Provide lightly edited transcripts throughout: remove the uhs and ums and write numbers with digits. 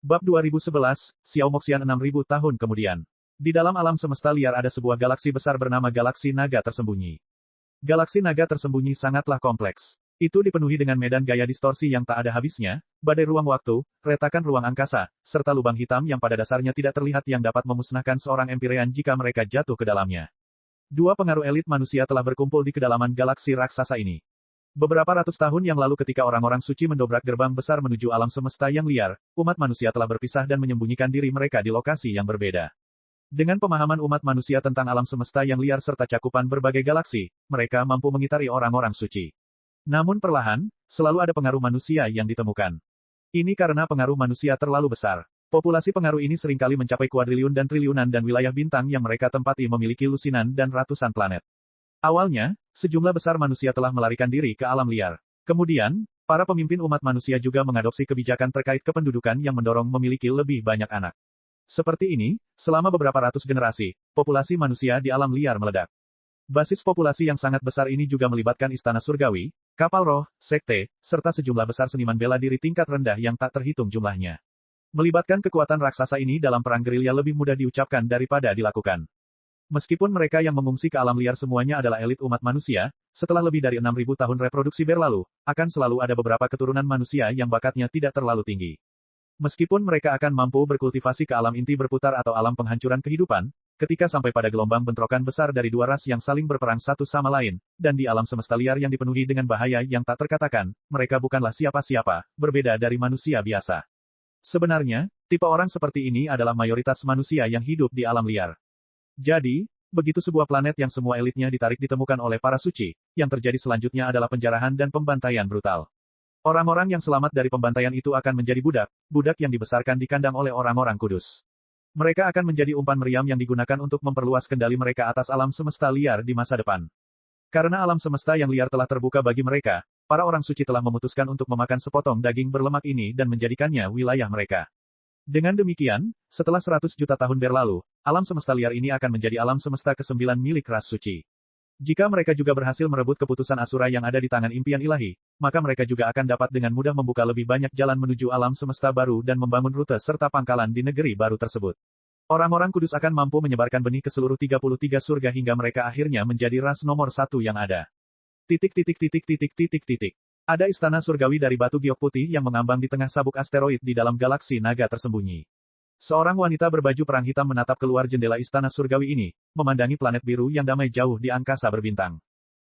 Bab 2011, Xiao Moxian 6000 tahun kemudian. Di dalam alam semesta liar ada sebuah galaksi besar bernama Galaksi Naga Tersembunyi. Galaksi Naga Tersembunyi sangatlah kompleks. Itu dipenuhi dengan medan gaya distorsi yang tak ada habisnya, badai ruang waktu, retakan ruang angkasa, serta lubang hitam yang pada dasarnya tidak terlihat yang dapat memusnahkan seorang Empyrean jika mereka jatuh ke dalamnya. Dua pengaruh elit manusia telah berkumpul di kedalaman galaksi raksasa ini. Beberapa ratus tahun yang lalu ketika orang-orang suci mendobrak gerbang besar menuju alam semesta yang liar, umat manusia telah berpisah dan menyembunyikan diri mereka di lokasi yang berbeda. Dengan pemahaman umat manusia tentang alam semesta yang liar serta cakupan berbagai galaksi, mereka mampu mengitari orang-orang suci. Namun perlahan, selalu ada pengaruh manusia yang ditemukan. Ini karena pengaruh manusia terlalu besar. Populasi pengaruh ini seringkali mencapai kuadriliun dan triliunan dan wilayah bintang yang mereka tempati memiliki lusinan dan ratusan planet. Awalnya, sejumlah besar manusia telah melarikan diri ke alam liar. Kemudian, para pemimpin umat manusia juga mengadopsi kebijakan terkait kependudukan yang mendorong memiliki lebih banyak anak. Seperti ini, selama beberapa ratus generasi, populasi manusia di alam liar meledak. Basis populasi yang sangat besar ini juga melibatkan istana surgawi, kapal roh, sekte, serta sejumlah besar seniman bela diri tingkat rendah yang tak terhitung jumlahnya. Melibatkan kekuatan raksasa ini dalam perang gerilya lebih mudah diucapkan daripada dilakukan. Meskipun mereka yang mengungsi ke alam liar semuanya adalah elit umat manusia, setelah lebih dari 6000 tahun reproduksi berlalu, akan selalu ada beberapa keturunan manusia yang bakatnya tidak terlalu tinggi. Meskipun mereka akan mampu berkultivasi ke alam inti berputar atau alam penghancuran kehidupan, ketika sampai pada gelombang bentrokan besar dari dua ras yang saling berperang satu sama lain, dan di alam semesta liar yang dipenuhi dengan bahaya yang tak terkatakan, mereka bukanlah siapa-siapa, berbeda dari manusia biasa. Sebenarnya, tipe orang seperti ini adalah mayoritas manusia yang hidup di alam liar. Jadi, begitu sebuah planet yang semua elitnya ditarik ditemukan oleh para suci, yang terjadi selanjutnya adalah penjarahan dan pembantaian brutal. Orang-orang yang selamat dari pembantaian itu akan menjadi budak yang dibesarkan di kandang oleh orang-orang kudus. Mereka akan menjadi umpan meriam yang digunakan untuk memperluas kendali mereka atas alam semesta liar di masa depan. Karena alam semesta yang liar telah terbuka bagi mereka, para orang suci telah memutuskan untuk memakan sepotong daging berlemak ini dan menjadikannya wilayah mereka. Dengan demikian, setelah 100 juta tahun berlalu, alam semesta liar ini akan menjadi alam semesta ke-9 milik ras suci. Jika mereka juga berhasil merebut keputusan Asura yang ada di tangan impian ilahi, maka mereka juga akan dapat dengan mudah membuka lebih banyak jalan menuju alam semesta baru dan membangun rute serta pangkalan di negeri baru tersebut. Orang-orang kudus akan mampu menyebarkan benih ke seluruh 33 surga hingga mereka akhirnya menjadi ras nomor 1 yang ada. Ada istana surgawi dari batu giok putih yang mengambang di tengah sabuk asteroid di dalam galaksi naga tersembunyi. Seorang wanita berbaju perang hitam menatap keluar jendela istana surgawi ini, memandangi planet biru yang damai jauh di angkasa berbintang.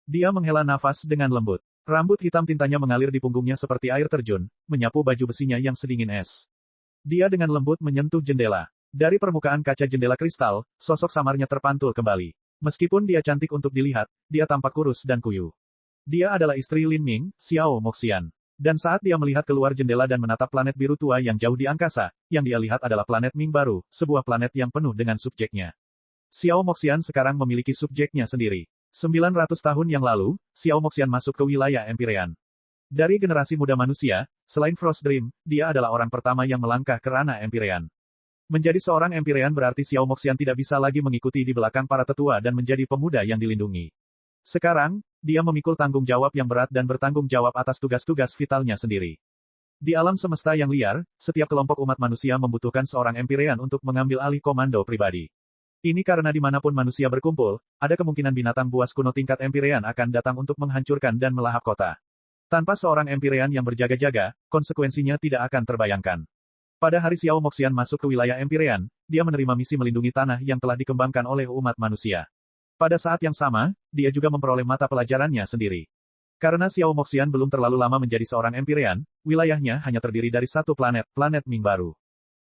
Dia menghela nafas dengan lembut. Rambut hitam tintanya mengalir di punggungnya seperti air terjun, menyapu baju besinya yang sedingin es. Dia dengan lembut menyentuh jendela. Dari permukaan kaca jendela kristal, sosok samarnya terpantul kembali. Meskipun dia cantik untuk dilihat, dia tampak kurus dan kuyu. Dia adalah istri Lin Ming, Xiao Moxian. Dan saat dia melihat keluar jendela dan menatap planet biru tua yang jauh di angkasa, yang dia lihat adalah planet Ming baru, sebuah planet yang penuh dengan subjeknya. Xiao Moxian sekarang memiliki subjeknya sendiri. 900 tahun yang lalu, Xiao Moxian masuk ke wilayah Empyrean. Dari generasi muda manusia, selain Frost Dream, dia adalah orang pertama yang melangkah ke ranah Empyrean. Menjadi seorang Empyrean berarti Xiao Moxian tidak bisa lagi mengikuti di belakang para tetua dan menjadi pemuda yang dilindungi. Sekarang, dia memikul tanggung jawab yang berat dan bertanggung jawab atas tugas-tugas vitalnya sendiri. Di alam semesta yang liar, setiap kelompok umat manusia membutuhkan seorang Empyrean untuk mengambil alih komando pribadi. Ini karena dimanapun manusia berkumpul, ada kemungkinan binatang buas kuno tingkat Empyrean akan datang untuk menghancurkan dan melahap kota. Tanpa seorang Empyrean yang berjaga-jaga, konsekuensinya tidak akan terbayangkan. Pada hari Xiao Moxian masuk ke wilayah Empyrean, dia menerima misi melindungi tanah yang telah dikembangkan oleh umat manusia. Pada saat yang sama, dia juga memperoleh mata pelajarannya sendiri. Karena Xiao Moxian belum terlalu lama menjadi seorang Empyrean, wilayahnya hanya terdiri dari satu planet, planet Ming baru.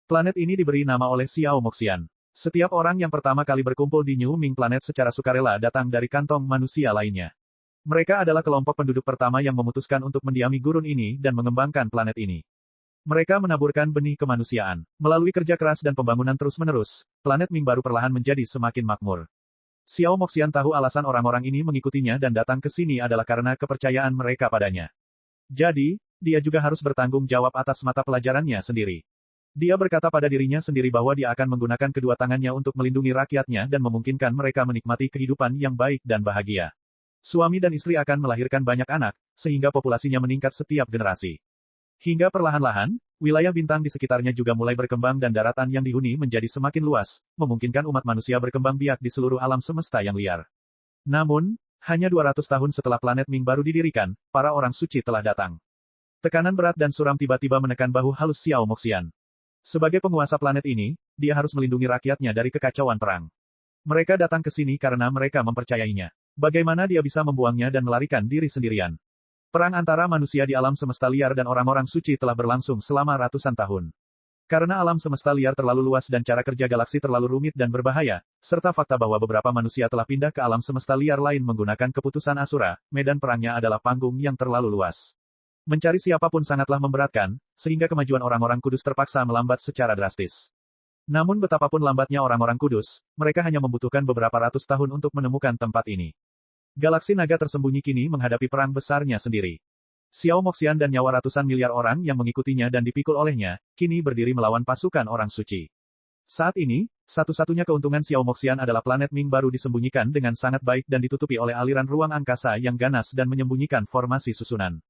Planet ini diberi nama oleh Xiao Moxian. Setiap orang yang pertama kali berkumpul di New Ming Planet secara sukarela datang dari kantong manusia lainnya. Mereka adalah kelompok penduduk pertama yang memutuskan untuk mendiami gurun ini dan mengembangkan planet ini. Mereka menaburkan benih kemanusiaan. Melalui kerja keras dan pembangunan terus-menerus, planet Ming baru perlahan menjadi semakin makmur. Xiao Moxian tahu alasan orang-orang ini mengikutinya dan datang ke sini adalah karena kepercayaan mereka padanya. Jadi, dia juga harus bertanggung jawab atas mata pelajarannya sendiri. Dia berkata pada dirinya sendiri bahwa dia akan menggunakan kedua tangannya untuk melindungi rakyatnya dan memungkinkan mereka menikmati kehidupan yang baik dan bahagia. Suami dan istri akan melahirkan banyak anak, sehingga populasinya meningkat setiap generasi. Hingga perlahan-lahan, Wilayah bintang di sekitarnya juga mulai berkembang dan daratan yang dihuni menjadi semakin luas, memungkinkan umat manusia berkembang biak di seluruh alam semesta yang liar. Namun, hanya 200 tahun setelah planet Ming baru didirikan, para orang suci telah datang. Tekanan berat dan suram tiba-tiba menekan bahu halus Xiao Moxian. Sebagai penguasa planet ini, dia harus melindungi rakyatnya dari kekacauan perang. Mereka datang ke sini karena mereka mempercayainya. Bagaimana dia bisa membuangnya dan melarikan diri sendirian? Perang antara manusia di alam semesta liar dan orang-orang suci telah berlangsung selama ratusan tahun. Karena alam semesta liar terlalu luas dan cara kerja galaksi terlalu rumit dan berbahaya, serta fakta bahwa beberapa manusia telah pindah ke alam semesta liar lain menggunakan keputusan Asura, medan perangnya adalah panggung yang terlalu luas. Mencari siapapun sangatlah memberatkan, sehingga kemajuan orang-orang kudus terpaksa melambat secara drastis. Namun betapapun lambatnya orang-orang kudus, mereka hanya membutuhkan beberapa ratus tahun untuk menemukan tempat ini. Galaksi naga tersembunyi kini menghadapi perang besarnya sendiri. Xiao Moxian dan nyawa ratusan miliar orang yang mengikutinya dan dipikul olehnya, kini berdiri melawan pasukan orang suci. Saat ini, satu-satunya keuntungan Xiao Moxian adalah planet Ming baru disembunyikan dengan sangat baik dan ditutupi oleh aliran ruang angkasa yang ganas dan menyembunyikan formasi susunan.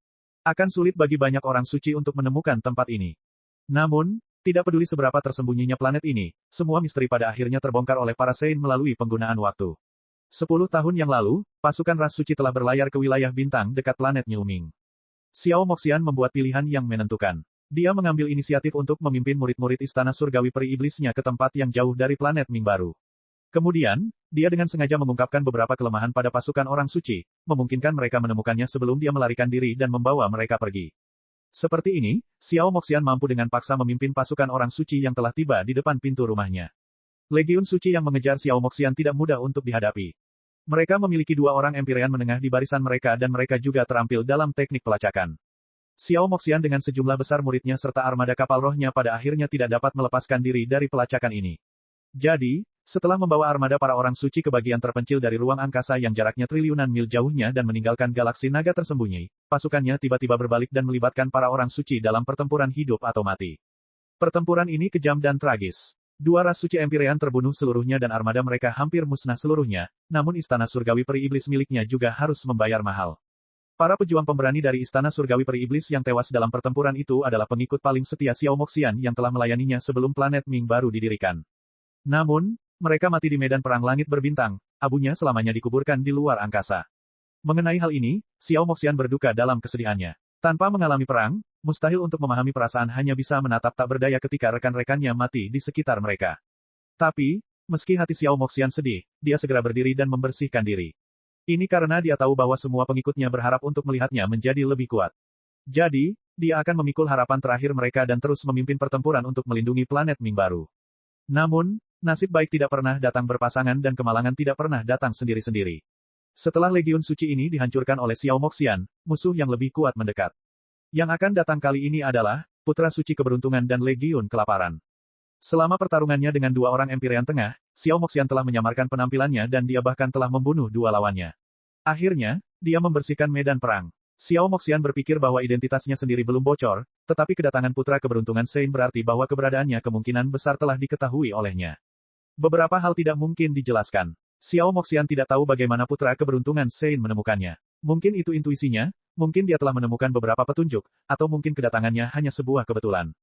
Akan sulit bagi banyak orang suci untuk menemukan tempat ini. Namun, tidak peduli seberapa tersembunyinya planet ini, semua misteri pada akhirnya terbongkar oleh para Saint melalui penggunaan waktu. 10 tahun yang lalu, pasukan ras suci telah berlayar ke wilayah bintang dekat planet New Ming. Xiao Moxian membuat pilihan yang menentukan. Dia mengambil inisiatif untuk memimpin murid-murid istana surgawi peri iblisnya ke tempat yang jauh dari planet Ming baru. Kemudian, dia dengan sengaja mengungkapkan beberapa kelemahan pada pasukan orang suci, memungkinkan mereka menemukannya sebelum dia melarikan diri dan membawa mereka pergi. Seperti ini, Xiao Moxian mampu dengan paksa memimpin pasukan orang suci yang telah tiba di depan pintu rumahnya. Legiun suci yang mengejar Xiao Moxian tidak mudah untuk dihadapi. Mereka memiliki 2 orang Empyrean menengah di barisan mereka dan mereka juga terampil dalam teknik pelacakan. Xiao Moxian dengan sejumlah besar muridnya serta armada kapal rohnya pada akhirnya tidak dapat melepaskan diri dari pelacakan ini. Jadi, setelah membawa armada para orang suci ke bagian terpencil dari ruang angkasa yang jaraknya triliunan mil jauhnya dan meninggalkan galaksi naga tersembunyi, pasukannya tiba-tiba berbalik dan melibatkan para orang suci dalam pertempuran hidup atau mati. Pertempuran ini kejam dan tragis. 2 ras suci Empyrean terbunuh seluruhnya dan armada mereka hampir musnah seluruhnya, namun istana surgawi peri iblis miliknya juga harus membayar mahal. Para pejuang pemberani dari istana surgawi peri iblis yang tewas dalam pertempuran itu adalah pengikut paling setia Xiao Moxian yang telah melayaninya sebelum planet Ming baru didirikan. Namun, mereka mati di medan perang langit berbintang, abunya selamanya dikuburkan di luar angkasa. Mengenai hal ini, Xiao Moxian berduka dalam kesedihannya. Tanpa mengalami perang, mustahil untuk memahami perasaan hanya bisa menatap tak berdaya ketika rekan-rekannya mati di sekitar mereka. Tapi, meski hati Xiao Moxian sedih, dia segera berdiri dan membersihkan diri. Ini karena dia tahu bahwa semua pengikutnya berharap untuk melihatnya menjadi lebih kuat. Jadi, dia akan memikul harapan terakhir mereka dan terus memimpin pertempuran untuk melindungi planet Ming baru. Namun, nasib baik tidak pernah datang berpasangan dan kemalangan tidak pernah datang sendiri-sendiri. Setelah Legiun Suci ini dihancurkan oleh Xiao Moxian, musuh yang lebih kuat mendekat. Yang akan datang kali ini adalah Putra Suci Keberuntungan dan Legiun Kelaparan. Selama pertarungannya dengan 2 orang Empyrean Tengah, Xiao Moxian telah menyamarkan penampilannya dan dia bahkan telah membunuh 2 lawannya. Akhirnya, dia membersihkan medan perang. Xiao Moxian berpikir bahwa identitasnya sendiri belum bocor, tetapi kedatangan Putra Keberuntungan Saint berarti bahwa keberadaannya kemungkinan besar telah diketahui olehnya. Beberapa hal tidak mungkin dijelaskan. Xiao Moxian tidak tahu bagaimana Putra Keberuntungan Saint menemukannya. Mungkin itu intuisinya, mungkin dia telah menemukan beberapa petunjuk, atau mungkin kedatangannya hanya sebuah kebetulan.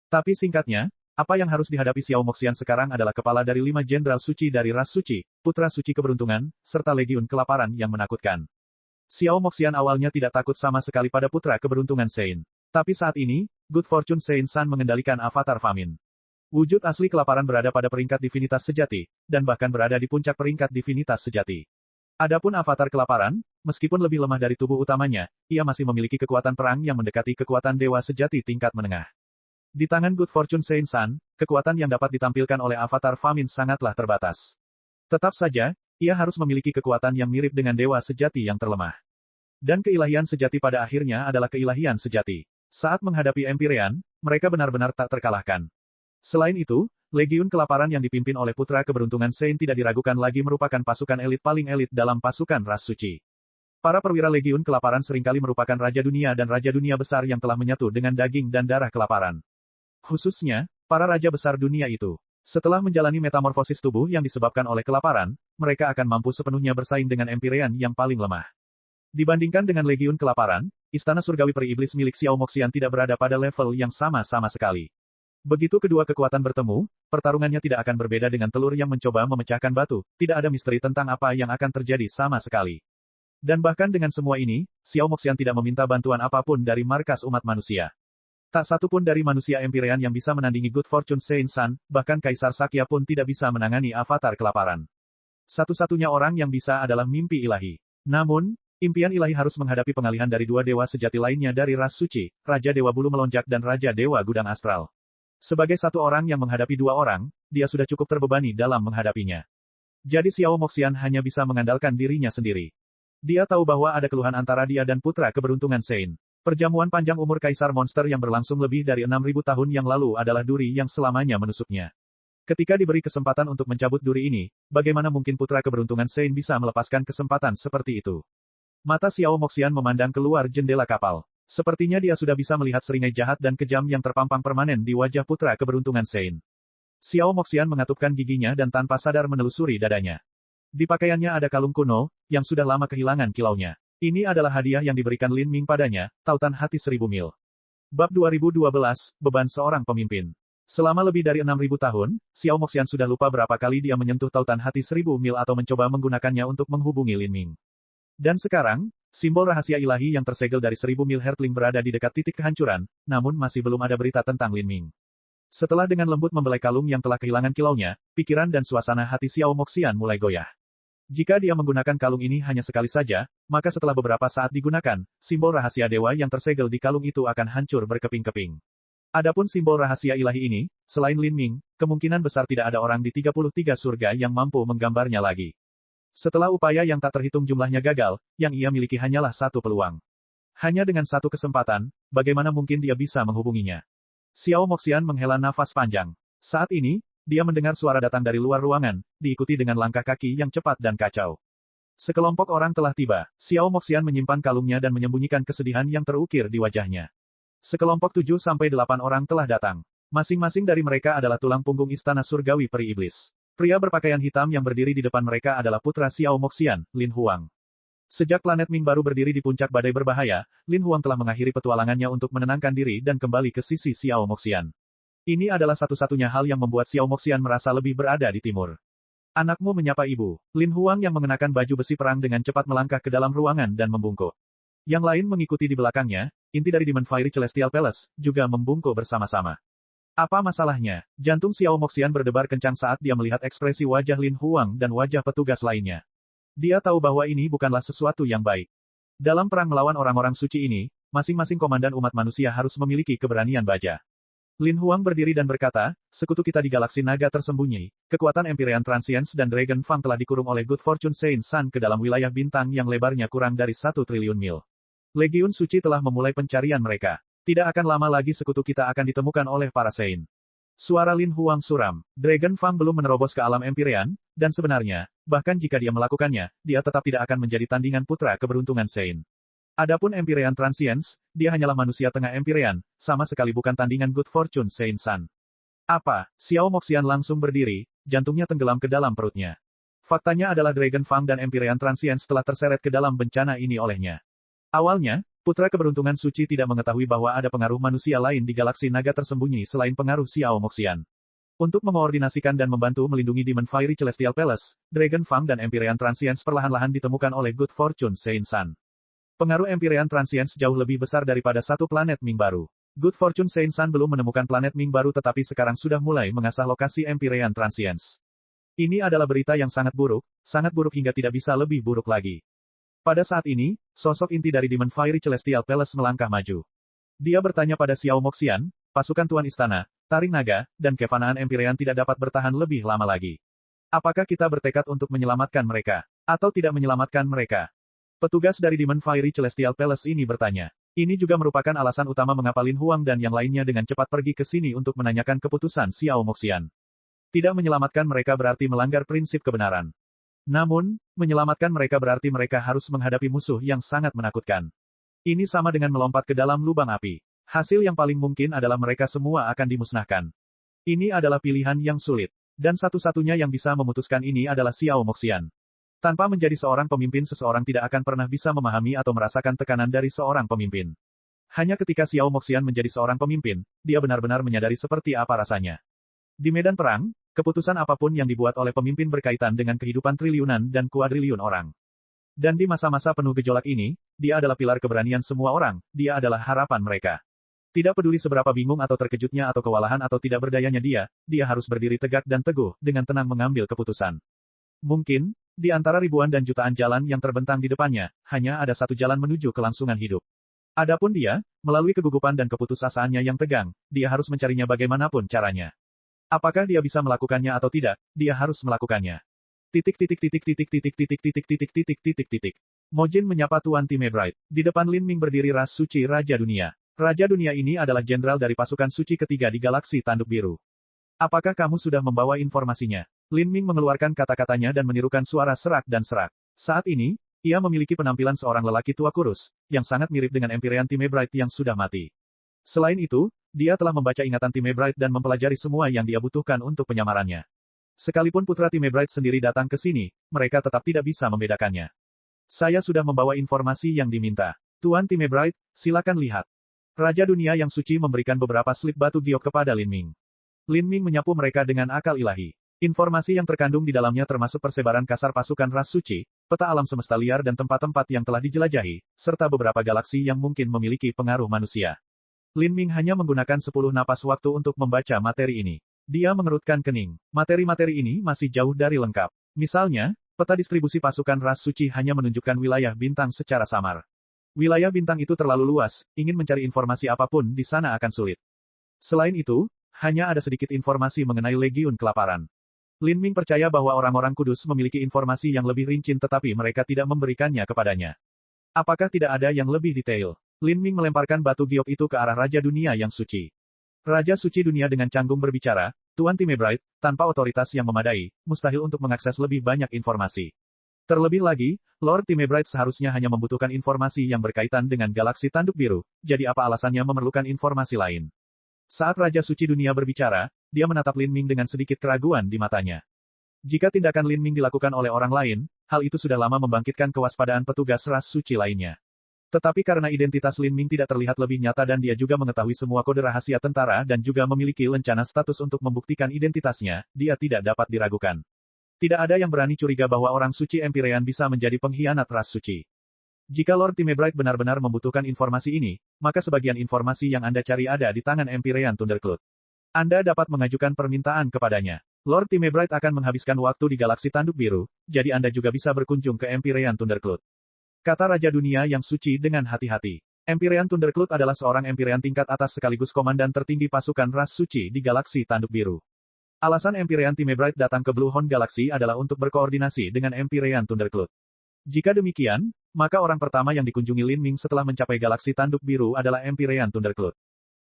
Tapi singkatnya, apa yang harus dihadapi Xiao Moxian sekarang adalah kepala dari 5 jenderal suci dari ras suci, Putra Suci Keberuntungan, serta Legiun Kelaparan yang menakutkan. Xiao Moxian awalnya tidak takut sama sekali pada Putra Keberuntungan Saint. Tapi saat ini, Good Fortune Saint San mengendalikan avatar Famine. Wujud asli kelaparan berada pada peringkat divinitas sejati, dan bahkan berada di puncak peringkat divinitas sejati. Adapun avatar kelaparan, meskipun lebih lemah dari tubuh utamanya, ia masih memiliki kekuatan perang yang mendekati kekuatan dewa sejati tingkat menengah. Di tangan Good Fortune Saint San, kekuatan yang dapat ditampilkan oleh avatar Famine sangatlah terbatas. Tetap saja, ia harus memiliki kekuatan yang mirip dengan dewa sejati yang terlemah. Dan keilahian sejati pada akhirnya adalah keilahian sejati. Saat menghadapi Empyrean, mereka benar-benar tak terkalahkan. Selain itu, Legiun Kelaparan yang dipimpin oleh Putra Keberuntungan Saint tidak diragukan lagi merupakan pasukan elit paling elit dalam pasukan ras suci. Para perwira Legiun Kelaparan seringkali merupakan raja dunia dan raja dunia besar yang telah menyatu dengan daging dan darah kelaparan. Khususnya, para raja besar dunia itu. Setelah menjalani metamorfosis tubuh yang disebabkan oleh kelaparan, mereka akan mampu sepenuhnya bersaing dengan Empyrean yang paling lemah. Dibandingkan dengan Legiun Kelaparan, Istana Surgawi Peri Iblis milik Xiao Moxian tidak berada pada level yang sama sekali. Begitu kedua kekuatan bertemu, pertarungannya tidak akan berbeda dengan telur yang mencoba memecahkan batu, tidak ada misteri tentang apa yang akan terjadi sama sekali. Dan bahkan dengan semua ini, Xiao Moxian tidak meminta bantuan apapun dari markas umat manusia. Tak satu pun dari manusia Empyrean yang bisa menandingi Good Fortune Saint Sun, bahkan Kaisar Sakya pun tidak bisa menangani avatar kelaparan. Satu-satunya orang yang bisa adalah mimpi ilahi. Namun, impian ilahi harus menghadapi pengalihan dari dua dewa sejati lainnya dari ras suci, Raja Dewa Bulu Melonjak dan Raja Dewa Gudang Astral. Sebagai satu orang yang menghadapi dua orang, dia sudah cukup terbebani dalam menghadapinya. Jadi Xiao Moxian hanya bisa mengandalkan dirinya sendiri. Dia tahu bahwa ada keluhan antara dia dan putra keberuntungan Sein. Perjamuan panjang umur Kaisar Monster yang berlangsung lebih dari 6.000 tahun yang lalu adalah duri yang selamanya menusuknya. Ketika diberi kesempatan untuk mencabut duri ini, bagaimana mungkin putra keberuntungan Sein bisa melepaskan kesempatan seperti itu? Mata Xiao Moxian memandang keluar jendela kapal. Sepertinya dia sudah bisa melihat seringai jahat dan kejam yang terpampang permanen di wajah putra keberuntungan Sein. Xiao Moxian mengatupkan giginya dan tanpa sadar menelusuri dadanya. Di pakaiannya ada kalung kuno, yang sudah lama kehilangan kilaunya. Ini adalah hadiah yang diberikan Lin Ming padanya, Tautan Hati 1000 Mil. Bab 2012, Beban Seorang Pemimpin. Selama lebih dari 6.000 tahun, Xiao Moxian sudah lupa berapa kali dia menyentuh Tautan Hati 1000 Mil atau mencoba menggunakannya untuk menghubungi Lin Ming. Dan sekarang, simbol rahasia ilahi yang tersegel dari 1000 mil Hertling berada di dekat titik kehancuran, namun masih belum ada berita tentang Lin Ming. Setelah dengan lembut membelai kalung yang telah kehilangan kilaunya, pikiran dan suasana hati Xiao Moxian mulai goyah. Jika dia menggunakan kalung ini hanya sekali saja, maka setelah beberapa saat digunakan, simbol rahasia dewa yang tersegel di kalung itu akan hancur berkeping-keping. Adapun simbol rahasia ilahi ini, selain Lin Ming, kemungkinan besar tidak ada orang di 33 surga yang mampu menggambarnya lagi. Setelah upaya yang tak terhitung jumlahnya gagal, yang ia miliki hanyalah satu peluang. Hanya dengan satu kesempatan, bagaimana mungkin dia bisa menghubunginya? Xiao Moxian menghela nafas panjang. Saat ini, dia mendengar suara datang dari luar ruangan, diikuti dengan langkah kaki yang cepat dan kacau. Sekelompok orang telah tiba. Xiao Moxian menyimpan kalungnya dan menyembunyikan kesedihan yang terukir di wajahnya. Sekelompok 7-8 orang telah datang. Masing-masing dari mereka adalah tulang punggung Istana Surgawi Peri Iblis. Pria berpakaian hitam yang berdiri di depan mereka adalah putra Xiao Moxian, Lin Huang. Sejak planet Ming baru berdiri di puncak badai berbahaya, Lin Huang telah mengakhiri petualangannya untuk menenangkan diri dan kembali ke sisi Xiao Moxian. Ini adalah satu-satunya hal yang membuat Xiao Moxian merasa lebih berada di timur. Anakmu menyapa ibu. Lin Huang yang mengenakan baju besi perang dengan cepat melangkah ke dalam ruangan dan membungkuk. Yang lain mengikuti di belakangnya, inti dari Demon Fiery Celestial Palace, juga membungkuk bersama-sama. Apa masalahnya? Jantung Xiao Moxian berdebar kencang saat dia melihat ekspresi wajah Lin Huang dan wajah petugas lainnya. Dia tahu bahwa ini bukanlah sesuatu yang baik. Dalam perang melawan orang-orang suci ini, masing-masing komandan umat manusia harus memiliki keberanian baja. Lin Huang berdiri dan berkata, sekutu kita di galaksi naga tersembunyi, kekuatan Empyrean Transience dan Dragon Fang telah dikurung oleh Good Fortune Saint Sun ke dalam wilayah bintang yang lebarnya kurang dari 1 triliun mil. Legiun Suci telah memulai pencarian mereka. Tidak akan lama lagi sekutu kita akan ditemukan oleh para Saint. Suara Lin Huang suram. Dragon Fang belum menerobos ke alam Empyrean, dan sebenarnya, bahkan jika dia melakukannya, dia tetap tidak akan menjadi tandingan putra keberuntungan Saint. Adapun Empyrean Transience, dia hanyalah manusia tengah Empyrean, sama sekali bukan tandingan Good Fortune Saint Sun. Apa? Xiao Moxian langsung berdiri, jantungnya tenggelam ke dalam perutnya. Faktanya adalah Dragon Fang dan Empyrean Transience telah terseret ke dalam bencana ini olehnya. Awalnya, putra keberuntungan suci tidak mengetahui bahwa ada pengaruh manusia lain di galaksi naga tersembunyi selain pengaruh Xiao Moxian. Untuk mengoordinasikan dan membantu melindungi Demon Fiery Celestial Palace, Dragon Fang dan Empyrean Transience perlahan-lahan ditemukan oleh Good Fortune Saint Sun. Pengaruh Empyrean Transience jauh lebih besar daripada satu planet Ming baru. Good Fortune Saint Sun belum menemukan planet Ming baru tetapi sekarang sudah mulai mengasah lokasi Empyrean Transience. Ini adalah berita yang sangat buruk hingga tidak bisa lebih buruk lagi. Pada saat ini, sosok inti dari Demon Fiery Celestial Palace melangkah maju. Dia bertanya pada Xiao Moxian, pasukan Tuan Istana, Taring Naga, dan kefanaan Empyrean tidak dapat bertahan lebih lama lagi. Apakah kita bertekad untuk menyelamatkan mereka? Atau tidak menyelamatkan mereka? Petugas dari Demon Fiery Celestial Palace ini bertanya. Ini juga merupakan alasan utama mengapa Lin Huang dan yang lainnya dengan cepat pergi ke sini untuk menanyakan keputusan Xiao Moxian. Tidak menyelamatkan mereka berarti melanggar prinsip kebenaran. Namun, menyelamatkan mereka berarti mereka harus menghadapi musuh yang sangat menakutkan. Ini sama dengan melompat ke dalam lubang api. Hasil yang paling mungkin adalah mereka semua akan dimusnahkan. Ini adalah pilihan yang sulit. Dan satu-satunya yang bisa memutuskan ini adalah Xiao Moxian. Tanpa menjadi seorang pemimpin, seseorang tidak akan pernah bisa memahami atau merasakan tekanan dari seorang pemimpin. Hanya ketika Xiao Moxian menjadi seorang pemimpin, dia benar-benar menyadari seperti apa rasanya. Di medan perang, keputusan apapun yang dibuat oleh pemimpin berkaitan dengan kehidupan triliunan dan kuadriliun orang. Dan di masa-masa penuh gejolak ini, dia adalah pilar keberanian semua orang, dia adalah harapan mereka. Tidak peduli seberapa bingung atau terkejutnya atau kewalahan atau tidak berdayanya dia harus berdiri tegak dan teguh, dengan tenang mengambil keputusan. Mungkin, di antara ribuan dan jutaan jalan yang terbentang di depannya, hanya ada satu jalan menuju kelangsungan hidup. Adapun dia, melalui kegugupan dan keputusasaannya yang tegang, dia harus mencarinya bagaimanapun caranya. Apakah dia bisa melakukannya atau tidak, dia harus melakukannya. Mojin menyapa Tuan Time Bright. Di depan Lin Ming berdiri ras suci Raja Dunia. Raja Dunia ini adalah jenderal dari pasukan suci ketiga di galaksi Tanduk Biru. Apakah kamu sudah membawa informasinya? Lin Ming mengeluarkan kata-katanya dan menirukan suara serak dan serak. Saat ini, ia memiliki penampilan seorang lelaki tua kurus, yang sangat mirip dengan Empyrean Time Bright yang sudah mati. Selain itu, dia telah membaca ingatan Time Bright dan mempelajari semua yang dia butuhkan untuk penyamarannya. Sekalipun putra Time Bright sendiri datang ke sini, mereka tetap tidak bisa membedakannya. Saya sudah membawa informasi yang diminta. Tuan Time Bright, silakan lihat. Raja Dunia yang suci memberikan beberapa slip batu giok kepada Lin Ming. Lin Ming menyapu mereka dengan akal ilahi. Informasi yang terkandung di dalamnya termasuk persebaran kasar pasukan ras suci, peta alam semesta liar dan tempat-tempat yang telah dijelajahi, serta beberapa galaksi yang mungkin memiliki pengaruh manusia. Lin Ming hanya menggunakan 10 napas waktu untuk membaca materi ini. Dia mengerutkan kening. Materi-materi ini masih jauh dari lengkap. Misalnya, peta distribusi pasukan ras suci hanya menunjukkan wilayah bintang secara samar. Wilayah bintang itu terlalu luas, ingin mencari informasi apapun di sana akan sulit. Selain itu, hanya ada sedikit informasi mengenai Legiun Kelaparan. Lin Ming percaya bahwa orang-orang kudus memiliki informasi yang lebih rinci tetapi mereka tidak memberikannya kepadanya. Apakah tidak ada yang lebih detail? Lin Ming melemparkan batu giok itu ke arah Raja Dunia yang suci. Raja Suci Dunia dengan canggung berbicara, Tuan Time Bright, tanpa otoritas yang memadai, mustahil untuk mengakses lebih banyak informasi. Terlebih lagi, Lord Time Bright seharusnya hanya membutuhkan informasi yang berkaitan dengan galaksi Tanduk Biru, jadi apa alasannya memerlukan informasi lain? Saat Raja Suci Dunia berbicara, dia menatap Lin Ming dengan sedikit keraguan di matanya. Jika tindakan Lin Ming dilakukan oleh orang lain, hal itu sudah lama membangkitkan kewaspadaan petugas ras suci lainnya. Tetapi karena identitas Lin Ming tidak terlihat lebih nyata dan dia juga mengetahui semua kode rahasia tentara dan juga memiliki lencana status untuk membuktikan identitasnya, dia tidak dapat diragukan. Tidak ada yang berani curiga bahwa orang suci Empyrean bisa menjadi pengkhianat ras suci. Jika Lord Time Bright benar-benar membutuhkan informasi ini, maka sebagian informasi yang Anda cari ada di tangan Empyrean Thundercloud. Anda dapat mengajukan permintaan kepadanya. Lord Time Bright akan menghabiskan waktu di galaksi Tanduk Biru, jadi Anda juga bisa berkunjung ke Empyrean Thundercloud. Kata Raja Dunia yang suci dengan hati-hati. Empyrean Thundercloud adalah seorang Empyrean tingkat atas sekaligus komandan tertinggi pasukan ras suci di galaksi Tanduk Biru. Alasan Empyrean Time Bright datang ke Blue Horn Galaxy adalah untuk berkoordinasi dengan Empyrean Thundercloud. Jika demikian, maka orang pertama yang dikunjungi Lin Ming setelah mencapai galaksi Tanduk Biru adalah Empyrean Thundercloud.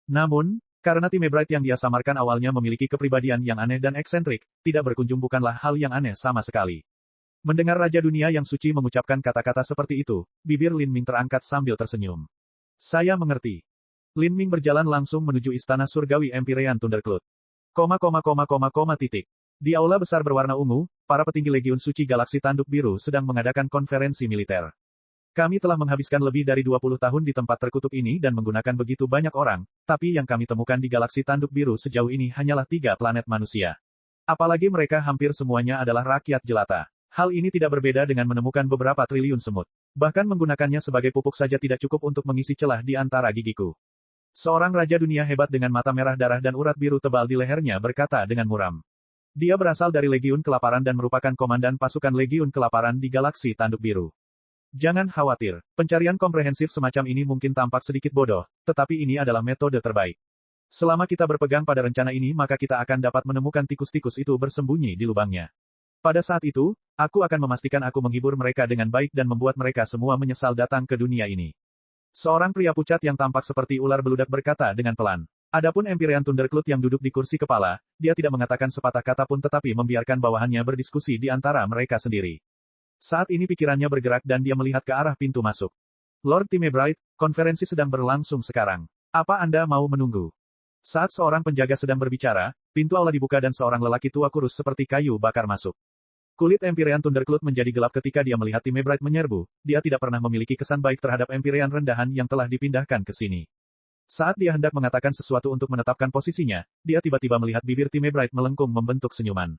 Namun, karena Time Bright yang dia samarkan awalnya memiliki kepribadian yang aneh dan eksentrik, tidak berkunjung bukanlah hal yang aneh sama sekali. Mendengar Raja Dunia yang suci mengucapkan kata-kata seperti itu, bibir Lin Ming terangkat sambil tersenyum. Saya mengerti. Lin Ming berjalan langsung menuju istana surgawi Empyrean Thundercloud. Di aula besar berwarna ungu, para petinggi Legiun Suci Galaksi Tanduk Biru sedang mengadakan konferensi militer. Kami telah menghabiskan lebih dari 20 tahun di tempat terkutuk ini dan menggunakan begitu banyak orang, tapi yang kami temukan di Galaksi Tanduk Biru sejauh ini hanyalah 3 planet manusia. Apalagi mereka hampir semuanya adalah rakyat jelata. Hal ini tidak berbeda dengan menemukan beberapa triliun semut. Bahkan menggunakannya sebagai pupuk saja tidak cukup untuk mengisi celah di antara gigiku. Seorang Raja Dunia hebat dengan mata merah darah dan urat biru tebal di lehernya berkata dengan muram. Dia berasal dari Legiun Kelaparan dan merupakan komandan pasukan Legiun Kelaparan di Galaksi Tanduk Biru. Jangan khawatir, pencarian komprehensif semacam ini mungkin tampak sedikit bodoh, tetapi ini adalah metode terbaik. Selama kita berpegang pada rencana ini maka kita akan dapat menemukan tikus-tikus itu bersembunyi di lubangnya. Pada saat itu, aku akan memastikan aku menghibur mereka dengan baik dan membuat mereka semua menyesal datang ke dunia ini. Seorang pria pucat yang tampak seperti ular beludak berkata dengan pelan. Adapun Empyrean Thundercloud yang duduk di kursi kepala, dia tidak mengatakan sepatah kata pun tetapi membiarkan bawahannya berdiskusi di antara mereka sendiri. Saat ini pikirannya bergerak dan dia melihat ke arah pintu masuk. Lord Time Bright, konferensi sedang berlangsung sekarang. Apa Anda mau menunggu? Saat seorang penjaga sedang berbicara, pintu aula dibuka dan seorang lelaki tua kurus seperti kayu bakar masuk. Kulit Empyrean Thundercloud menjadi gelap ketika dia melihat tim Bright menyerbu. Dia tidak pernah memiliki kesan baik terhadap Empyrean rendahan yang telah dipindahkan ke sini. Saat dia hendak mengatakan sesuatu untuk menetapkan posisinya, dia tiba-tiba melihat bibir tim Bright melengkung membentuk senyuman.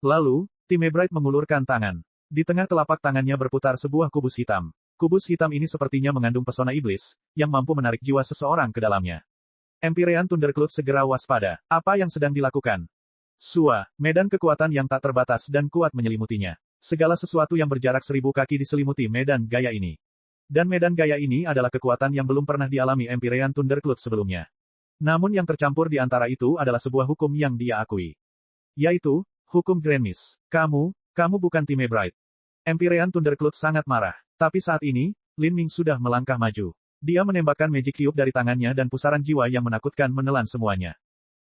Lalu, tim Bright mengulurkan tangan. Di tengah telapak tangannya berputar sebuah kubus hitam. Kubus hitam ini sepertinya mengandung pesona iblis, yang mampu menarik jiwa seseorang ke dalamnya. Empyrean Thundercloud segera waspada. Apa yang sedang dilakukan? Sua, medan kekuatan yang tak terbatas dan kuat menyelimutinya. Segala sesuatu yang berjarak 1000 kaki diselimuti medan gaya ini. Dan medan gaya ini adalah kekuatan yang belum pernah dialami Empyrean Thundercloud sebelumnya. Namun yang tercampur di antara itu adalah sebuah hukum yang dia akui. Yaitu, hukum Grand Mist. Kamu bukan tim Bright. Empyrean Thundercloud sangat marah. Tapi saat ini, Lin Ming sudah melangkah maju. Dia menembakkan Magic Cube dari tangannya dan pusaran jiwa yang menakutkan menelan semuanya.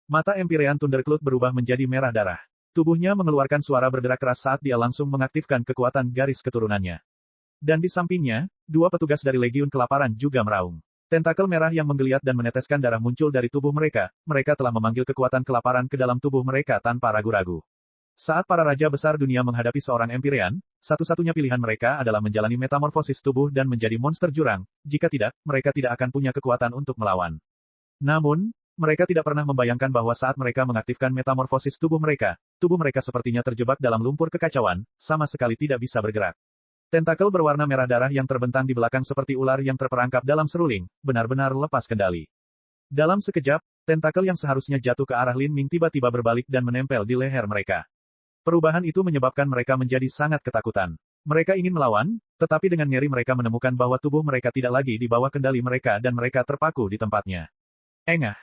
Mata Empyrean Thundercloud berubah menjadi merah darah. Tubuhnya mengeluarkan suara berderak keras saat dia langsung mengaktifkan kekuatan garis keturunannya. Dan di sampingnya, 2 petugas dari Legiun Kelaparan juga meraung. Tentakel merah yang menggeliat dan meneteskan darah muncul dari tubuh mereka. Mereka telah memanggil kekuatan kelaparan ke dalam tubuh mereka tanpa ragu-ragu. Saat para raja besar dunia menghadapi seorang Empyrean, satu-satunya pilihan mereka adalah menjalani metamorfosis tubuh dan menjadi monster jurang. Jika tidak, mereka tidak akan punya kekuatan untuk melawan. Namun, mereka tidak pernah membayangkan bahwa saat mereka mengaktifkan metamorfosis tubuh mereka sepertinya terjebak dalam lumpur kekacauan, sama sekali tidak bisa bergerak. Tentakel berwarna merah darah yang terbentang di belakang seperti ular yang terperangkap dalam seruling, benar-benar lepas kendali. Dalam sekejap, tentakel yang seharusnya jatuh ke arah Lin Ming tiba-tiba berbalik dan menempel di leher mereka. Perubahan itu menyebabkan mereka menjadi sangat ketakutan. Mereka ingin melawan, tetapi dengan ngeri mereka menemukan bahwa tubuh mereka tidak lagi di bawah kendali mereka dan mereka terpaku di tempatnya. Engah.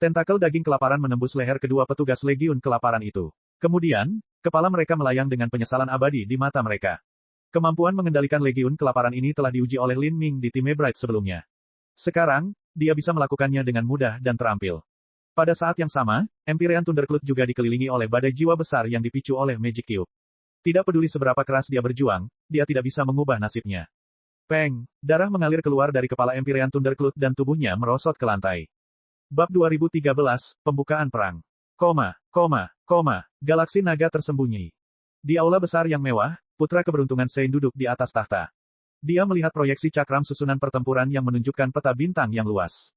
Tentakel daging kelaparan menembus leher kedua petugas Legiun Kelaparan itu. Kemudian, kepala mereka melayang dengan penyesalan abadi di mata mereka. Kemampuan mengendalikan Legiun Kelaparan ini telah diuji oleh Lin Ming di tim Bright sebelumnya. Sekarang, dia bisa melakukannya dengan mudah dan terampil. Pada saat yang sama, Empyrean Thundercloud juga dikelilingi oleh badai jiwa besar yang dipicu oleh Magic Cube. Tidak peduli seberapa keras dia berjuang, dia tidak bisa mengubah nasibnya. Peng, darah mengalir keluar dari kepala Empyrean Thundercloud dan tubuhnya merosot ke lantai. Bab 2013, Pembukaan Perang. Galaksi Naga Tersembunyi. Di aula besar yang mewah, Putra Keberuntungan Sein duduk di atas tahta. Dia melihat proyeksi cakram susunan pertempuran yang menunjukkan peta bintang yang luas.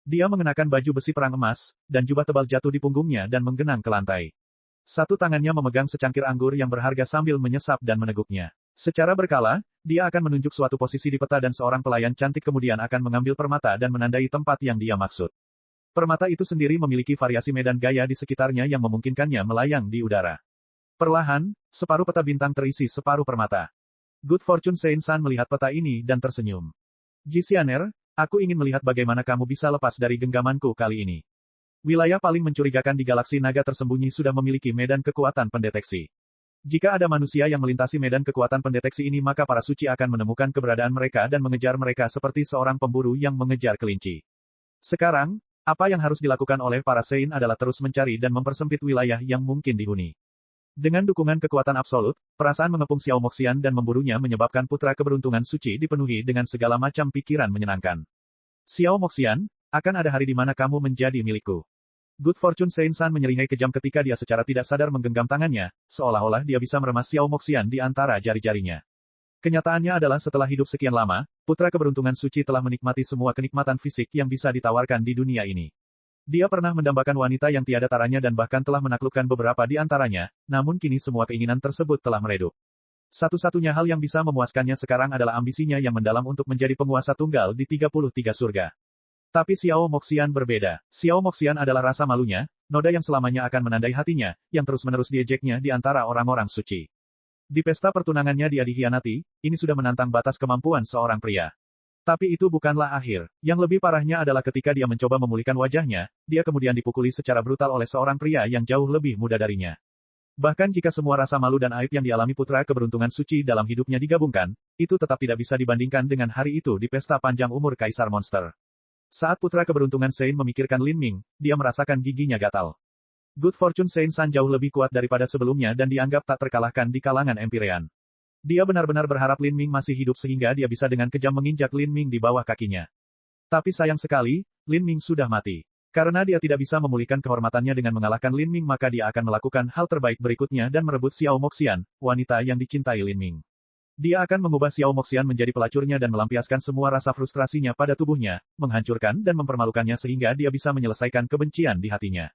Dia mengenakan baju besi perang emas, dan jubah tebal jatuh di punggungnya dan menggenang ke lantai. Satu tangannya memegang secangkir anggur yang berharga sambil menyesap dan meneguknya. Secara berkala, dia akan menunjuk suatu posisi di peta dan seorang pelayan cantik kemudian akan mengambil permata dan menandai tempat yang dia maksud. Permata itu sendiri memiliki variasi medan gaya di sekitarnya yang memungkinkannya melayang di udara. Perlahan, separuh peta bintang terisi separuh permata. Good Fortune Sein-san melihat peta ini dan tersenyum. Jisianer, aku ingin melihat bagaimana kamu bisa lepas dari genggamanku kali ini. Wilayah paling mencurigakan di galaksi naga tersembunyi sudah memiliki medan kekuatan pendeteksi. Jika ada manusia yang melintasi medan kekuatan pendeteksi ini maka para suci akan menemukan keberadaan mereka dan mengejar mereka seperti seorang pemburu yang mengejar kelinci. Sekarang, apa yang harus dilakukan oleh para Sein adalah terus mencari dan mempersempit wilayah yang mungkin dihuni. Dengan dukungan kekuatan absolut, perasaan mengepung Xiao Moxian dan memburunya menyebabkan Putra Keberuntungan Suci dipenuhi dengan segala macam pikiran menyenangkan. Xiao Moxian, akan ada hari di mana kamu menjadi milikku. Good Fortune Sein-san menyeringai kejam ketika dia secara tidak sadar menggenggam tangannya, seolah-olah dia bisa meremas Xiao Moxian di antara jari-jarinya. Kenyataannya adalah setelah hidup sekian lama, Putra Keberuntungan Suci telah menikmati semua kenikmatan fisik yang bisa ditawarkan di dunia ini. Dia pernah mendambakan wanita yang tiada taranya dan bahkan telah menaklukkan beberapa di antaranya, namun kini semua keinginan tersebut telah meredup. Satu-satunya hal yang bisa memuaskannya sekarang adalah ambisinya yang mendalam untuk menjadi penguasa tunggal di 33 surga. Tapi Xiao Moxian berbeda. Xiao Moxian adalah rasa malunya, noda yang selamanya akan menandai hatinya, yang terus-menerus diejeknya di antara orang-orang suci. Di pesta pertunangannya dia dikhianati, ini sudah menantang batas kemampuan seorang pria. Tapi itu bukanlah akhir. Yang lebih parahnya adalah ketika dia mencoba memulihkan wajahnya, dia kemudian dipukuli secara brutal oleh seorang pria yang jauh lebih muda darinya. Bahkan jika semua rasa malu dan aib yang dialami Putra Keberuntungan Suci dalam hidupnya digabungkan, itu tetap tidak bisa dibandingkan dengan hari itu di pesta panjang umur Kaisar Monster. Saat Putra Keberuntungan Sein memikirkan Lin Ming, dia merasakan giginya gatal. Good Fortune Sein-san jauh lebih kuat daripada sebelumnya dan dianggap tak terkalahkan di kalangan Empyrean. Dia benar-benar berharap Lin Ming masih hidup sehingga dia bisa dengan kejam menginjak Lin Ming di bawah kakinya. Tapi sayang sekali, Lin Ming sudah mati. Karena dia tidak bisa memulihkan kehormatannya dengan mengalahkan Lin Ming, maka dia akan melakukan hal terbaik berikutnya dan merebut Xiao Moxian, wanita yang dicintai Lin Ming. Dia akan mengubah Xiao Moxian menjadi pelacurnya dan melampiaskan semua rasa frustrasinya pada tubuhnya, menghancurkan dan mempermalukannya sehingga dia bisa menyelesaikan kebencian di hatinya.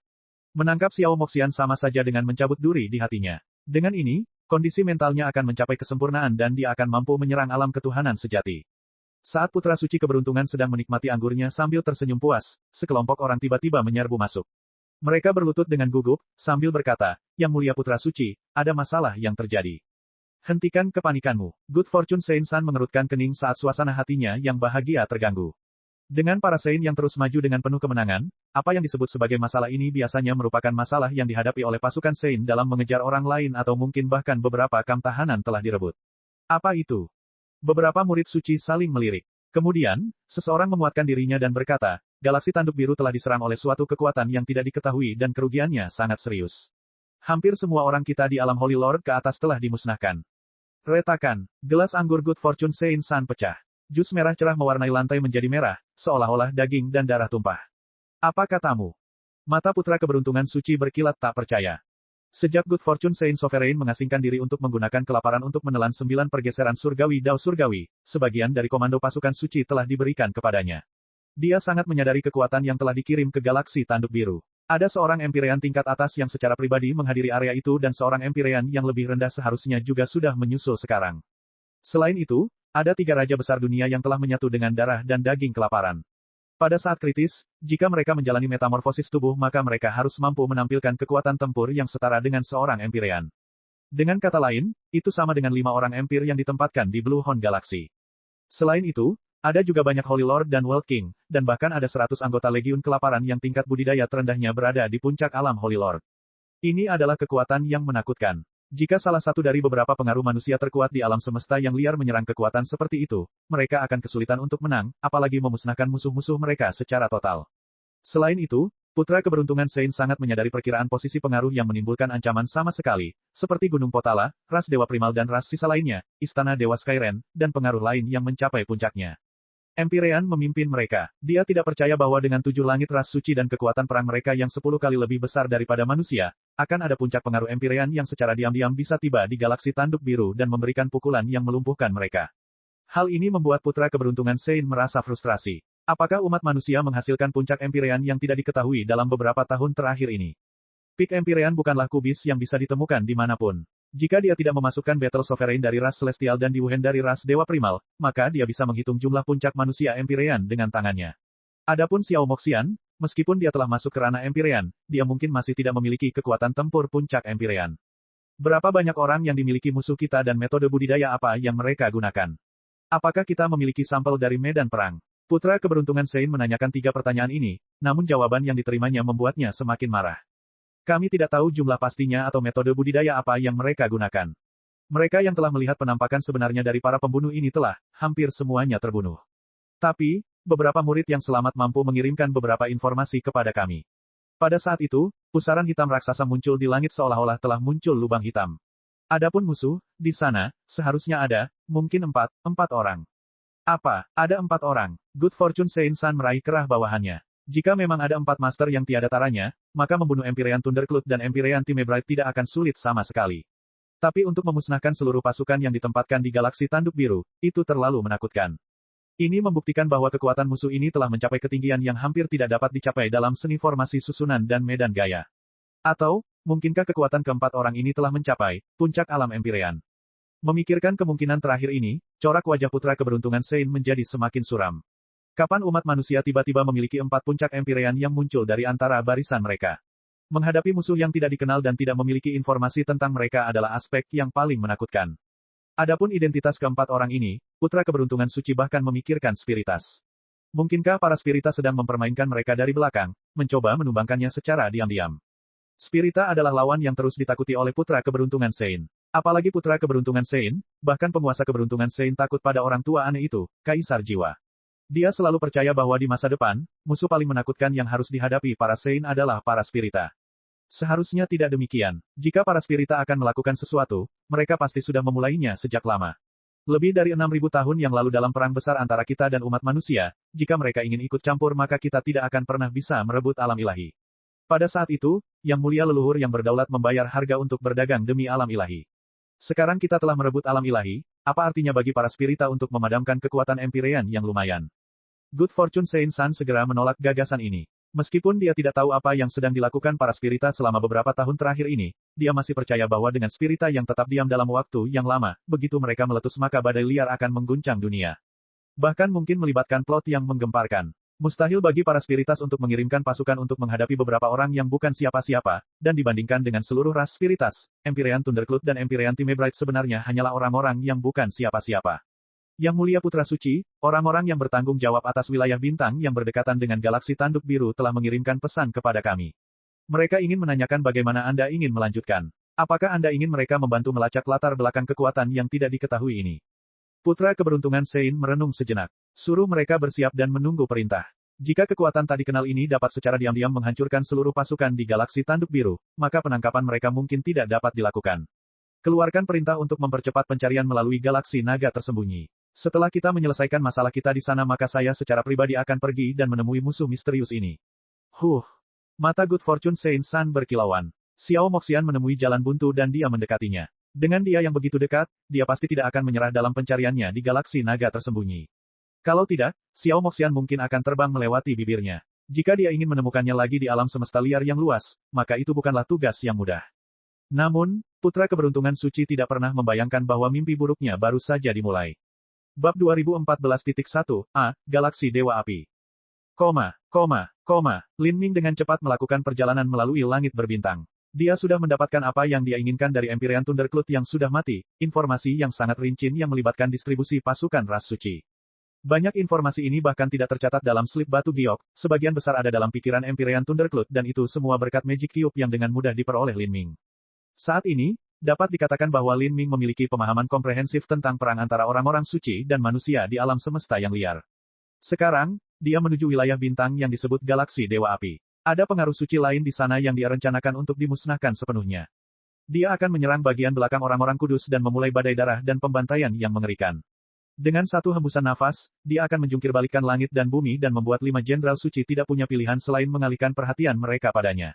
Menangkap Xiao Moxian sama saja dengan mencabut duri di hatinya. Dengan ini, kondisi mentalnya akan mencapai kesempurnaan dan dia akan mampu menyerang alam ketuhanan sejati. Saat Putra Suci Keberuntungan sedang menikmati anggurnya sambil tersenyum puas, sekelompok orang tiba-tiba menyerbu masuk. Mereka berlutut dengan gugup, sambil berkata, "Yang Mulia Putra Suci, ada masalah yang terjadi. Hentikan kepanikanmu." Good Fortune Saint-san mengerutkan kening saat suasana hatinya yang bahagia terganggu. Dengan para Saint yang terus maju dengan penuh kemenangan, apa yang disebut sebagai masalah ini biasanya merupakan masalah yang dihadapi oleh pasukan Saint dalam mengejar orang lain atau mungkin bahkan beberapa kam tahanan telah direbut. Apa itu? Beberapa murid suci saling melirik. Kemudian, seseorang menguatkan dirinya dan berkata, "Galaksi Tanduk Biru telah diserang oleh suatu kekuatan yang tidak diketahui dan kerugiannya sangat serius. Hampir semua orang kita di alam Holy Lord ke atas telah dimusnahkan." Retakan, gelas anggur Good Fortune Saint-san pecah. Jus merah cerah mewarnai lantai menjadi merah, seolah-olah daging dan darah tumpah. "Apa katamu?" Mata Putra Keberuntungan Suci berkilat tak percaya. Sejak Good Fortune Saint Sovereign mengasingkan diri untuk menggunakan kelaparan untuk menelan 9 pergeseran surgawi Dao Surgawi, sebagian dari komando pasukan suci telah diberikan kepadanya. Dia sangat menyadari kekuatan yang telah dikirim ke galaksi Tanduk Biru. Ada seorang Empyrean tingkat atas yang secara pribadi menghadiri area itu dan seorang Empyrean yang lebih rendah seharusnya juga sudah menyusul sekarang. Selain itu, ada 3 raja besar dunia yang telah menyatu dengan darah dan daging kelaparan. Pada saat kritis, jika mereka menjalani metamorfosis tubuh maka mereka harus mampu menampilkan kekuatan tempur yang setara dengan seorang Empyrean. Dengan kata lain, itu sama dengan 5 orang Empyre yang ditempatkan di Blue Horn Galaxy. Selain itu, ada juga banyak Holy Lord dan World King, dan bahkan ada 100 anggota Legiun Kelaparan yang tingkat budidaya terendahnya berada di puncak alam Holy Lord. Ini adalah kekuatan yang menakutkan. Jika salah satu dari beberapa pengaruh manusia terkuat di alam semesta yang liar menyerang kekuatan seperti itu, mereka akan kesulitan untuk menang, apalagi memusnahkan musuh-musuh mereka secara total. Selain itu, Putra Keberuntungan Saint sangat menyadari perkiraan posisi pengaruh yang menimbulkan ancaman sama sekali, seperti Gunung Potala, ras Dewa Primal dan ras sisa lainnya, Istana Dewa Skyren, dan pengaruh lain yang mencapai puncaknya. Empyrean memimpin mereka. Dia tidak percaya bahwa dengan 7 langit ras suci dan kekuatan perang mereka yang 10 kali lebih besar daripada manusia, akan ada puncak pengaruh Empyrean yang secara diam-diam bisa tiba di galaksi Tanduk Biru dan memberikan pukulan yang melumpuhkan mereka. Hal ini membuat Putra Keberuntungan Saint merasa frustrasi. Apakah umat manusia menghasilkan puncak Empyrean yang tidak diketahui dalam beberapa tahun terakhir ini? Peak Empyrean bukanlah kubis yang bisa ditemukan dimanapun. Jika dia tidak memasukkan Battle Sovereign dari ras Celestial dan Diwuhen dari ras Dewa Primal, maka dia bisa menghitung jumlah puncak manusia Empyrean dengan tangannya. Adapun Xiao Moxian, meskipun dia telah masuk ke ranah Empyrean, dia mungkin masih tidak memiliki kekuatan tempur puncak Empyrean. Berapa banyak orang yang dimiliki musuh kita dan metode budidaya apa yang mereka gunakan? Apakah kita memiliki sampel dari medan perang? Putra Keberuntungan Saint menanyakan 3 pertanyaan ini, namun jawaban yang diterimanya membuatnya semakin marah. Kami tidak tahu jumlah pastinya atau metode budidaya apa yang mereka gunakan. Mereka yang telah melihat penampakan sebenarnya dari para pembunuh ini telah, hampir semuanya terbunuh. Tapi, beberapa murid yang selamat mampu mengirimkan beberapa informasi kepada kami. Pada saat itu, pusaran hitam raksasa muncul di langit seolah-olah telah muncul lubang hitam. Adapun musuh, di sana, seharusnya ada, mungkin 4 orang. Apa, ada 4 orang? Good Fortune Saint-san meraih kerah bawahannya. Jika memang ada 4 master yang tiada taranya, maka membunuh Empyrean Thundercloud dan Empyrean Timebrite tidak akan sulit sama sekali. Tapi untuk memusnahkan seluruh pasukan yang ditempatkan di galaksi Tanduk Biru, itu terlalu menakutkan. Ini membuktikan bahwa kekuatan musuh ini telah mencapai ketinggian yang hampir tidak dapat dicapai dalam seni formasi susunan dan medan gaya. Atau, mungkinkah kekuatan keempat orang ini telah mencapai puncak alam Empyrean? Memikirkan kemungkinan terakhir ini, corak wajah Putra Keberuntungan Saint menjadi semakin suram. Kapan umat manusia tiba-tiba memiliki 4 puncak Empyrean yang muncul dari antara barisan mereka? Menghadapi musuh yang tidak dikenal dan tidak memiliki informasi tentang mereka adalah aspek yang paling menakutkan. Adapun identitas keempat orang ini, Putra Keberuntungan Suci bahkan memikirkan spiritas. Mungkinkah para spiritas sedang mempermainkan mereka dari belakang, mencoba menumbangkannya secara diam-diam? Spirita adalah lawan yang terus ditakuti oleh Putra Keberuntungan Saint. Apalagi Putra Keberuntungan Saint, bahkan penguasa Keberuntungan Saint takut pada orang tua aneh itu, Kaisar Jiwa. Dia selalu percaya bahwa di masa depan, musuh paling menakutkan yang harus dihadapi para Saint adalah para spirita. Seharusnya tidak demikian. Jika para spirita akan melakukan sesuatu, mereka pasti sudah memulainya sejak lama. Lebih dari 6.000 tahun yang lalu dalam perang besar antara kita dan umat manusia, jika mereka ingin ikut campur maka kita tidak akan pernah bisa merebut alam ilahi. Pada saat itu, Yang Mulia leluhur yang berdaulat membayar harga untuk berdagang demi alam ilahi. Sekarang kita telah merebut alam ilahi, apa artinya bagi para spirita untuk memadamkan kekuatan Empyrean yang lumayan? Good Fortune Saint-San segera menolak gagasan ini. Meskipun dia tidak tahu apa yang sedang dilakukan para spirita selama beberapa tahun terakhir ini, dia masih percaya bahwa dengan spirita yang tetap diam dalam waktu yang lama, begitu mereka meletus maka badai liar akan mengguncang dunia. Bahkan mungkin melibatkan plot yang menggemparkan. Mustahil bagi para spiritas untuk mengirimkan pasukan untuk menghadapi beberapa orang yang bukan siapa-siapa, dan dibandingkan dengan seluruh ras spiritas, Empyrean Thundercloud dan Empyrean Temebrite sebenarnya hanyalah orang-orang yang bukan siapa-siapa. Yang Mulia Putra Suci, orang-orang yang bertanggung jawab atas wilayah bintang yang berdekatan dengan galaksi tanduk biru telah mengirimkan pesan kepada kami. Mereka ingin menanyakan bagaimana Anda ingin melanjutkan. Apakah Anda ingin mereka membantu melacak latar belakang kekuatan yang tidak diketahui ini? Putra Keberuntungan Sein merenung sejenak. Suruh mereka bersiap dan menunggu perintah. Jika kekuatan tak dikenal ini dapat secara diam-diam menghancurkan seluruh pasukan di galaksi tanduk biru, maka penangkapan mereka mungkin tidak dapat dilakukan. Keluarkan perintah untuk mempercepat pencarian melalui galaksi naga tersembunyi. Setelah kita menyelesaikan masalah kita di sana maka saya secara pribadi akan pergi dan menemui musuh misterius ini. Mata Good Fortune Saint-San berkilauan. Xiao Moxian menemui jalan buntu dan dia mendekatinya. Dengan dia yang begitu dekat, dia pasti tidak akan menyerah dalam pencariannya di galaksi naga tersembunyi. Kalau tidak, Xiao Moxian mungkin akan terbang melewati bibirnya. Jika dia ingin menemukannya lagi di alam semesta liar yang luas, maka itu bukanlah tugas yang mudah. Namun, Putra Keberuntungan Suci tidak pernah membayangkan bahwa mimpi buruknya baru saja dimulai. Bab 2014.1a, Galaksi Dewa Api. Lin Ming dengan cepat melakukan perjalanan melalui langit berbintang. Dia sudah mendapatkan apa yang dia inginkan dari Empyrean Thundercloud yang sudah mati, informasi yang sangat rinci yang melibatkan distribusi pasukan ras suci. Banyak informasi ini bahkan tidak tercatat dalam slip batu giok, sebagian besar ada dalam pikiran Empyrean Thundercloud dan itu semua berkat Magic Cube yang dengan mudah diperoleh Lin Ming. Saat ini, dapat dikatakan bahwa Lin Ming memiliki pemahaman komprehensif tentang perang antara orang-orang suci dan manusia di alam semesta yang liar. Sekarang, dia menuju wilayah bintang yang disebut Galaksi Dewa Api. Ada pengaruh suci lain di sana yang dia rencanakan untuk dimusnahkan sepenuhnya. Dia akan menyerang bagian belakang orang-orang kudus dan memulai badai darah dan pembantaian yang mengerikan. Dengan satu hembusan nafas, dia akan menjungkir-balikkan langit dan bumi dan membuat 5 jenderal suci tidak punya pilihan selain mengalihkan perhatian mereka padanya.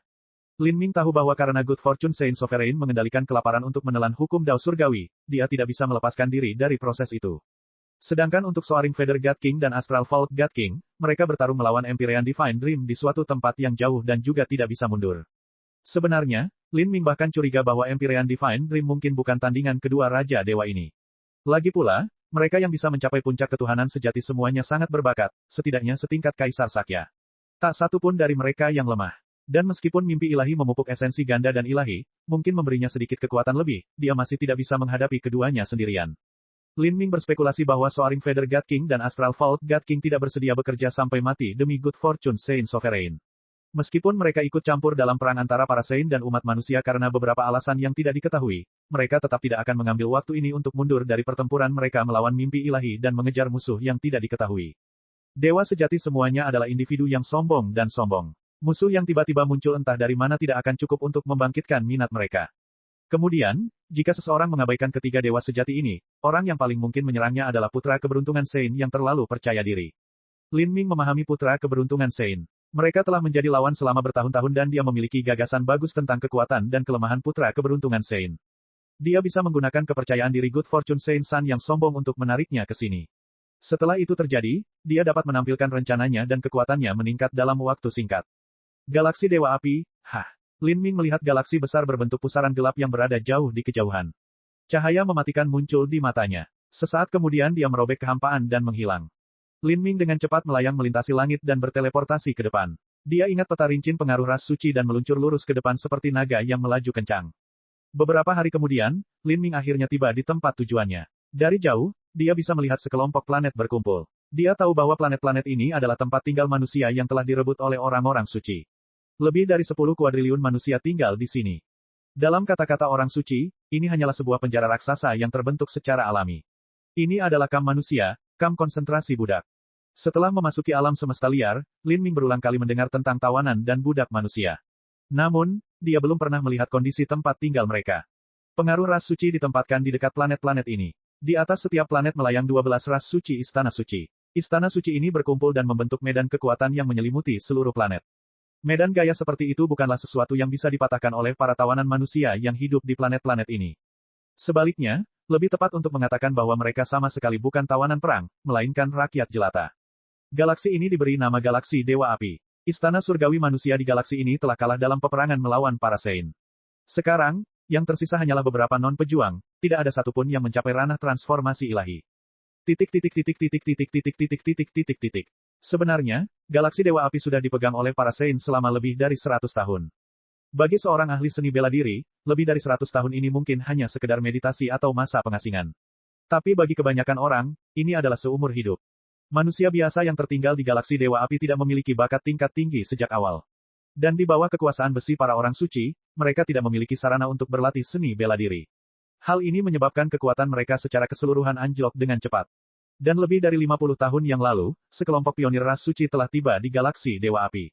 Lin Ming tahu bahwa karena Good Fortune Saint Sovereign mengendalikan kelaparan untuk menelan hukum Dao Surgawi, dia tidak bisa melepaskan diri dari proses itu. Sedangkan untuk Soaring Feather God King dan Astral Vault God King, mereka bertarung melawan Empyrean Divine Dream di suatu tempat yang jauh dan juga tidak bisa mundur. Sebenarnya, Lin Ming bahkan curiga bahwa Empyrean Divine Dream mungkin bukan tandingan kedua Raja Dewa ini. Lagi pula, mereka yang bisa mencapai puncak ketuhanan sejati semuanya sangat berbakat, setidaknya setingkat Kaisar Sakya. Tak satu pun dari mereka yang lemah. Dan meskipun mimpi ilahi memupuk esensi ganda dan ilahi, mungkin memberinya sedikit kekuatan lebih, dia masih tidak bisa menghadapi keduanya sendirian. Lin Ming berspekulasi bahwa Soaring Feather God King dan Astral Vault God King tidak bersedia bekerja sampai mati demi Good Fortune Saint Sovereign. Meskipun mereka ikut campur dalam perang antara para Saint dan umat manusia karena beberapa alasan yang tidak diketahui, mereka tetap tidak akan mengambil waktu ini untuk mundur dari pertempuran mereka melawan mimpi ilahi dan mengejar musuh yang tidak diketahui. Dewa sejati semuanya adalah individu yang sombong dan sombong. Musuh yang tiba-tiba muncul entah dari mana tidak akan cukup untuk membangkitkan minat mereka. Kemudian, jika seseorang mengabaikan ketiga dewa sejati ini, orang yang paling mungkin menyerangnya adalah Putra Keberuntungan Sein yang terlalu percaya diri. Lin Ming memahami Putra Keberuntungan Sein. Mereka telah menjadi lawan selama bertahun-tahun dan dia memiliki gagasan bagus tentang kekuatan dan kelemahan Putra Keberuntungan Sein. Dia bisa menggunakan kepercayaan diri Good Fortune Saint-San yang sombong untuk menariknya ke sini. Setelah itu terjadi, dia dapat menampilkan rencananya dan kekuatannya meningkat dalam waktu singkat. Galaksi Dewa Api, Lin Ming melihat galaksi besar berbentuk pusaran gelap yang berada jauh di kejauhan. Cahaya mematikan muncul di matanya. Sesaat kemudian dia merobek kehampaan dan menghilang. Lin Ming dengan cepat melayang melintasi langit dan berteleportasi ke depan. Dia ingat peta rincin pengaruh ras suci dan meluncur lurus ke depan seperti naga yang melaju kencang. Beberapa hari kemudian, Lin Ming akhirnya tiba di tempat tujuannya. Dari jauh, dia bisa melihat sekelompok planet berkumpul. Dia tahu bahwa planet-planet ini adalah tempat tinggal manusia yang telah direbut oleh orang-orang suci. Lebih dari 10 kuadriliun manusia tinggal di sini. Dalam kata-kata orang suci, ini hanyalah sebuah penjara raksasa yang terbentuk secara alami. Ini adalah kamp manusia, kamp konsentrasi budak. Setelah memasuki alam semesta liar, Lin Ming berulang kali mendengar tentang tawanan dan budak manusia. Namun, dia belum pernah melihat kondisi tempat tinggal mereka. Pengaruh ras suci ditempatkan di dekat planet-planet ini. Di atas setiap planet melayang 12 ras suci Istana Suci. Istana Suci ini berkumpul dan membentuk medan kekuatan yang menyelimuti seluruh planet. Medan gaya seperti itu bukanlah sesuatu yang bisa dipatahkan oleh para tawanan manusia yang hidup di planet-planet ini. Sebaliknya, lebih tepat untuk mengatakan bahwa mereka sama sekali bukan tawanan perang, melainkan rakyat jelata. Galaksi ini diberi nama Galaksi Dewa Api. Istana surgawi manusia di galaksi ini telah kalah dalam peperangan melawan para Saint. Sekarang, yang tersisa hanyalah beberapa non-pejuang, tidak ada satupun yang mencapai ranah transformasi ilahi. Sebenarnya, galaksi Dewa Api sudah dipegang oleh para Saint selama lebih dari 100 tahun. Bagi seorang ahli seni bela diri, lebih dari 100 tahun ini mungkin hanya sekedar meditasi atau masa pengasingan. Tapi bagi kebanyakan orang, ini adalah seumur hidup. Manusia biasa yang tertinggal di galaksi Dewa Api tidak memiliki bakat tingkat tinggi sejak awal. Dan di bawah kekuasaan besi para orang suci, mereka tidak memiliki sarana untuk berlatih seni bela diri. Hal ini menyebabkan kekuatan mereka secara keseluruhan anjlok dengan cepat. Dan lebih dari 50 tahun yang lalu, sekelompok pionir ras suci telah tiba di galaksi Dewa Api.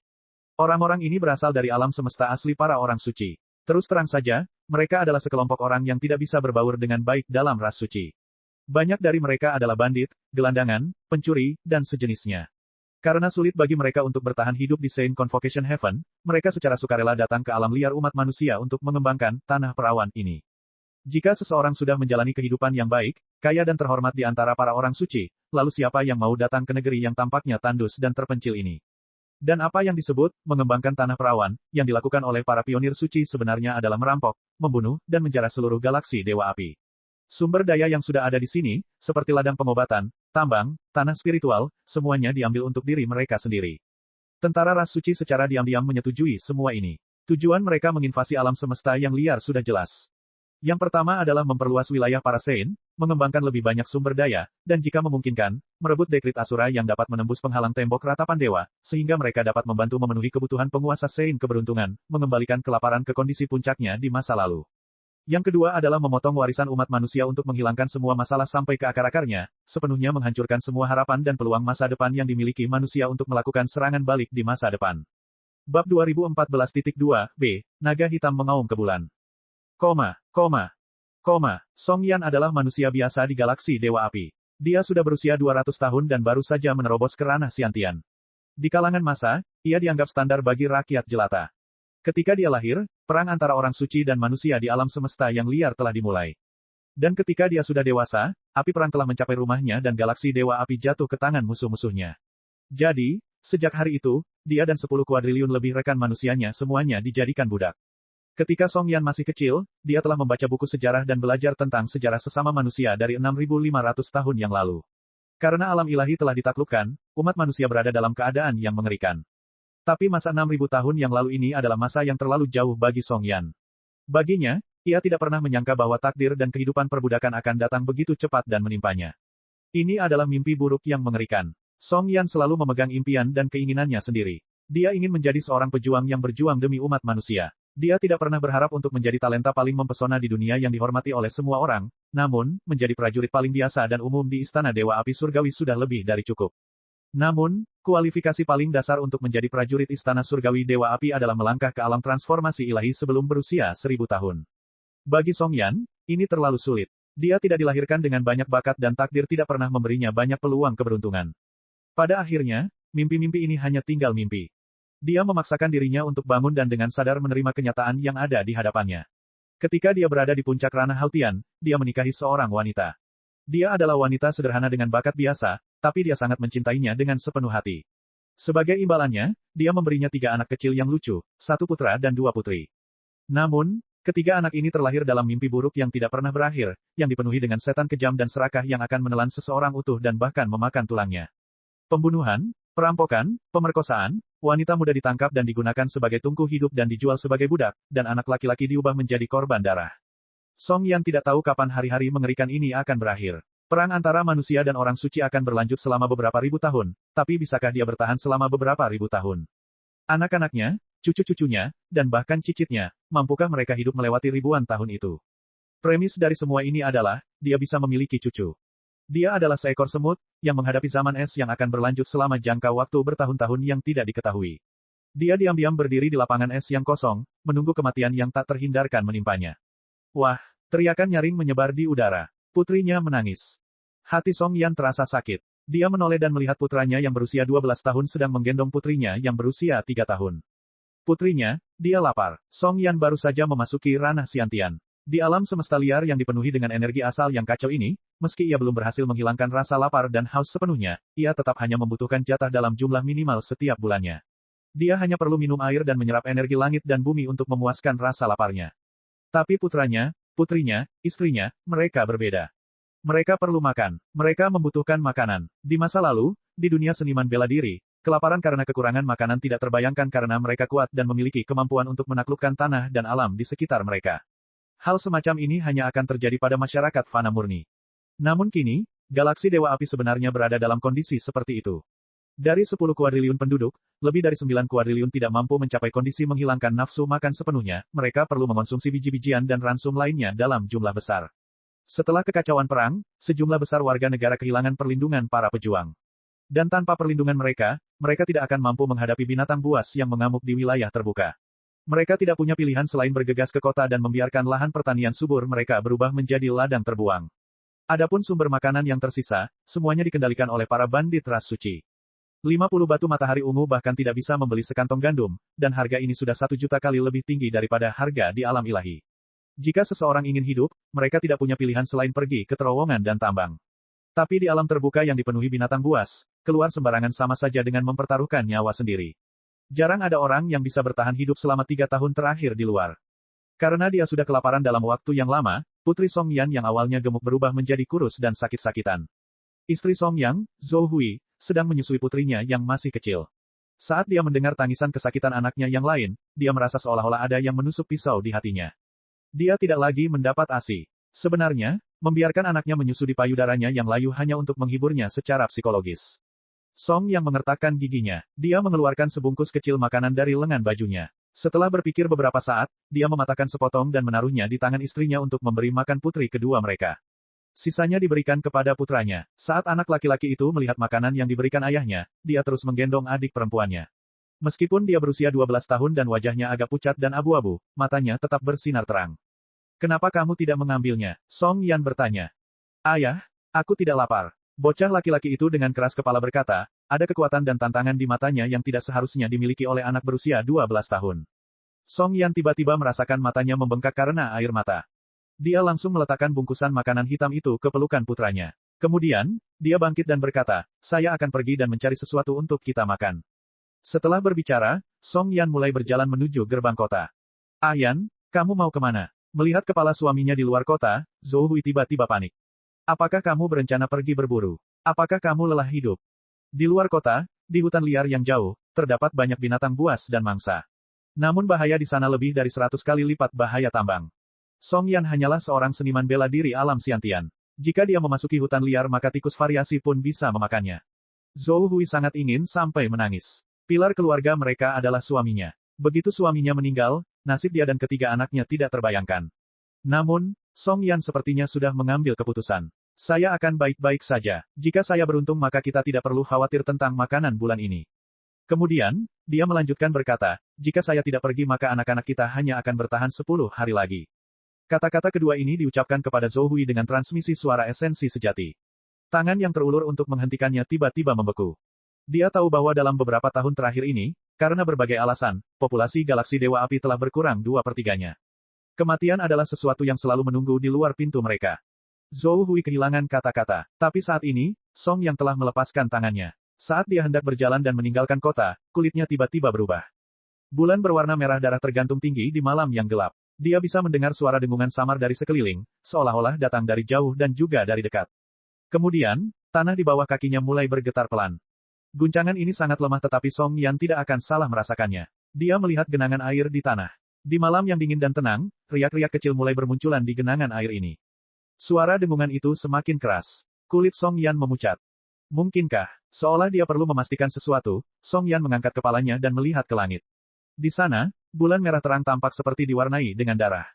Orang-orang ini berasal dari alam semesta asli para orang suci. Terus terang saja, mereka adalah sekelompok orang yang tidak bisa berbaur dengan baik dalam ras suci. Banyak dari mereka adalah bandit, gelandangan, pencuri, dan sejenisnya. Karena sulit bagi mereka untuk bertahan hidup di Saint Convocation Heaven, mereka secara sukarela datang ke alam liar umat manusia untuk mengembangkan tanah perawan ini. Jika seseorang sudah menjalani kehidupan yang baik, kaya dan terhormat di antara para orang suci, lalu siapa yang mau datang ke negeri yang tampaknya tandus dan terpencil ini? Dan apa yang disebut mengembangkan tanah perawan, yang dilakukan oleh para pionir suci sebenarnya adalah merampok, membunuh, dan menjara seluruh galaksi Dewa Api. Sumber daya yang sudah ada di sini, seperti ladang pengobatan, tambang, tanah spiritual, semuanya diambil untuk diri mereka sendiri. Tentara ras suci secara diam-diam menyetujui semua ini. Tujuan mereka menginvasi alam semesta yang liar sudah jelas. Yang pertama adalah memperluas wilayah para Saint, mengembangkan lebih banyak sumber daya, dan jika memungkinkan, merebut dekrit Asura yang dapat menembus penghalang tembok ratapan dewa, sehingga mereka dapat membantu memenuhi kebutuhan penguasa Saint keberuntungan, mengembalikan kelaparan ke kondisi puncaknya di masa lalu. Yang kedua adalah memotong warisan umat manusia untuk menghilangkan semua masalah sampai ke akar-akarnya, sepenuhnya menghancurkan semua harapan dan peluang masa depan yang dimiliki manusia untuk melakukan serangan balik di masa depan. Bab 2014.2b, Naga Hitam Mengaum ke Bulan. Song Yan adalah manusia biasa di galaksi Dewa Api. Dia sudah berusia 200 tahun dan baru saja menerobos ke ranah Xiantian. Di kalangan massa, ia dianggap standar bagi rakyat jelata. Ketika dia lahir, perang antara orang suci dan manusia di alam semesta yang liar telah dimulai. Dan ketika dia sudah dewasa, api perang telah mencapai rumahnya dan galaksi Dewa Api jatuh ke tangan musuh-musuhnya. Jadi, sejak hari itu, dia dan 10 kuadriliun lebih rekan manusianya semuanya dijadikan budak. Ketika Song Yan masih kecil, dia telah membaca buku sejarah dan belajar tentang sejarah sesama manusia dari 6.500 tahun yang lalu. Karena alam ilahi telah ditaklukkan, umat manusia berada dalam keadaan yang mengerikan. Tapi masa 6.000 tahun yang lalu ini adalah masa yang terlalu jauh bagi Song Yan. Baginya, ia tidak pernah menyangka bahwa takdir dan kehidupan perbudakan akan datang begitu cepat dan menimpanya. Ini adalah mimpi buruk yang mengerikan. Song Yan selalu memegang impian dan keinginannya sendiri. Dia ingin menjadi seorang pejuang yang berjuang demi umat manusia. Dia tidak pernah berharap untuk menjadi talenta paling mempesona di dunia yang dihormati oleh semua orang, namun, menjadi prajurit paling biasa dan umum di Istana Dewa Api Surgawi sudah lebih dari cukup. Namun, kualifikasi paling dasar untuk menjadi prajurit Istana Surgawi Dewa Api adalah melangkah ke alam transformasi ilahi sebelum berusia 1000 tahun. Bagi Song Yan, ini terlalu sulit. Dia tidak dilahirkan dengan banyak bakat dan takdir tidak pernah memberinya banyak peluang keberuntungan. Pada akhirnya, mimpi-mimpi ini hanya tinggal mimpi. Dia memaksakan dirinya untuk bangun dan dengan sadar menerima kenyataan yang ada di hadapannya. Ketika dia berada di puncak ranah Haltian, dia menikahi seorang wanita. Dia adalah wanita sederhana dengan bakat biasa, tapi dia sangat mencintainya dengan sepenuh hati. Sebagai imbalannya, dia memberinya 3 anak kecil yang lucu, 1 putra dan 2 putri. Namun, ketiga anak ini terlahir dalam mimpi buruk yang tidak pernah berakhir, yang dipenuhi dengan setan kejam dan serakah yang akan menelan seseorang utuh dan bahkan memakan tulangnya. Pembunuhan, perampokan, pemerkosaan, wanita muda ditangkap dan digunakan sebagai tungku hidup dan dijual sebagai budak, dan anak laki-laki diubah menjadi korban darah. Song Yan tidak tahu kapan hari-hari mengerikan ini akan berakhir. Perang antara manusia dan orang suci akan berlanjut selama beberapa ribu tahun, tapi bisakah dia bertahan selama beberapa ribu tahun? Anak-anaknya, cucu-cucunya, dan bahkan cicitnya, mampukah mereka hidup melewati ribuan tahun itu? Premis dari semua ini adalah, dia bisa memiliki cucu. Dia adalah seekor semut, yang menghadapi zaman es yang akan berlanjut selama jangka waktu bertahun-tahun yang tidak diketahui. Dia diam-diam berdiri di lapangan es yang kosong, menunggu kematian yang tak terhindarkan menimpanya. Wah! Teriakan nyaring menyebar di udara. Putrinya menangis. Hati Song Yan terasa sakit. Dia menoleh dan melihat putranya yang berusia 12 tahun sedang menggendong putrinya yang berusia 3 tahun. Putrinya, dia lapar. Song Yan baru saja memasuki ranah Xiantian. Di alam semesta liar yang dipenuhi dengan energi asal yang kacau ini, meski ia belum berhasil menghilangkan rasa lapar dan haus sepenuhnya, ia tetap hanya membutuhkan jatah dalam jumlah minimal setiap bulannya. Dia hanya perlu minum air dan menyerap energi langit dan bumi untuk memuaskan rasa laparnya. Tapi putranya, putrinya, istrinya, mereka berbeda. Mereka perlu makan. Mereka membutuhkan makanan. Di masa lalu, di dunia seniman bela diri, kelaparan karena kekurangan makanan tidak terbayangkan karena mereka kuat dan memiliki kemampuan untuk menaklukkan tanah dan alam di sekitar mereka. Hal semacam ini hanya akan terjadi pada masyarakat fana murni. Namun kini, galaksi Dewa Api sebenarnya berada dalam kondisi seperti itu. Dari 10 kuadriliun penduduk, lebih dari 9 kuadriliun tidak mampu mencapai kondisi menghilangkan nafsu makan sepenuhnya, mereka perlu mengonsumsi biji-bijian dan ransum lainnya dalam jumlah besar. Setelah kekacauan perang, sejumlah besar warga negara kehilangan perlindungan para pejuang. Dan tanpa perlindungan mereka, mereka tidak akan mampu menghadapi binatang buas yang mengamuk di wilayah terbuka. Mereka tidak punya pilihan selain bergegas ke kota dan membiarkan lahan pertanian subur mereka berubah menjadi ladang terbuang. Adapun sumber makanan yang tersisa, semuanya dikendalikan oleh para bandit ras suci. 50 batu matahari ungu bahkan tidak bisa membeli sekantong gandum, dan harga ini sudah 1 juta kali lebih tinggi daripada harga di alam ilahi. Jika seseorang ingin hidup, mereka tidak punya pilihan selain pergi ke terowongan dan tambang. Tapi di alam terbuka yang dipenuhi binatang buas, keluar sembarangan sama saja dengan mempertaruhkan nyawa sendiri. Jarang ada orang yang bisa bertahan hidup selama 3 tahun terakhir di luar. Karena dia sudah kelaparan dalam waktu yang lama, putri Song Yan yang awalnya gemuk berubah menjadi kurus dan sakit-sakitan. Istri Song Yang, Zhou Hui, sedang menyusui putrinya yang masih kecil. Saat dia mendengar tangisan kesakitan anaknya yang lain, dia merasa seolah-olah ada yang menusuk pisau di hatinya. Dia tidak lagi mendapat ASI. Sebenarnya, membiarkan anaknya menyusu di payudaranya yang layu hanya untuk menghiburnya secara psikologis. Song yang mengertakkan giginya. Dia mengeluarkan sebungkus kecil makanan dari lengan bajunya. Setelah berpikir beberapa saat, dia mematahkan sepotong dan menaruhnya di tangan istrinya untuk memberi makan putri kedua mereka. Sisanya diberikan kepada putranya. Saat anak laki-laki itu melihat makanan yang diberikan ayahnya, dia terus menggendong adik perempuannya. Meskipun dia berusia 12 tahun dan wajahnya agak pucat dan abu-abu, matanya tetap bersinar terang. Kenapa kamu tidak mengambilnya? Song Yan bertanya. Ayah, aku tidak lapar. Bocah laki-laki itu dengan keras kepala berkata, ada kekuatan dan tantangan di matanya yang tidak seharusnya dimiliki oleh anak berusia 12 tahun. Song Yan tiba-tiba merasakan matanya membengkak karena air mata. Dia langsung meletakkan bungkusan makanan hitam itu ke pelukan putranya. Kemudian, dia bangkit dan berkata, saya akan pergi dan mencari sesuatu untuk kita makan. Setelah berbicara, Song Yan mulai berjalan menuju gerbang kota. Ayan, kamu mau kemana? Melihat kepala suaminya di luar kota, Zhou Hui tiba-tiba panik. Apakah kamu berencana pergi berburu? Apakah kamu lelah hidup? Di luar kota, di hutan liar yang jauh, terdapat banyak binatang buas dan mangsa. Namun bahaya di sana lebih dari 100 kali lipat bahaya tambang. Song Yan hanyalah seorang seniman bela diri alam Xiantian. Jika dia memasuki hutan liar maka tikus variasi pun bisa memakannya. Zhou Hui sangat ingin sampai menangis. Pilar keluarga mereka adalah suaminya. Begitu suaminya meninggal, nasib dia dan ketiga anaknya tidak terbayangkan. Namun, Song Yan sepertinya sudah mengambil keputusan. Saya akan baik-baik saja. Jika saya beruntung maka kita tidak perlu khawatir tentang makanan bulan ini. Kemudian, dia melanjutkan berkata, jika saya tidak pergi maka anak-anak kita hanya akan bertahan 10 hari lagi. Kata-kata kedua ini diucapkan kepada Zhou Hui dengan transmisi suara esensi sejati. Tangan yang terulur untuk menghentikannya tiba-tiba membeku. Dia tahu bahwa dalam beberapa tahun terakhir ini, karena berbagai alasan, populasi galaksi Dewa Api telah berkurang 2/3. Kematian adalah sesuatu yang selalu menunggu di luar pintu mereka. Zhou Hui kehilangan kata-kata. Tapi saat ini, Song yang telah melepaskan tangannya. Saat dia hendak berjalan dan meninggalkan kota, kulitnya tiba-tiba berubah. Bulan berwarna merah darah tergantung tinggi di malam yang gelap. Dia bisa mendengar suara dengungan samar dari sekeliling, seolah-olah datang dari jauh dan juga dari dekat. Kemudian, tanah di bawah kakinya mulai bergetar pelan. Guncangan ini sangat lemah tetapi Song Yan tidak akan salah merasakannya. Dia melihat genangan air di tanah. Di malam yang dingin dan tenang, riak-riak kecil mulai bermunculan di genangan air ini. Suara dengungan itu semakin keras. Kulit Song Yan memucat. Mungkinkah? Seolah dia perlu memastikan sesuatu, Song Yan mengangkat kepalanya dan melihat ke langit. Di sana, bulan merah terang tampak seperti diwarnai dengan darah.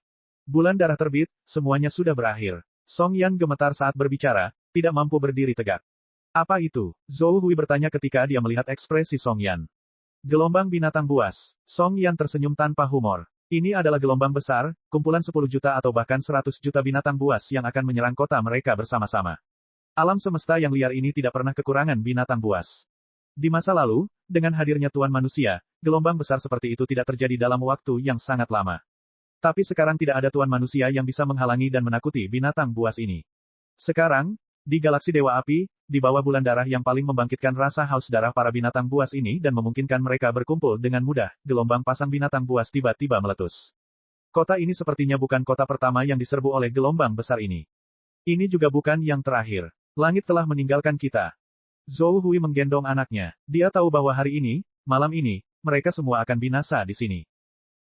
Bulan darah terbit, semuanya sudah berakhir. Song Yan gemetar saat berbicara, tidak mampu berdiri tegak. Apa itu? Zhou Hui bertanya ketika dia melihat ekspresi Song Yan. Gelombang binatang buas. Song Yan tersenyum tanpa humor. Ini adalah gelombang besar, kumpulan 10 juta atau bahkan 100 juta binatang buas yang akan menyerang kota mereka bersama-sama. Alam semesta yang liar ini tidak pernah kekurangan binatang buas. Di masa lalu, dengan hadirnya Tuan Manusia, gelombang besar seperti itu tidak terjadi dalam waktu yang sangat lama. Tapi sekarang tidak ada Tuan Manusia yang bisa menghalangi dan menakuti binatang buas ini. Sekarang, di galaksi Dewa Api, di bawah bulan darah yang paling membangkitkan rasa haus darah para binatang buas ini dan memungkinkan mereka berkumpul dengan mudah, gelombang pasang binatang buas tiba-tiba meletus. Kota ini sepertinya bukan kota pertama yang diserbu oleh gelombang besar ini. Ini juga bukan yang terakhir. Langit telah meninggalkan kita. Zhou Hui menggendong anaknya. Dia tahu bahwa hari ini, malam ini, mereka semua akan binasa di sini.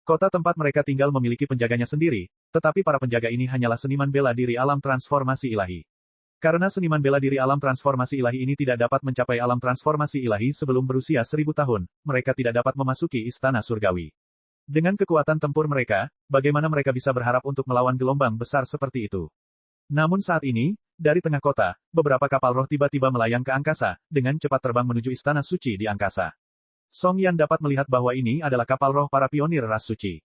Kota tempat mereka tinggal memiliki penjaganya sendiri, tetapi para penjaga ini hanyalah seniman bela diri alam transformasi ilahi. Karena seniman bela diri alam transformasi ilahi ini tidak dapat mencapai alam transformasi ilahi sebelum berusia 1000 tahun, mereka tidak dapat memasuki istana surgawi. Dengan kekuatan tempur mereka, bagaimana mereka bisa berharap untuk melawan gelombang besar seperti itu? Namun saat ini, dari tengah kota, beberapa kapal roh tiba-tiba melayang ke angkasa, dengan cepat terbang menuju istana suci di angkasa. Song Yan dapat melihat bahwa ini adalah kapal roh para pionir ras suci.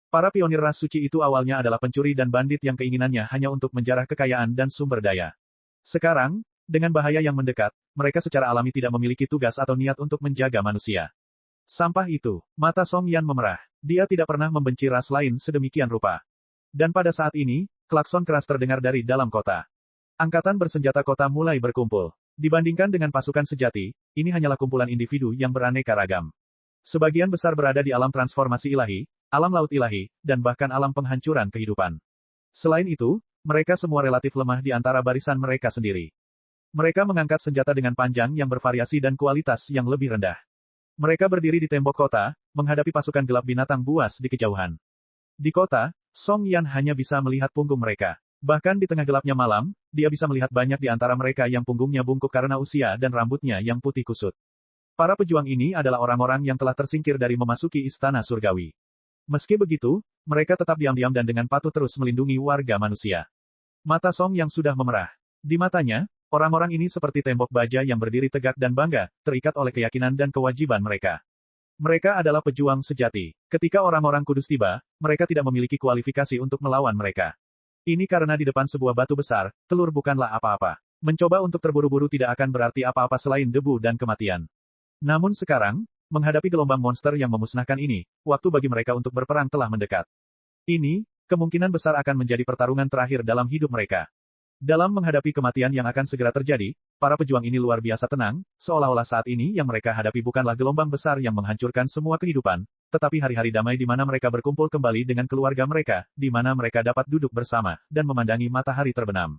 Para pionir ras suci itu awalnya adalah pencuri dan bandit yang keinginannya hanya untuk menjarah kekayaan dan sumber daya. Sekarang, dengan bahaya yang mendekat, mereka secara alami tidak memiliki tugas atau niat untuk menjaga manusia. Sampah itu, mata Song Yan memerah. Dia tidak pernah membenci ras lain sedemikian rupa. Dan pada saat ini, klakson keras terdengar dari dalam kota. Angkatan bersenjata kota mulai berkumpul. Dibandingkan dengan pasukan sejati, ini hanyalah kumpulan individu yang beraneka ragam. Sebagian besar berada di alam transformasi ilahi, alam laut ilahi, dan bahkan alam penghancuran kehidupan. Selain itu, mereka semua relatif lemah di antara barisan mereka sendiri. Mereka mengangkat senjata dengan panjang yang bervariasi dan kualitas yang lebih rendah. Mereka berdiri di tembok kota, menghadapi pasukan gelap binatang buas di kejauhan. Di kota, Song Yan hanya bisa melihat punggung mereka. Bahkan di tengah gelapnya malam, dia bisa melihat banyak di antara mereka yang punggungnya bungkuk karena usia dan rambutnya yang putih kusut. Para pejuang ini adalah orang-orang yang telah tersingkir dari memasuki istana surgawi. Meski begitu, mereka tetap diam-diam dan dengan patuh terus melindungi warga manusia. Mata Song yang sudah memerah. Di matanya, orang-orang ini seperti tembok baja yang berdiri tegak dan bangga, terikat oleh keyakinan dan kewajiban mereka. Mereka adalah pejuang sejati. Ketika orang-orang kudus tiba, mereka tidak memiliki kualifikasi untuk melawan mereka. Ini karena di depan sebuah batu besar, telur bukanlah apa-apa. Mencoba untuk terburu-buru tidak akan berarti apa-apa selain debu dan kematian. Namun sekarang, menghadapi gelombang monster yang memusnahkan ini, waktu bagi mereka untuk berperang telah mendekat. Ini, kemungkinan besar akan menjadi pertarungan terakhir dalam hidup mereka. Dalam menghadapi kematian yang akan segera terjadi, para pejuang ini luar biasa tenang, seolah-olah saat ini yang mereka hadapi bukanlah gelombang besar yang menghancurkan semua kehidupan, tetapi hari-hari damai di mana mereka berkumpul kembali dengan keluarga mereka, di mana mereka dapat duduk bersama, dan memandangi matahari terbenam.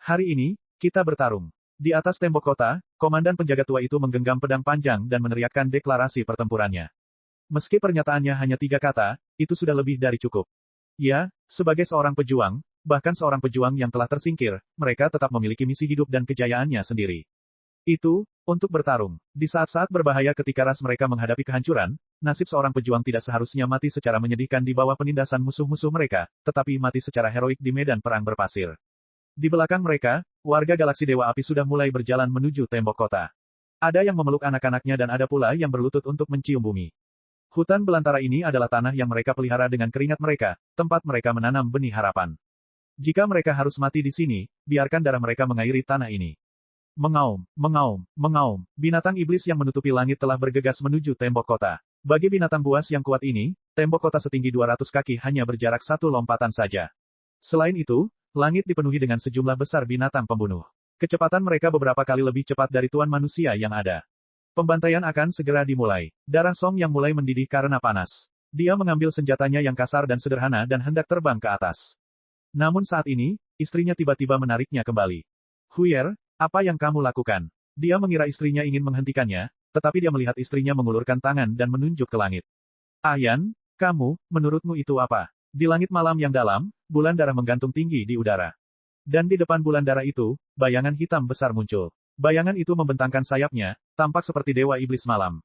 Hari ini, kita bertarung. Di atas tembok kota, komandan penjaga tua itu menggenggam pedang panjang dan meneriakkan deklarasi pertempurannya. Meski pernyataannya hanya 3 kata, itu sudah lebih dari cukup. Ya, sebagai seorang pejuang, bahkan seorang pejuang yang telah tersingkir, mereka tetap memiliki misi hidup dan kejayaannya sendiri. Itu, untuk bertarung. Di saat-saat berbahaya ketika ras mereka menghadapi kehancuran, nasib seorang pejuang tidak seharusnya mati secara menyedihkan di bawah penindasan musuh-musuh mereka, tetapi mati secara heroik di medan perang berpasir. Di belakang mereka, warga galaksi Dewa Api sudah mulai berjalan menuju tembok kota. Ada yang memeluk anak-anaknya dan ada pula yang berlutut untuk mencium bumi. Hutan belantara ini adalah tanah yang mereka pelihara dengan keringat mereka, tempat mereka menanam benih harapan. Jika mereka harus mati di sini, biarkan darah mereka mengairi tanah ini. Mengaum, mengaum, mengaum, binatang iblis yang menutupi langit telah bergegas menuju tembok kota. Bagi binatang buas yang kuat ini, tembok kota setinggi 200 kaki hanya berjarak 1 lompatan saja. Selain itu, langit dipenuhi dengan sejumlah besar binatang pembunuh. Kecepatan mereka beberapa kali lebih cepat dari tuan manusia yang ada. Pembantaian akan segera dimulai. Darah Song yang mulai mendidih karena panas. Dia mengambil senjatanya yang kasar dan sederhana dan hendak terbang ke atas. Namun saat ini, istrinya tiba-tiba menariknya kembali. Huyer, apa yang kamu lakukan? Dia mengira istrinya ingin menghentikannya, tetapi dia melihat istrinya mengulurkan tangan dan menunjuk ke langit. Ayan, kamu, menurutmu itu apa? Di langit malam yang dalam, bulan darah menggantung tinggi di udara. Dan di depan bulan darah itu, bayangan hitam besar muncul. Bayangan itu membentangkan sayapnya, tampak seperti dewa iblis malam.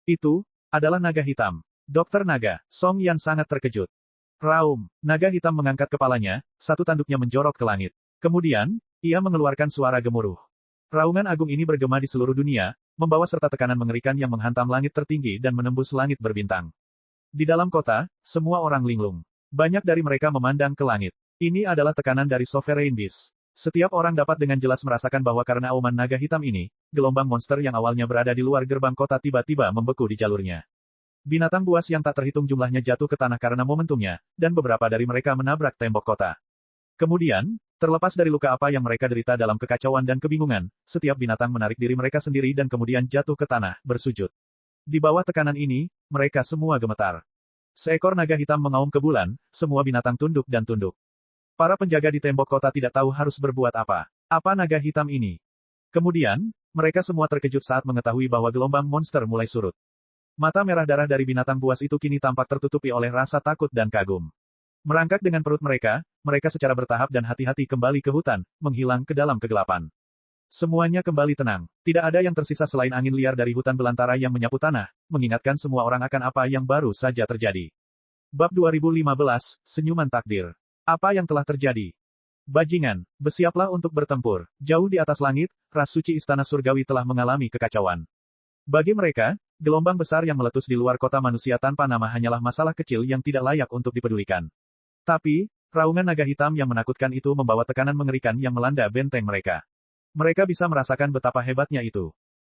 Itu adalah naga hitam. Dokter Naga, Song Yan sangat terkejut. Raum, naga hitam mengangkat kepalanya, satu tanduknya menjorok ke langit. Kemudian, ia mengeluarkan suara gemuruh. Raungan agung ini bergema di seluruh dunia, membawa serta tekanan mengerikan yang menghantam langit tertinggi dan menembus langit berbintang. Di dalam kota, semua orang linglung. Banyak dari mereka memandang ke langit. Ini adalah tekanan dari Sovereign Beast. Setiap orang dapat dengan jelas merasakan bahwa karena auman naga hitam ini, gelombang monster yang awalnya berada di luar gerbang kota tiba-tiba membeku di jalurnya. Binatang buas yang tak terhitung jumlahnya jatuh ke tanah karena momentumnya, dan beberapa dari mereka menabrak tembok kota. Kemudian, terlepas dari luka apa yang mereka derita dalam kekacauan dan kebingungan, setiap binatang menarik diri mereka sendiri dan kemudian jatuh ke tanah, bersujud. Di bawah tekanan ini, mereka semua gemetar. Seekor naga hitam mengaum ke bulan, semua binatang tunduk dan tunduk. Para penjaga di tembok kota tidak tahu harus berbuat apa. Apa naga hitam ini? Kemudian, mereka semua terkejut saat mengetahui bahwa gelombang monster mulai surut. Mata merah darah dari binatang buas itu kini tampak tertutupi oleh rasa takut dan kagum. Merangkak dengan perut mereka, mereka secara bertahap dan hati-hati kembali ke hutan, menghilang ke dalam kegelapan. Semuanya kembali tenang. Tidak ada yang tersisa selain angin liar dari hutan belantara yang menyapu tanah, mengingatkan semua orang akan apa yang baru saja terjadi. Bab 2015, Senyuman Takdir. Apa yang telah terjadi? Bajingan, bersiaplah untuk bertempur. Jauh di atas langit, ras suci istana surgawi telah mengalami kekacauan. Bagi mereka, gelombang besar yang meletus di luar kota manusia tanpa nama hanyalah masalah kecil yang tidak layak untuk dipedulikan. Tapi, raungan naga hitam yang menakutkan itu membawa tekanan mengerikan yang melanda benteng mereka. Mereka bisa merasakan betapa hebatnya itu.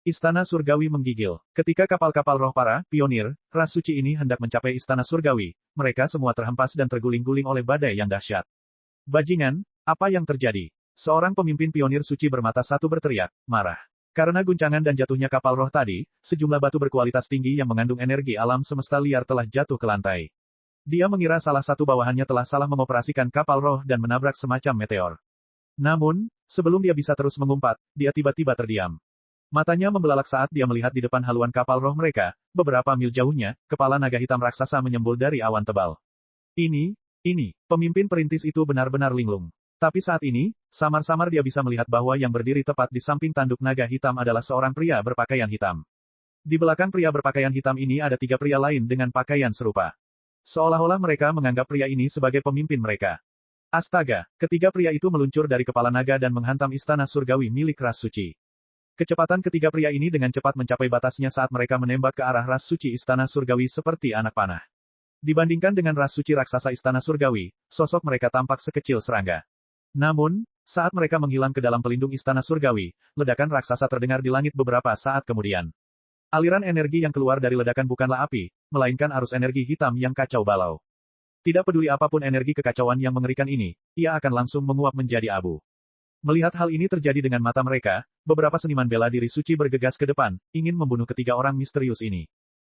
Istana Surgawi menggigil. Ketika kapal-kapal roh para pionir, ras suci ini hendak mencapai Istana Surgawi, mereka semua terhempas dan terguling-guling oleh badai yang dahsyat. Bajingan, apa yang terjadi? Seorang pemimpin pionir suci bermata satu berteriak, marah. Karena guncangan dan jatuhnya kapal roh tadi, sejumlah batu berkualitas tinggi yang mengandung energi alam semesta liar telah jatuh ke lantai. Dia mengira salah satu bawahannya telah salah mengoperasikan kapal roh dan menabrak semacam meteor. Namun, sebelum dia bisa terus mengumpat, dia tiba-tiba terdiam. Matanya membelalak saat dia melihat di depan haluan kapal roh mereka, beberapa mil jauhnya, kepala naga hitam raksasa menyembul dari awan tebal. Ini, pemimpin perintis itu benar-benar linglung. Tapi saat ini, samar-samar dia bisa melihat bahwa yang berdiri tepat di samping tanduk naga hitam adalah seorang pria berpakaian hitam. Di belakang pria berpakaian hitam ini ada tiga pria lain dengan pakaian serupa. Seolah-olah mereka menganggap pria ini sebagai pemimpin mereka. Astaga, ketiga pria itu meluncur dari kepala naga dan menghantam istana surgawi milik ras suci. Kecepatan ketiga pria ini dengan cepat mencapai batasnya saat mereka menembak ke arah ras suci istana surgawi seperti anak panah. Dibandingkan dengan ras suci raksasa istana surgawi, sosok mereka tampak sekecil serangga. Namun, saat mereka menghilang ke dalam pelindung istana surgawi, ledakan raksasa terdengar di langit beberapa saat kemudian. Aliran energi yang keluar dari ledakan bukanlah api, melainkan arus energi hitam yang kacau balau. Tidak peduli apapun energi kekacauan yang mengerikan ini, ia akan langsung menguap menjadi abu. Melihat hal ini terjadi dengan mata mereka, beberapa seniman bela diri suci bergegas ke depan, ingin membunuh ketiga orang misterius ini.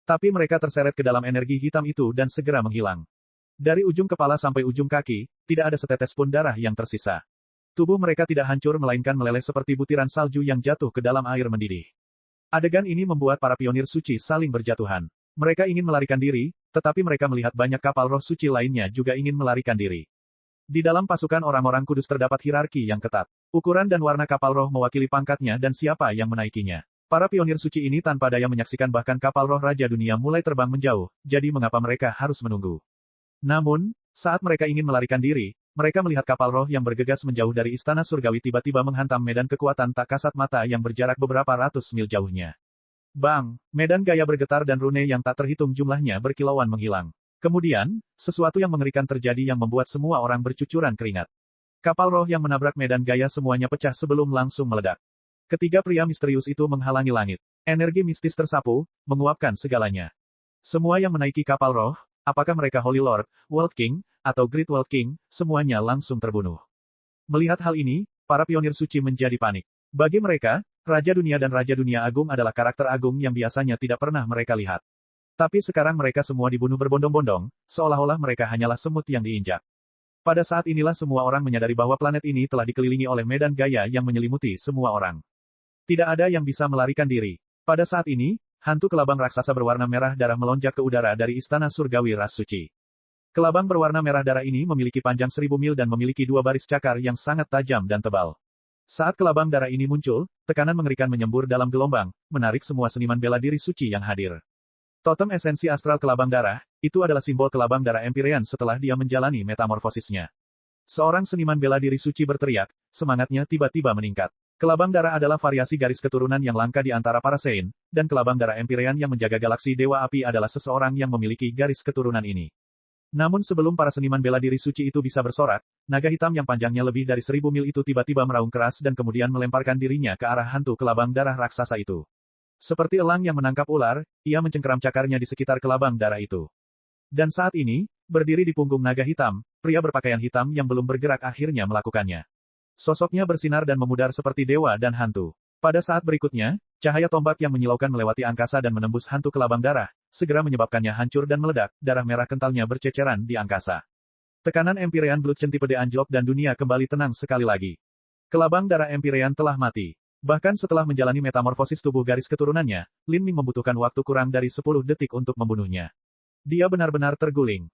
Tapi mereka terseret ke dalam energi hitam itu dan segera menghilang. Dari ujung kepala sampai ujung kaki, tidak ada setetes pun darah yang tersisa. Tubuh mereka tidak hancur melainkan meleleh seperti butiran salju yang jatuh ke dalam air mendidih. Adegan ini membuat para pionir suci saling berjatuhan. Mereka ingin melarikan diri, tetapi mereka melihat banyak kapal roh suci lainnya juga ingin melarikan diri. Di dalam pasukan orang-orang kudus terdapat hierarki yang ketat. Ukuran dan warna kapal roh mewakili pangkatnya dan siapa yang menaikinya. Para pionir suci ini tanpa daya menyaksikan bahkan kapal roh Raja Dunia mulai terbang menjauh, jadi mengapa mereka harus menunggu. Namun, saat mereka ingin melarikan diri, mereka melihat kapal roh yang bergegas menjauh dari istana surgawi tiba-tiba menghantam medan kekuatan tak kasat mata yang berjarak beberapa ratus mil jauhnya. Bang! Medan gaya bergetar dan rune yang tak terhitung jumlahnya berkilauan menghilang. Kemudian, sesuatu yang mengerikan terjadi yang membuat semua orang bercucuran keringat. Kapal roh yang menabrak medan gaya semuanya pecah sebelum langsung meledak. Ketiga pria misterius itu menghalangi langit. Energi mistis tersapu, menguapkan segalanya. Semua yang menaiki kapal roh, apakah mereka Holy Lord, World King, atau Great World King, semuanya langsung terbunuh. Melihat hal ini, para pionir suci menjadi panik. Bagi mereka, Raja Dunia dan Raja Dunia Agung adalah karakter agung yang biasanya tidak pernah mereka lihat. Tapi sekarang mereka semua dibunuh berbondong-bondong, seolah-olah mereka hanyalah semut yang diinjak. Pada saat inilah semua orang menyadari bahwa planet ini telah dikelilingi oleh medan gaya yang menyelimuti semua orang. Tidak ada yang bisa melarikan diri. Pada saat ini, hantu kelabang raksasa berwarna merah darah melonjak ke udara dari istana surgawi ras suci. Kelabang berwarna merah darah ini memiliki panjang 1000 mil dan memiliki dua baris cakar yang sangat tajam dan tebal. Saat kelabang darah ini muncul, tekanan mengerikan menyembur dalam gelombang, menarik semua seniman bela diri suci yang hadir. Totem esensi astral kelabang darah, itu adalah simbol kelabang darah Empyrean setelah dia menjalani metamorfosisnya. Seorang seniman bela diri suci berteriak, semangatnya tiba-tiba meningkat. Kelabang darah adalah variasi garis keturunan yang langka di antara para Saint, dan kelabang darah Empyrean yang menjaga galaksi Dewa Api adalah seseorang yang memiliki garis keturunan ini. Namun sebelum para seniman bela diri suci itu bisa bersorak, naga hitam yang panjangnya lebih dari 1000 mil itu tiba-tiba meraung keras dan kemudian melemparkan dirinya ke arah hantu kelabang darah raksasa itu. Seperti elang yang menangkap ular, ia mencengkeram cakarnya di sekitar kelabang darah itu. Dan saat ini, berdiri di punggung naga hitam, pria berpakaian hitam yang belum bergerak akhirnya melakukannya. Sosoknya bersinar dan memudar seperti dewa dan hantu. Pada saat berikutnya, cahaya tombak yang menyilaukan melewati angkasa dan menembus hantu kelabang darah, segera menyebabkannya hancur dan meledak, darah merah kentalnya berceceran di angkasa. Tekanan Empyrean Blood Centipede anjlok dan dunia kembali tenang sekali lagi. Kelabang darah Empyrean telah mati. Bahkan setelah menjalani metamorfosis tubuh garis keturunannya, Lin Ming membutuhkan waktu kurang dari 10 detik untuk membunuhnya. Dia benar-benar terguling.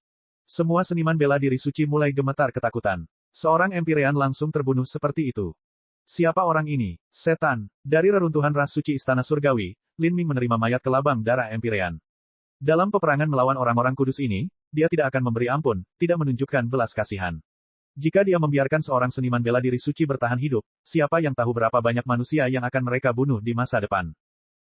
Semua seniman bela diri suci mulai gemetar ketakutan. Seorang Empyrean langsung terbunuh seperti itu. Siapa orang ini? Setan. Dari reruntuhan ras suci Istana Surgawi, Lin Ming menerima mayat kelabang darah Empyrean. Dalam peperangan melawan orang-orang kudus ini, dia tidak akan memberi ampun, tidak menunjukkan belas kasihan. Jika dia membiarkan seorang seniman bela diri suci bertahan hidup, siapa yang tahu berapa banyak manusia yang akan mereka bunuh di masa depan.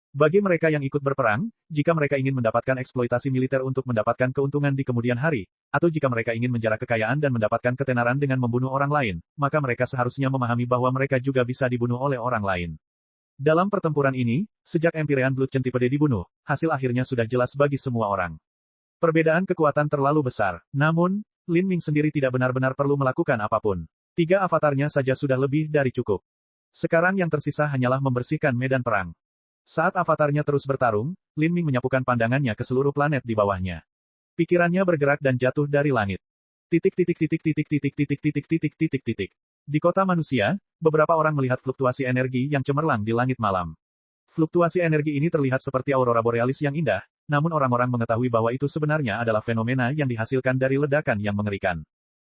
Bagi mereka yang ikut berperang, jika mereka ingin mendapatkan eksploitasi militer untuk mendapatkan keuntungan di kemudian hari, atau jika mereka ingin menjarah kekayaan dan mendapatkan ketenaran dengan membunuh orang lain, maka mereka seharusnya memahami bahwa mereka juga bisa dibunuh oleh orang lain. Dalam pertempuran ini, sejak Empyrean Blood Centipede dibunuh, hasil akhirnya sudah jelas bagi semua orang. Perbedaan kekuatan terlalu besar, namun, Lin Ming sendiri tidak benar-benar perlu melakukan apapun. 3 avatarnya saja sudah lebih dari cukup. Sekarang yang tersisa hanyalah membersihkan medan perang. Saat avatarnya terus bertarung, Lin Ming menyapukan pandangannya ke seluruh planet di bawahnya. Pikirannya bergerak dan jatuh dari langit. Di kota manusia, beberapa orang melihat fluktuasi energi yang cemerlang di langit malam. Fluktuasi energi ini terlihat seperti aurora borealis yang indah, namun orang-orang mengetahui bahwa itu sebenarnya adalah fenomena yang dihasilkan dari ledakan yang mengerikan.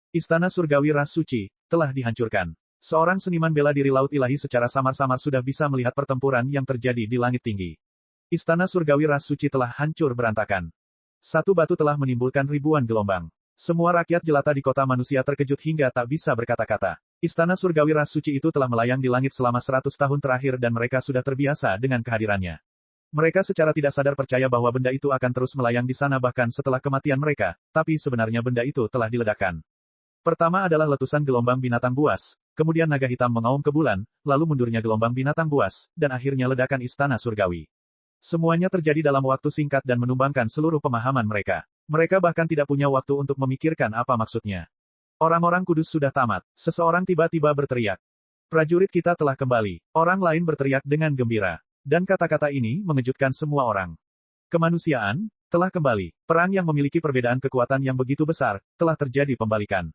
Istana Surgawi Ras Suci telah dihancurkan. Seorang seniman bela diri Laut Ilahi secara samar-samar sudah bisa melihat pertempuran yang terjadi di langit tinggi. Istana Surgawi Ras Suci telah hancur berantakan. Satu batu telah menimbulkan ribuan gelombang. Semua rakyat jelata di kota manusia terkejut hingga tak bisa berkata-kata. Istana Surgawi Ras Suci itu telah melayang di langit selama 100 tahun terakhir dan mereka sudah terbiasa dengan kehadirannya. Mereka secara tidak sadar percaya bahwa benda itu akan terus melayang di sana bahkan setelah kematian mereka, tapi sebenarnya benda itu telah diledakkan. Pertama adalah letusan gelombang binatang buas, kemudian naga hitam mengaum ke bulan, lalu mundurnya gelombang binatang buas, dan akhirnya ledakan Istana Surgawi. Semuanya terjadi dalam waktu singkat dan menumbangkan seluruh pemahaman mereka. Mereka bahkan tidak punya waktu untuk memikirkan apa maksudnya. Orang-orang kudus sudah tamat. Seseorang tiba-tiba berteriak. Prajurit kita telah kembali. Orang lain berteriak dengan gembira. Dan kata-kata ini mengejutkan semua orang. Kemanusiaan telah kembali. Perang yang memiliki perbedaan kekuatan yang begitu besar, telah terjadi pembalikan.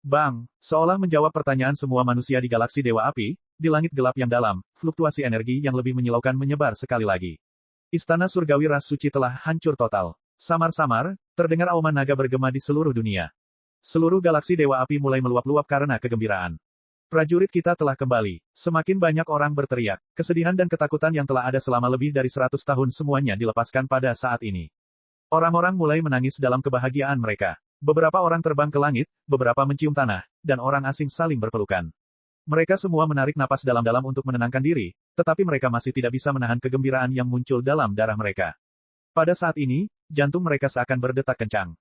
Bang, seolah menjawab pertanyaan semua manusia di galaksi Dewa Api, di langit gelap yang dalam, fluktuasi energi yang lebih menyilaukan menyebar sekali lagi. Istana Surgawi Ras Suci telah hancur total. Samar-samar, terdengar auman naga bergema di seluruh dunia. Seluruh galaksi Dewa Api mulai meluap-luap karena kegembiraan. Prajurit kita telah kembali. Semakin banyak orang berteriak. Kesedihan dan ketakutan yang telah ada selama lebih dari 100 tahun semuanya dilepaskan pada saat ini. Orang-orang mulai menangis dalam kebahagiaan mereka. Beberapa orang terbang ke langit, beberapa mencium tanah, dan orang asing saling berpelukan. Mereka semua menarik napas dalam-dalam untuk menenangkan diri, tetapi mereka masih tidak bisa menahan kegembiraan yang muncul dalam darah mereka. Pada saat ini, jantung mereka seakan berdetak kencang.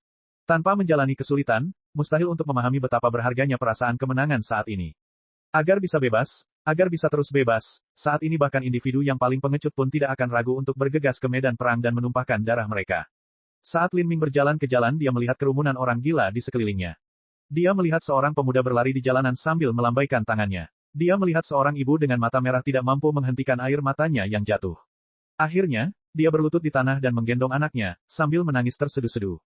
Tanpa menjalani kesulitan, mustahil untuk memahami betapa berharganya perasaan kemenangan saat ini. Agar bisa bebas, agar bisa terus bebas, saat ini bahkan individu yang paling pengecut pun tidak akan ragu untuk bergegas ke medan perang dan menumpahkan darah mereka. Saat Lin Ming berjalan ke jalan dia melihat kerumunan orang gila di sekelilingnya. Dia melihat seorang pemuda berlari di jalanan sambil melambaikan tangannya. Dia melihat seorang ibu dengan mata merah tidak mampu menghentikan air matanya yang jatuh. Akhirnya, dia berlutut di tanah dan menggendong anaknya, sambil menangis terseduh-seduh.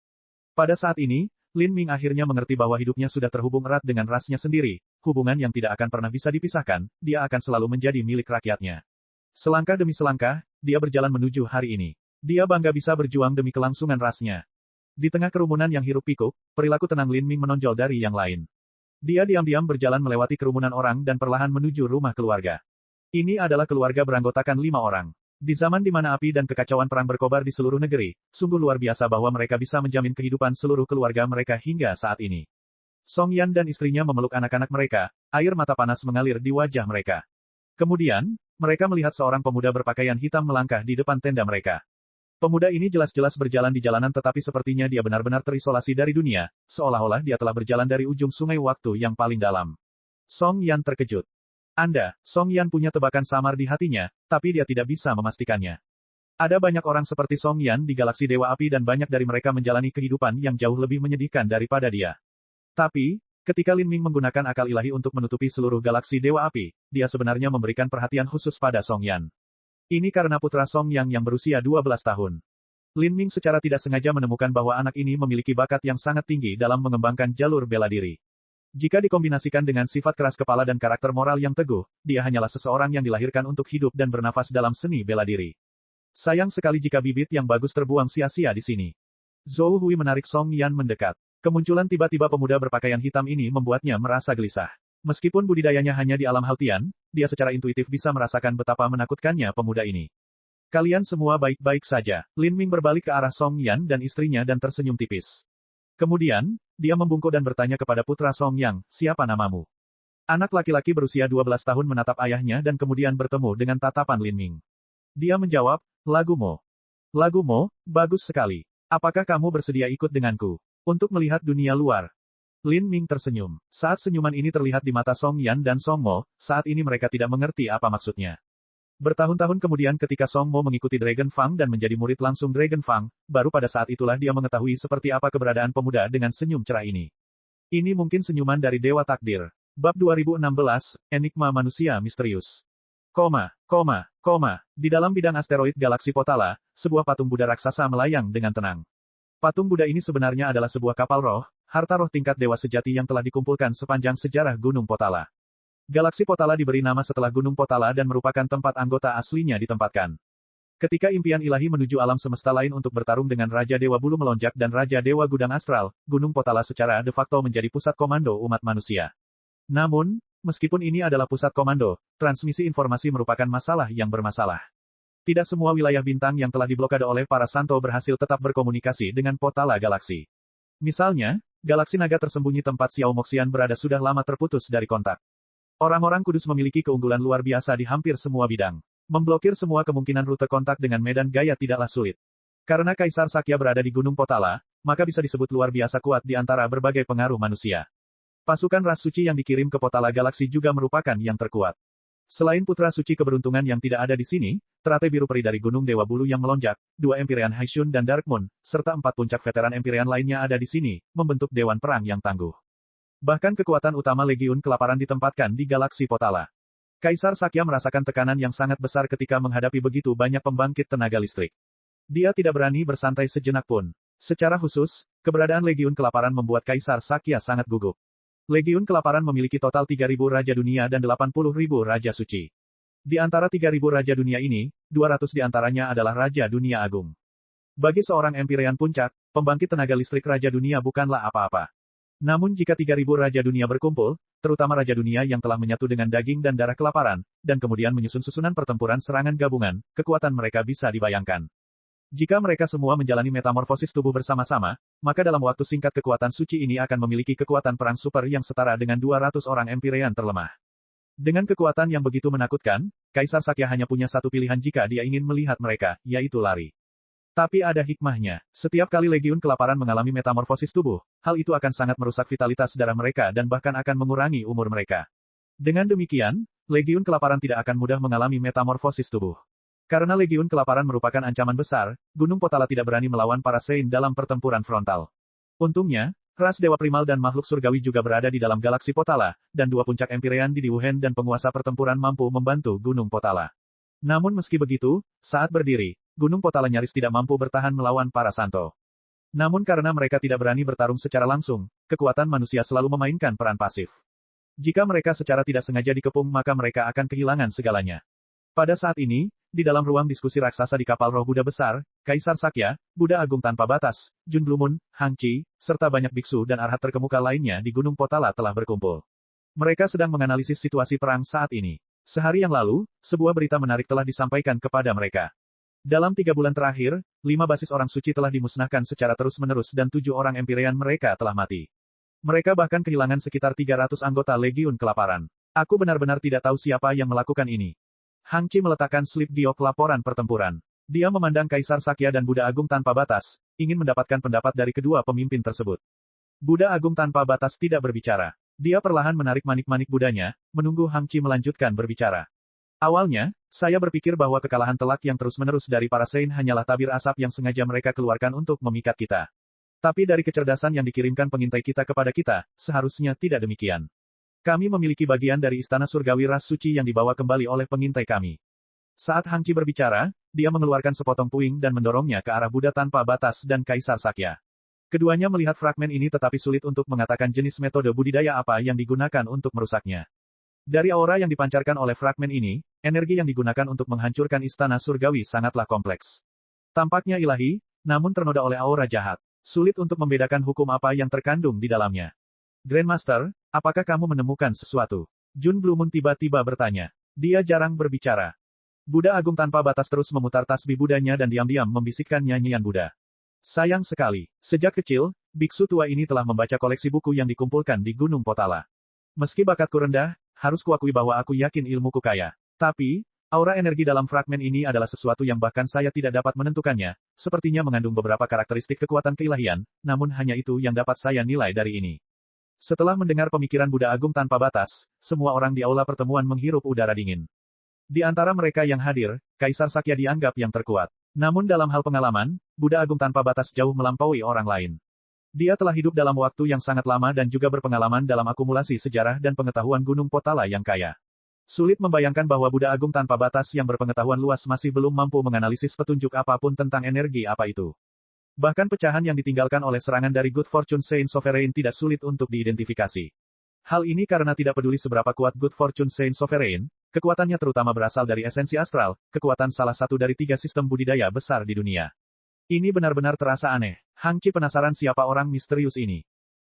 Pada saat ini, Lin Ming akhirnya mengerti bahwa hidupnya sudah terhubung erat dengan rasnya sendiri, hubungan yang tidak akan pernah bisa dipisahkan, dia akan selalu menjadi milik rakyatnya. Selangkah demi selangkah, dia berjalan menuju hari ini. Dia bangga bisa berjuang demi kelangsungan rasnya. Di tengah kerumunan yang hiruk-pikuk, perilaku tenang Lin Ming menonjol dari yang lain. Dia diam-diam berjalan melewati kerumunan orang dan perlahan menuju rumah keluarga. Ini adalah keluarga beranggotakan 5 orang. Di zaman di mana api dan kekacauan perang berkobar di seluruh negeri, sungguh luar biasa bahwa mereka bisa menjamin kehidupan seluruh keluarga mereka hingga saat ini. Song Yan dan istrinya memeluk anak-anak mereka, air mata panas mengalir di wajah mereka. Kemudian, mereka melihat seorang pemuda berpakaian hitam melangkah di depan tenda mereka. Pemuda ini jelas-jelas berjalan di jalanan tetapi sepertinya dia benar-benar terisolasi dari dunia, seolah-olah dia telah berjalan dari ujung sungai waktu yang paling dalam. Song Yan terkejut. Song Yan punya tebakan samar di hatinya, tapi dia tidak bisa memastikannya. Ada banyak orang seperti Song Yan di galaksi Dewa Api dan banyak dari mereka menjalani kehidupan yang jauh lebih menyedihkan daripada dia. Tapi, ketika Lin Ming menggunakan akal ilahi untuk menutupi seluruh galaksi Dewa Api, dia sebenarnya memberikan perhatian khusus pada Song Yan. Ini karena putra Song Yang yang berusia 12 tahun. Lin Ming secara tidak sengaja menemukan bahwa anak ini memiliki bakat yang sangat tinggi dalam mengembangkan jalur bela diri. Jika dikombinasikan dengan sifat keras kepala dan karakter moral yang teguh, dia hanyalah seseorang yang dilahirkan untuk hidup dan bernafas dalam seni bela diri. Sayang sekali jika bibit yang bagus terbuang sia-sia di sini. Zhou Hui menarik Song Yan mendekat. Kemunculan tiba-tiba pemuda berpakaian hitam ini membuatnya merasa gelisah. Meskipun budidayanya hanya di alam Haltian, dia secara intuitif bisa merasakan betapa menakutkannya pemuda ini. Kalian semua baik-baik saja. Lin Ming berbalik ke arah Song Yan dan istrinya dan tersenyum tipis. Kemudian, dia membungkuk dan bertanya kepada putra Song Yang, siapa namamu? Anak laki-laki berusia 12 tahun menatap ayahnya dan kemudian bertemu dengan tatapan Lin Ming. Dia menjawab, Lagumo. Lagumo, bagus sekali. Apakah kamu bersedia ikut denganku untuk melihat dunia luar? Lin Ming tersenyum. Saat senyuman ini terlihat di mata Song Yan dan Song Mo, saat ini mereka tidak mengerti apa maksudnya. Bertahun-tahun kemudian ketika Song Mo mengikuti Dragon Fang dan menjadi murid langsung Dragon Fang, baru pada saat itulah dia mengetahui seperti apa keberadaan pemuda dengan senyum cerah ini. Ini mungkin senyuman dari Dewa Takdir. Bab 2016, Enigma Manusia Misterius. Di dalam bidang asteroid galaksi Potala, sebuah patung Buddha raksasa melayang dengan tenang. Patung Buddha ini sebenarnya adalah sebuah kapal roh, harta roh tingkat dewa sejati yang telah dikumpulkan sepanjang sejarah Gunung Potala. Galaksi Potala diberi nama setelah Gunung Potala dan merupakan tempat anggota aslinya ditempatkan. Ketika impian ilahi menuju alam semesta lain untuk bertarung dengan Raja Dewa Bulu Melonjak dan Raja Dewa Gudang Astral, Gunung Potala secara de facto menjadi pusat komando umat manusia. Namun, meskipun ini adalah pusat komando, transmisi informasi merupakan masalah yang bermasalah. Tidak semua wilayah bintang yang telah diblokade oleh para santo berhasil tetap berkomunikasi dengan Potala Galaksi. Misalnya, galaksi naga tersembunyi tempat Xiao Moxian berada sudah lama terputus dari kontak. Orang-orang kudus memiliki keunggulan luar biasa di hampir semua bidang. Memblokir semua kemungkinan rute kontak dengan medan gaya tidaklah sulit. Karena Kaisar Sakya berada di Gunung Potala, maka bisa disebut luar biasa kuat di antara berbagai pengaruh manusia. Pasukan ras suci yang dikirim ke Potala Galaksi juga merupakan yang terkuat. Selain putra suci keberuntungan yang tidak ada di sini, teratai biru peri dari Gunung Dewa Bulu yang melonjak, 2 Empyrean Haishun dan Dark Moon, serta 4 puncak veteran Empyrean lainnya ada di sini, membentuk dewan perang yang tangguh. Bahkan kekuatan utama Legiun Kelaparan ditempatkan di galaksi Potala. Kaisar Sakya merasakan tekanan yang sangat besar ketika menghadapi begitu banyak pembangkit tenaga listrik. Dia tidak berani bersantai sejenak pun. Secara khusus, keberadaan Legiun Kelaparan membuat Kaisar Sakya sangat gugup. Legiun Kelaparan memiliki total 3.000 Raja Dunia dan 80.000 Raja Suci. Di antara 3.000 Raja Dunia ini, 200 di antaranya adalah Raja Dunia Agung. Bagi seorang Empyrean Puncak, pembangkit tenaga listrik Raja Dunia bukanlah apa-apa. Namun jika 3.000 Raja Dunia berkumpul, terutama Raja Dunia yang telah menyatu dengan daging dan darah kelaparan, dan kemudian menyusun susunan pertempuran serangan gabungan, kekuatan mereka bisa dibayangkan. Jika mereka semua menjalani metamorfosis tubuh bersama-sama, maka dalam waktu singkat kekuatan suci ini akan memiliki kekuatan perang super yang setara dengan 200 orang Empyrean terlemah. Dengan kekuatan yang begitu menakutkan, Kaisar Sakya hanya punya satu pilihan jika dia ingin melihat mereka, yaitu lari. Tapi ada hikmahnya. Setiap kali Legiun Kelaparan mengalami metamorfosis tubuh, hal itu akan sangat merusak vitalitas darah mereka dan bahkan akan mengurangi umur mereka. Dengan demikian, Legiun Kelaparan tidak akan mudah mengalami metamorfosis tubuh. Karena Legiun Kelaparan merupakan ancaman besar, Gunung Potala tidak berani melawan para Saint dalam pertempuran frontal. Untungnya, ras Dewa Primal dan makhluk surgawi juga berada di dalam galaksi Potala, dan 2 puncak Empyrean di Diwuhen dan penguasa pertempuran mampu membantu Gunung Potala. Namun meski begitu, saat berdiri, Gunung Potala nyaris tidak mampu bertahan melawan para santo. Namun karena mereka tidak berani bertarung secara langsung, kekuatan manusia selalu memainkan peran pasif. Jika mereka secara tidak sengaja dikepung maka mereka akan kehilangan segalanya. Pada saat ini, di dalam ruang diskusi raksasa di kapal roh Buddha besar, Kaisar Sakya, Buddha Agung Tanpa Batas, Jun Blue Moon, Hang Chi, serta banyak biksu dan arhat terkemuka lainnya di Gunung Potala telah berkumpul. Mereka sedang menganalisis situasi perang saat ini. Sehari yang lalu, sebuah berita menarik telah disampaikan kepada mereka. Dalam 3 bulan terakhir, 5 basis orang suci telah dimusnahkan secara terus-menerus dan 7 orang Empyrean mereka telah mati. Mereka bahkan kehilangan sekitar 300 anggota Legiun Kelaparan. Aku benar-benar tidak tahu siapa yang melakukan ini. Hang Qi meletakkan slip giok laporan pertempuran. Dia memandang Kaisar Sakya dan Buddha Agung tanpa batas, ingin mendapatkan pendapat dari kedua pemimpin tersebut. Buddha Agung tanpa batas tidak berbicara. Dia perlahan menarik manik-manik Budanya, menunggu Hang Qi melanjutkan berbicara. Awalnya, saya berpikir bahwa kekalahan telak yang terus-menerus dari para Saint hanyalah tabir asap yang sengaja mereka keluarkan untuk memikat kita. Tapi dari kecerdasan yang dikirimkan pengintai kita kepada kita, seharusnya tidak demikian. Kami memiliki bagian dari istana surgawi ras suci yang dibawa kembali oleh pengintai kami. Saat Hang Qi berbicara, dia mengeluarkan sepotong puing dan mendorongnya ke arah Buddha tanpa batas dan Kaisar Sakya. Keduanya melihat fragmen ini tetapi sulit untuk mengatakan jenis metode budidaya apa yang digunakan untuk merusaknya. Dari aura yang dipancarkan oleh fragmen ini, energi yang digunakan untuk menghancurkan istana surgawi sangatlah kompleks. Tampaknya ilahi, namun ternoda oleh aura jahat. Sulit untuk membedakan hukum apa yang terkandung di dalamnya. Grandmaster, apakah kamu menemukan sesuatu? Jun Blue Moon tiba-tiba bertanya. Dia jarang berbicara. Buddha Agung tanpa batas terus memutar tasbih Budanya dan diam-diam membisikkan nyanyian Buddha. Sayang sekali, sejak kecil, biksu tua ini telah membaca koleksi buku yang dikumpulkan di Gunung Potala. Meski bakatku rendah, harus kuakui bahwa aku yakin ilmuku kaya. Tapi, aura energi dalam fragmen ini adalah sesuatu yang bahkan saya tidak dapat menentukannya, sepertinya mengandung beberapa karakteristik kekuatan keilahian, namun hanya itu yang dapat saya nilai dari ini. Setelah mendengar pemikiran Buddha Agung tanpa batas, semua orang di aula pertemuan menghirup udara dingin. Di antara mereka yang hadir, Kaisar Sakya dianggap yang terkuat. Namun dalam hal pengalaman, Buddha Agung tanpa batas jauh melampaui orang lain. Dia telah hidup dalam waktu yang sangat lama dan juga berpengalaman dalam akumulasi sejarah dan pengetahuan Gunung Potala yang kaya. Sulit membayangkan bahwa Buddha Agung tanpa batas yang berpengetahuan luas masih belum mampu menganalisis petunjuk apapun tentang energi apa itu. Bahkan pecahan yang ditinggalkan oleh serangan dari Good Fortune Saint Sovereign tidak sulit untuk diidentifikasi. Hal ini karena tidak peduli seberapa kuat Good Fortune Saint Sovereign, kekuatannya terutama berasal dari esensi astral, kekuatan salah satu dari 3 sistem budidaya besar di dunia. Ini benar-benar terasa aneh. Hang Qi penasaran siapa orang misterius ini.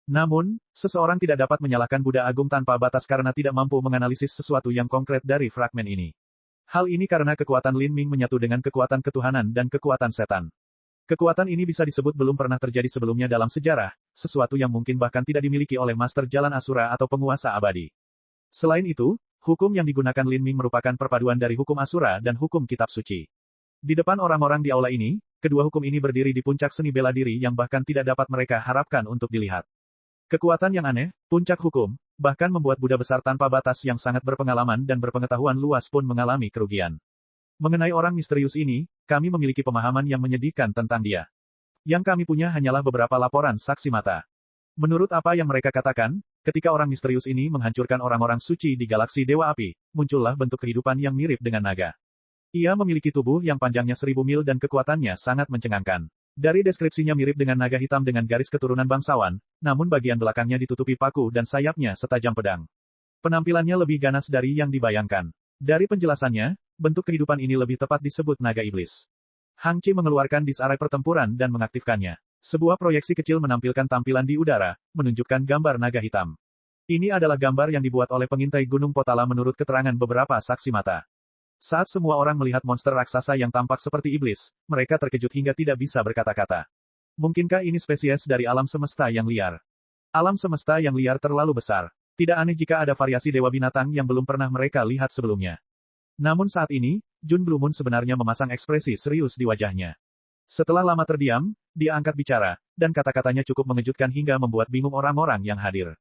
Namun, seseorang tidak dapat menyalahkan Buddha Agung tanpa batas karena tidak mampu menganalisis sesuatu yang konkret dari fragmen ini. Hal ini karena kekuatan Lin Ming menyatu dengan kekuatan ketuhanan dan kekuatan setan. Kekuatan ini bisa disebut belum pernah terjadi sebelumnya dalam sejarah, sesuatu yang mungkin bahkan tidak dimiliki oleh Master Jalan Asura atau penguasa abadi. Selain itu, hukum yang digunakan Lin Ming merupakan perpaduan dari hukum Asura dan hukum kitab suci. Di depan orang-orang di aula ini, kedua hukum ini berdiri di puncak seni bela diri yang bahkan tidak dapat mereka harapkan untuk dilihat. Kekuatan yang aneh, puncak hukum, bahkan membuat Buddha besar tanpa batas yang sangat berpengalaman dan berpengetahuan luas pun mengalami kerugian. Mengenai orang misterius ini, kami memiliki pemahaman yang menyedihkan tentang dia. Yang kami punya hanyalah beberapa laporan saksi mata. Menurut apa yang mereka katakan, ketika orang misterius ini menghancurkan orang-orang suci di galaksi Dewa Api, muncullah bentuk kehidupan yang mirip dengan naga. Ia memiliki tubuh yang panjangnya 1000 mil dan kekuatannya sangat mencengangkan. Dari deskripsinya mirip dengan naga hitam dengan garis keturunan bangsawan, namun bagian belakangnya ditutupi paku dan sayapnya setajam pedang. Penampilannya lebih ganas dari yang dibayangkan. Dari penjelasannya, bentuk kehidupan ini lebih tepat disebut naga iblis. Hang Qi mengeluarkan disk-array pertempuran dan mengaktifkannya. Sebuah proyeksi kecil menampilkan tampilan di udara, menunjukkan gambar naga hitam. Ini adalah gambar yang dibuat oleh pengintai Gunung Potala menurut keterangan beberapa saksi mata. Saat semua orang melihat monster raksasa yang tampak seperti iblis, mereka terkejut hingga tidak bisa berkata-kata. Mungkinkah ini spesies dari alam semesta yang liar? Alam semesta yang liar terlalu besar. Tidak aneh jika ada variasi dewa binatang yang belum pernah mereka lihat sebelumnya. Namun saat ini, Jun Blue Moon sebenarnya memasang ekspresi serius di wajahnya. Setelah lama terdiam, dia angkat bicara, dan kata-katanya cukup mengejutkan hingga membuat bingung orang-orang yang hadir.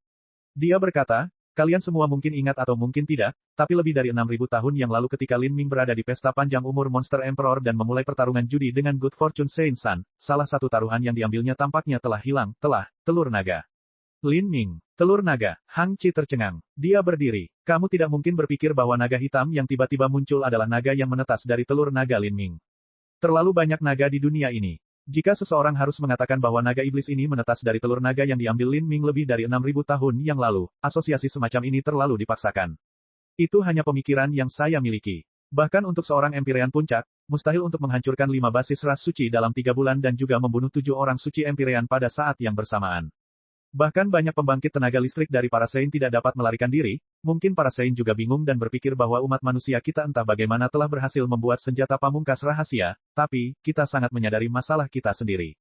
Dia berkata, kalian semua mungkin ingat atau mungkin tidak, tapi lebih dari 6.000 tahun yang lalu ketika Lin Ming berada di pesta panjang umur Monster Emperor dan memulai pertarungan judi dengan Good Fortune Saint Sun, salah satu taruhan yang diambilnya tampaknya telah hilang, telur naga. Lin Ming, telur naga. Hang Qi tercengang. Dia berdiri. Kamu tidak mungkin berpikir bahwa naga hitam yang tiba-tiba muncul adalah naga yang menetas dari telur naga Lin Ming. Terlalu banyak naga di dunia ini. Jika seseorang harus mengatakan bahwa naga iblis ini menetas dari telur naga yang diambil Lin Ming lebih dari 6.000 tahun yang lalu, asosiasi semacam ini terlalu dipaksakan. Itu hanya pemikiran yang saya miliki. Bahkan untuk seorang Empyrean Puncak, mustahil untuk menghancurkan 5 basis ras suci dalam 3 bulan dan juga membunuh 7 orang suci Empyrean pada saat yang bersamaan. Bahkan banyak pembangkit tenaga listrik dari para Saint tidak dapat melarikan diri, mungkin para Saint juga bingung dan berpikir bahwa umat manusia kita entah bagaimana telah berhasil membuat senjata pamungkas rahasia, tapi, kita sangat menyadari masalah kita sendiri.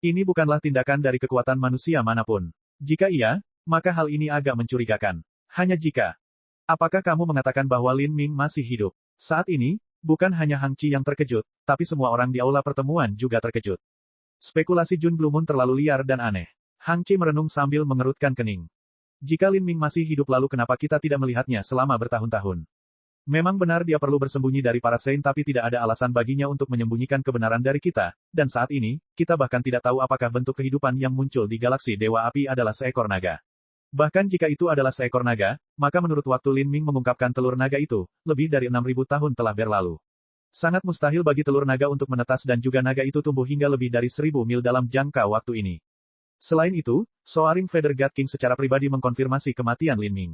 Ini bukanlah tindakan dari kekuatan manusia manapun. Jika iya, maka hal ini agak mencurigakan. Hanya jika Apakah kamu mengatakan bahwa Lin Ming masih hidup? Saat ini, bukan hanya Hang Qi yang terkejut, tapi semua orang di aula pertemuan juga terkejut. Spekulasi Jun Blue Moon terlalu liar dan aneh. Hang Qi merenung sambil mengerutkan kening. Jika Lin Ming masih hidup lalu kenapa kita tidak melihatnya selama bertahun-tahun? Memang benar dia perlu bersembunyi dari para Saint tapi tidak ada alasan baginya untuk menyembunyikan kebenaran dari kita, dan saat ini, kita bahkan tidak tahu apakah bentuk kehidupan yang muncul di galaksi Dewa Api adalah seekor naga. Bahkan jika itu adalah seekor naga, maka menurut waktu Lin Ming mengungkapkan telur naga itu, lebih dari 6.000 tahun telah berlalu. Sangat mustahil bagi telur naga untuk menetas dan juga naga itu tumbuh hingga lebih dari 1.000 mil dalam jangka waktu ini. Selain itu, Soaring Feather God King secara pribadi mengkonfirmasi kematian Lin Ming.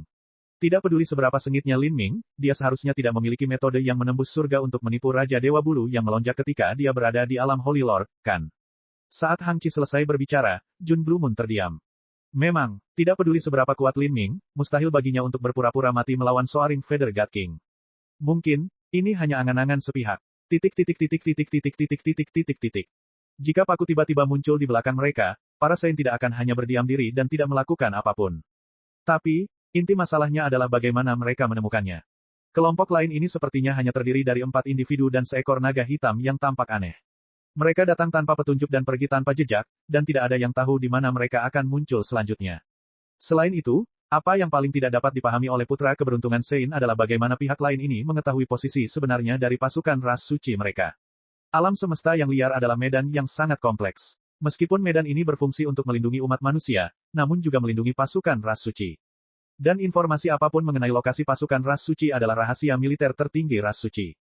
Tidak peduli seberapa sengitnya Lin Ming, dia seharusnya tidak memiliki metode yang menembus surga untuk menipu Raja Dewa Bulu yang melonjak ketika dia berada di alam Holy Lord, kan? Saat Hang Qi selesai berbicara, Jun Blue Moon terdiam. Memang, tidak peduli seberapa kuat Lin Ming, mustahil baginya untuk berpura-pura mati melawan Soaring Feather God King. Mungkin, ini hanya angan-angan sepihak. Jika Paku tiba-tiba muncul di belakang mereka, para Saint tidak akan hanya berdiam diri dan tidak melakukan apapun. Tapi, inti masalahnya adalah bagaimana mereka menemukannya. Kelompok lain ini sepertinya hanya terdiri dari 4 individu dan seekor naga hitam yang tampak aneh. Mereka datang tanpa petunjuk dan pergi tanpa jejak, dan tidak ada yang tahu di mana mereka akan muncul selanjutnya. Selain itu, apa yang paling tidak dapat dipahami oleh putra keberuntungan Sein adalah bagaimana pihak lain ini mengetahui posisi sebenarnya dari pasukan ras suci mereka. Alam semesta yang liar adalah medan yang sangat kompleks. Meskipun medan ini berfungsi untuk melindungi umat manusia, namun juga melindungi pasukan ras suci. Dan informasi apapun mengenai lokasi pasukan ras suci adalah rahasia militer tertinggi ras suci.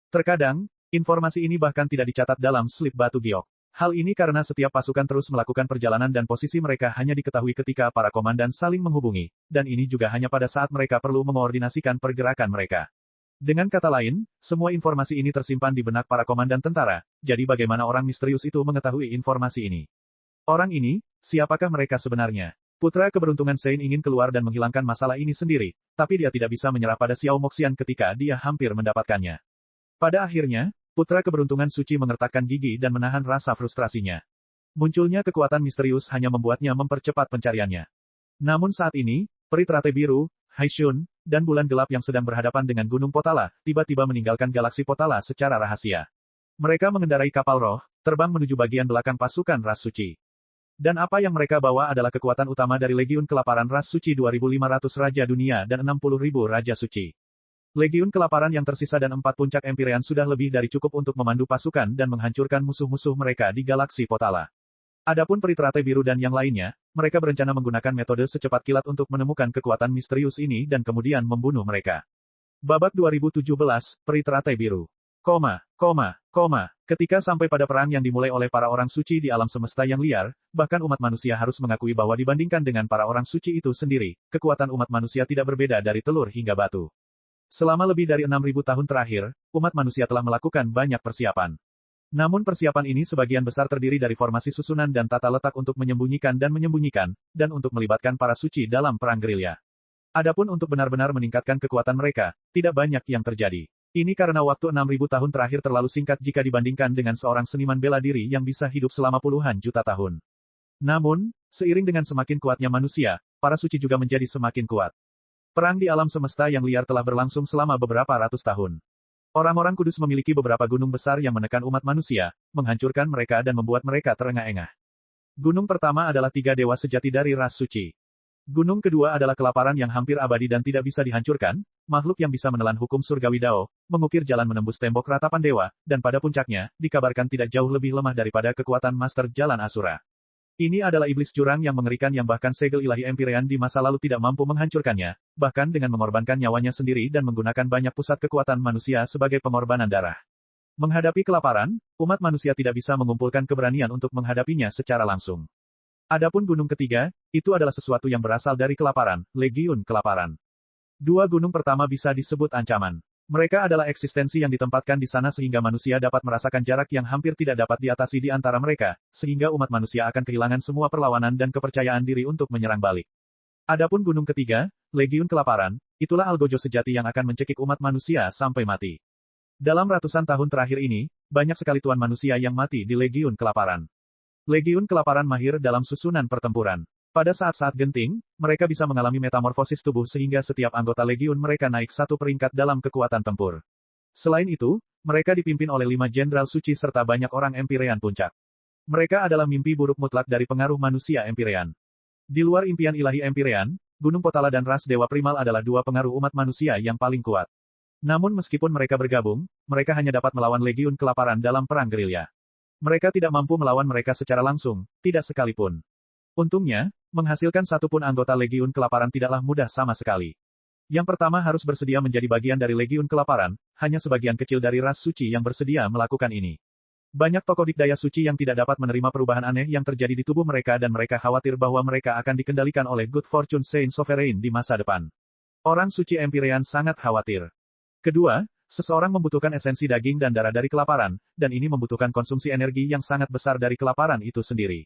Terkadang, informasi ini bahkan tidak dicatat dalam slip batu giok. Hal ini karena setiap pasukan terus melakukan perjalanan dan posisi mereka hanya diketahui ketika para komandan saling menghubungi, dan ini juga hanya pada saat mereka perlu mengkoordinasikan pergerakan mereka. Dengan kata lain, semua informasi ini tersimpan di benak para komandan tentara, jadi bagaimana orang misterius itu mengetahui informasi ini? Orang ini, siapakah mereka sebenarnya? Putra keberuntungan Sein ingin keluar dan menghilangkan masalah ini sendiri, tapi dia tidak bisa menyerah pada Xiao Moxian ketika dia hampir mendapatkannya. Pada akhirnya, putra keberuntungan suci mengertakkan gigi dan menahan rasa frustrasinya. Munculnya kekuatan misterius hanya membuatnya mempercepat pencariannya. Namun saat ini, peri teratai biru, Haishun, dan bulan gelap yang sedang berhadapan dengan Gunung Potala, tiba-tiba meninggalkan galaksi Potala secara rahasia. Mereka mengendarai kapal roh, terbang menuju bagian belakang pasukan ras suci. Dan apa yang mereka bawa adalah kekuatan utama dari Legiun Kelaparan Ras Suci 2.500 Raja Dunia dan 60.000 Raja Suci. Legiun Kelaparan yang tersisa dan 4 puncak Empyrean sudah lebih dari cukup untuk memandu pasukan dan menghancurkan musuh-musuh mereka di galaksi Potala. Adapun peri teratai biru dan yang lainnya, mereka berencana menggunakan metode secepat kilat untuk menemukan kekuatan misterius ini dan kemudian membunuh mereka. Babak 2017, peri teratai biru. Ketika sampai pada perang yang dimulai oleh para orang suci di alam semesta yang liar, bahkan umat manusia harus mengakui bahwa dibandingkan dengan para orang suci itu sendiri, kekuatan umat manusia tidak berbeda dari telur hingga batu. Selama lebih dari 6.000 tahun terakhir, umat manusia telah melakukan banyak persiapan. Namun persiapan ini sebagian besar terdiri dari formasi susunan dan tata letak untuk menyembunyikan, dan untuk melibatkan para suci dalam perang gerilya. Adapun untuk benar-benar meningkatkan kekuatan mereka, tidak banyak yang terjadi. Ini karena waktu 6.000 tahun terakhir terlalu singkat jika dibandingkan dengan seorang seniman bela diri yang bisa hidup selama puluhan juta tahun. Namun, seiring dengan semakin kuatnya manusia, para suci juga menjadi semakin kuat. Perang di alam semesta yang liar telah berlangsung selama beberapa ratus tahun. Orang-orang kudus memiliki beberapa gunung besar yang menekan umat manusia, menghancurkan mereka dan membuat mereka terengah-engah. Gunung pertama adalah 3 dewa sejati dari ras suci. Gunung kedua adalah kelaparan yang hampir abadi dan tidak bisa dihancurkan, makhluk yang bisa menelan hukum surgawi Dao, mengukir jalan menembus tembok ratapan dewa, dan pada puncaknya, dikabarkan tidak jauh lebih lemah daripada kekuatan Master Jalan Asura. Ini adalah iblis jurang yang mengerikan yang bahkan segel ilahi Empyrean di masa lalu tidak mampu menghancurkannya, bahkan dengan mengorbankan nyawanya sendiri dan menggunakan banyak pusat kekuatan manusia sebagai pengorbanan darah. Menghadapi kelaparan, umat manusia tidak bisa mengumpulkan keberanian untuk menghadapinya secara langsung. Adapun gunung ketiga, itu adalah sesuatu yang berasal dari kelaparan, Legiun Kelaparan. 2 gunung pertama bisa disebut ancaman. Mereka adalah eksistensi yang ditempatkan di sana sehingga manusia dapat merasakan jarak yang hampir tidak dapat diatasi di antara mereka, sehingga umat manusia akan kehilangan semua perlawanan dan kepercayaan diri untuk menyerang balik. Adapun gunung ketiga, Legiun Kelaparan, itulah algojo sejati yang akan mencekik umat manusia sampai mati. Dalam ratusan tahun terakhir ini, banyak sekali tuan manusia yang mati di Legiun Kelaparan. Legiun Kelaparan mahir dalam susunan pertempuran. Pada saat-saat genting, mereka bisa mengalami metamorfosis tubuh sehingga setiap anggota legiun mereka naik satu peringkat dalam kekuatan tempur. Selain itu, mereka dipimpin oleh 5 jenderal suci serta banyak orang Empyrean puncak. Mereka adalah mimpi buruk mutlak dari pengaruh manusia Empyrean. Di luar impian ilahi Empyrean, Gunung Potala dan ras Dewa Primal adalah dua pengaruh umat manusia yang paling kuat. Namun meskipun mereka bergabung, mereka hanya dapat melawan legiun kelaparan dalam perang gerilya. Mereka tidak mampu melawan mereka secara langsung, tidak sekalipun. Untungnya, menghasilkan satu pun anggota Legiun Kelaparan tidaklah mudah sama sekali. Yang pertama harus bersedia menjadi bagian dari Legiun Kelaparan, hanya sebagian kecil dari ras suci yang bersedia melakukan ini. Banyak tokoh dikdaya suci yang tidak dapat menerima perubahan aneh yang terjadi di tubuh mereka dan mereka khawatir bahwa mereka akan dikendalikan oleh Good Fortune Saint Sovereign di masa depan. Orang suci Empyrean sangat khawatir. Kedua, seseorang membutuhkan esensi daging dan darah dari kelaparan, dan ini membutuhkan konsumsi energi yang sangat besar dari kelaparan itu sendiri.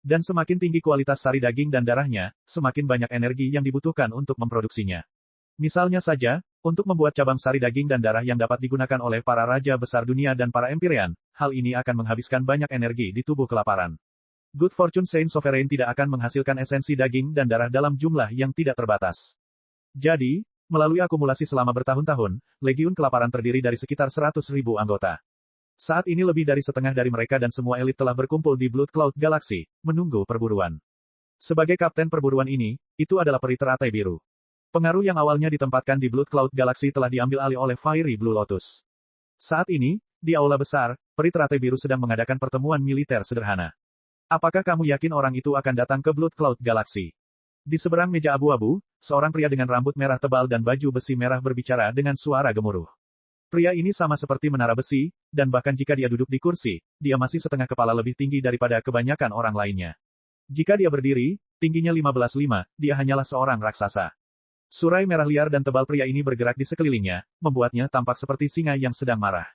Dan semakin tinggi kualitas sari daging dan darahnya, semakin banyak energi yang dibutuhkan untuk memproduksinya. Misalnya saja, untuk membuat cabang sari daging dan darah yang dapat digunakan oleh para raja besar dunia dan para Empyrean, hal ini akan menghabiskan banyak energi di tubuh kelaparan. Good Fortune Saint Sovereign tidak akan menghasilkan esensi daging dan darah dalam jumlah yang tidak terbatas. Jadi, melalui akumulasi selama bertahun-tahun, Legiun Kelaparan terdiri dari sekitar 100.000 anggota. Saat ini lebih dari setengah dari mereka dan semua elit telah berkumpul di Blood Cloud Galaxy, menunggu perburuan. Sebagai kapten perburuan ini, itu adalah peri teratai biru. Pengaruh yang awalnya ditempatkan di Blood Cloud Galaxy telah diambil alih oleh Fiery Blue Lotus. Saat ini, di aula besar, peri teratai biru sedang mengadakan pertemuan militer sederhana. Apakah kamu yakin orang itu akan datang ke Blood Cloud Galaxy? Di seberang meja abu-abu, seorang pria dengan rambut merah tebal dan baju besi merah berbicara dengan suara gemuruh. Pria ini sama seperti menara besi, dan bahkan jika dia duduk di kursi, dia masih setengah kepala lebih tinggi daripada kebanyakan orang lainnya. Jika dia berdiri, tingginya 15,5, dia hanyalah seorang raksasa. Surai merah liar dan tebal pria ini bergerak di sekelilingnya, membuatnya tampak seperti singa yang sedang marah.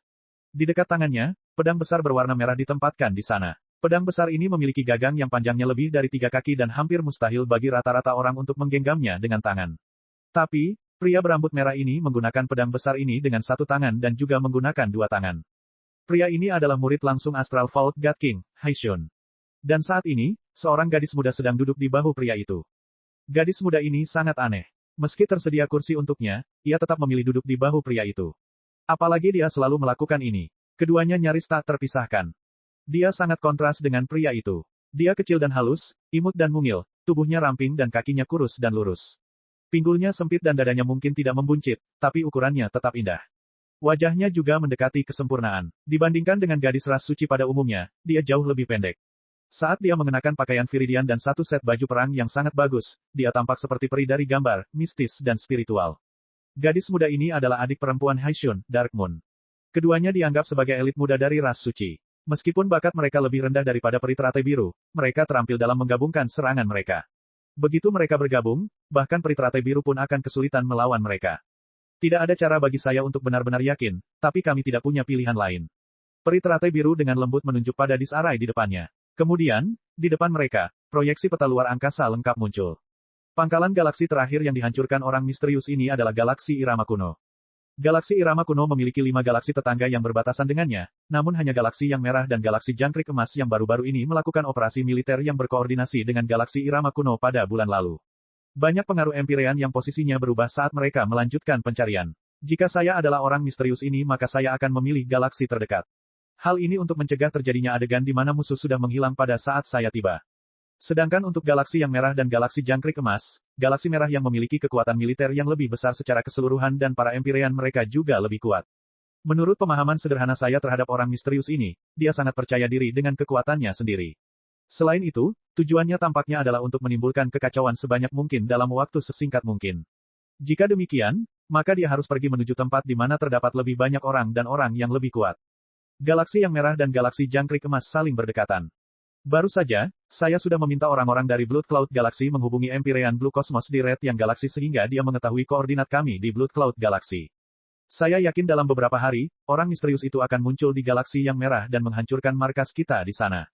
Di dekat tangannya, pedang besar berwarna merah ditempatkan di sana. Pedang besar ini memiliki gagang yang panjangnya lebih dari 3 kaki dan hampir mustahil bagi rata-rata orang untuk menggenggamnya dengan tangan. Tapi, pria berambut merah ini menggunakan pedang besar ini dengan satu tangan dan juga menggunakan 2 tangan. Pria ini adalah murid langsung Astral Vault God King, Haishun. Dan saat ini, seorang gadis muda sedang duduk di bahu pria itu. Gadis muda ini sangat aneh. Meski tersedia kursi untuknya, ia tetap memilih duduk di bahu pria itu. Apalagi dia selalu melakukan ini. Keduanya nyaris tak terpisahkan. Dia sangat kontras dengan pria itu. Dia kecil dan halus, imut dan mungil, tubuhnya ramping dan kakinya kurus dan lurus. Pinggulnya sempit dan dadanya mungkin tidak membuncit, tapi ukurannya tetap indah. Wajahnya juga mendekati kesempurnaan. Dibandingkan dengan gadis ras suci pada umumnya, dia jauh lebih pendek. Saat dia mengenakan pakaian Viridian dan satu set baju perang yang sangat bagus, dia tampak seperti peri dari gambar, mistis dan spiritual. Gadis muda ini adalah adik perempuan Haishun, Dark Moon. Keduanya dianggap sebagai elit muda dari ras suci. Meskipun bakat mereka lebih rendah daripada peri teratai biru, mereka terampil dalam menggabungkan serangan mereka. Begitu mereka bergabung, bahkan peri teratai biru pun akan kesulitan melawan mereka. Tidak ada cara bagi saya untuk benar-benar yakin, tapi kami tidak punya pilihan lain. Peri teratai biru dengan lembut menunjuk pada disarai di depannya. Kemudian, di depan mereka, proyeksi peta luar angkasa lengkap muncul. Pangkalan galaksi terakhir yang dihancurkan orang misterius ini adalah galaksi Irama kuno. Galaksi Irama kuno memiliki 5 galaksi tetangga yang berbatasan dengannya, namun hanya galaksi yang merah dan galaksi jangkrik emas yang baru-baru ini melakukan operasi militer yang berkoordinasi dengan galaksi Irama kuno pada bulan lalu. Banyak pengaruh Empyrean yang posisinya berubah saat mereka melanjutkan pencarian. Jika saya adalah orang misterius ini maka saya akan memilih galaksi terdekat. Hal ini untuk mencegah terjadinya adegan di mana musuh sudah menghilang pada saat saya tiba. Sedangkan untuk galaksi yang merah dan galaksi jangkrik emas, galaksi merah yang memiliki kekuatan militer yang lebih besar secara keseluruhan dan para Empyrean mereka juga lebih kuat. Menurut pemahaman sederhana saya terhadap orang misterius ini, dia sangat percaya diri dengan kekuatannya sendiri. Selain itu, tujuannya tampaknya adalah untuk menimbulkan kekacauan sebanyak mungkin dalam waktu sesingkat mungkin. Jika demikian, maka dia harus pergi menuju tempat di mana terdapat lebih banyak orang dan orang yang lebih kuat. Galaksi yang merah dan galaksi jangkrik emas saling berdekatan. Baru saja, saya sudah meminta orang-orang dari Blood Cloud Galaxy menghubungi Empyrean Blue Cosmos di Red Yang Galaxy sehingga dia mengetahui koordinat kami di Blood Cloud Galaxy. Saya yakin dalam beberapa hari, orang misterius itu akan muncul di galaksi yang merah dan menghancurkan markas kita di sana.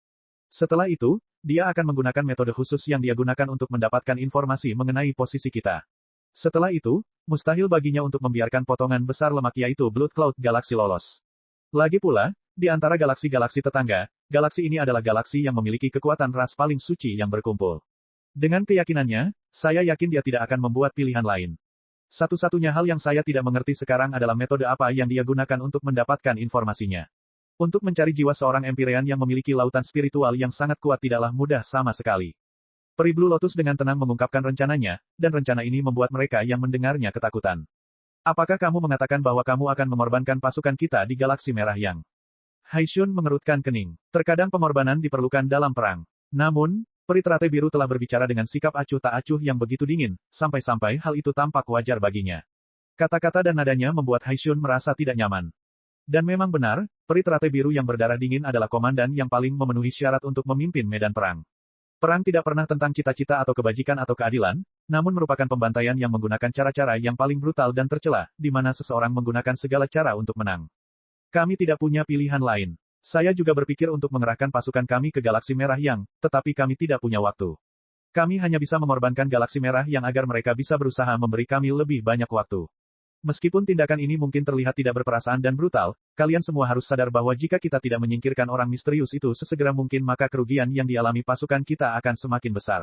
Setelah itu, dia akan menggunakan metode khusus yang dia gunakan untuk mendapatkan informasi mengenai posisi kita. Setelah itu, mustahil baginya untuk membiarkan potongan besar lemak yaitu Blood Cloud Galaxy lolos. Lagi pula, di antara galaksi-galaksi tetangga, galaksi ini adalah galaksi yang memiliki kekuatan ras paling suci yang berkumpul. Dengan keyakinannya, saya yakin dia tidak akan membuat pilihan lain. Satu-satunya hal yang saya tidak mengerti sekarang adalah metode apa yang dia gunakan untuk mendapatkan informasinya. Untuk mencari jiwa seorang Empyrean yang memiliki lautan spiritual yang sangat kuat tidaklah mudah sama sekali. Peri Blue Lotus dengan tenang mengungkapkan rencananya, dan rencana ini membuat mereka yang mendengarnya ketakutan. Apakah kamu mengatakan bahwa kamu akan mengorbankan pasukan kita di Galaksi Merah Yang? Haishun mengerutkan kening. Terkadang pengorbanan diperlukan dalam perang. Namun, peri teratai biru telah berbicara dengan sikap acuh tak acuh yang begitu dingin, sampai-sampai hal itu tampak wajar baginya. Kata-kata dan nadanya membuat Haishun merasa tidak nyaman. Dan memang benar, peri teratai biru yang berdarah dingin adalah komandan yang paling memenuhi syarat untuk memimpin medan perang. Perang tidak pernah tentang cita-cita atau kebajikan atau keadilan, namun merupakan pembantaian yang menggunakan cara-cara yang paling brutal dan tercela, di mana seseorang menggunakan segala cara untuk menang. Kami tidak punya pilihan lain. Saya juga berpikir untuk mengerahkan pasukan kami ke Galaksi Merah Yang, tetapi kami tidak punya waktu. Kami hanya bisa mengorbankan Galaksi Merah Yang agar mereka bisa berusaha memberi kami lebih banyak waktu. Meskipun tindakan ini mungkin terlihat tidak berperasaan dan brutal, kalian semua harus sadar bahwa jika kita tidak menyingkirkan orang misterius itu sesegera mungkin maka kerugian yang dialami pasukan kita akan semakin besar.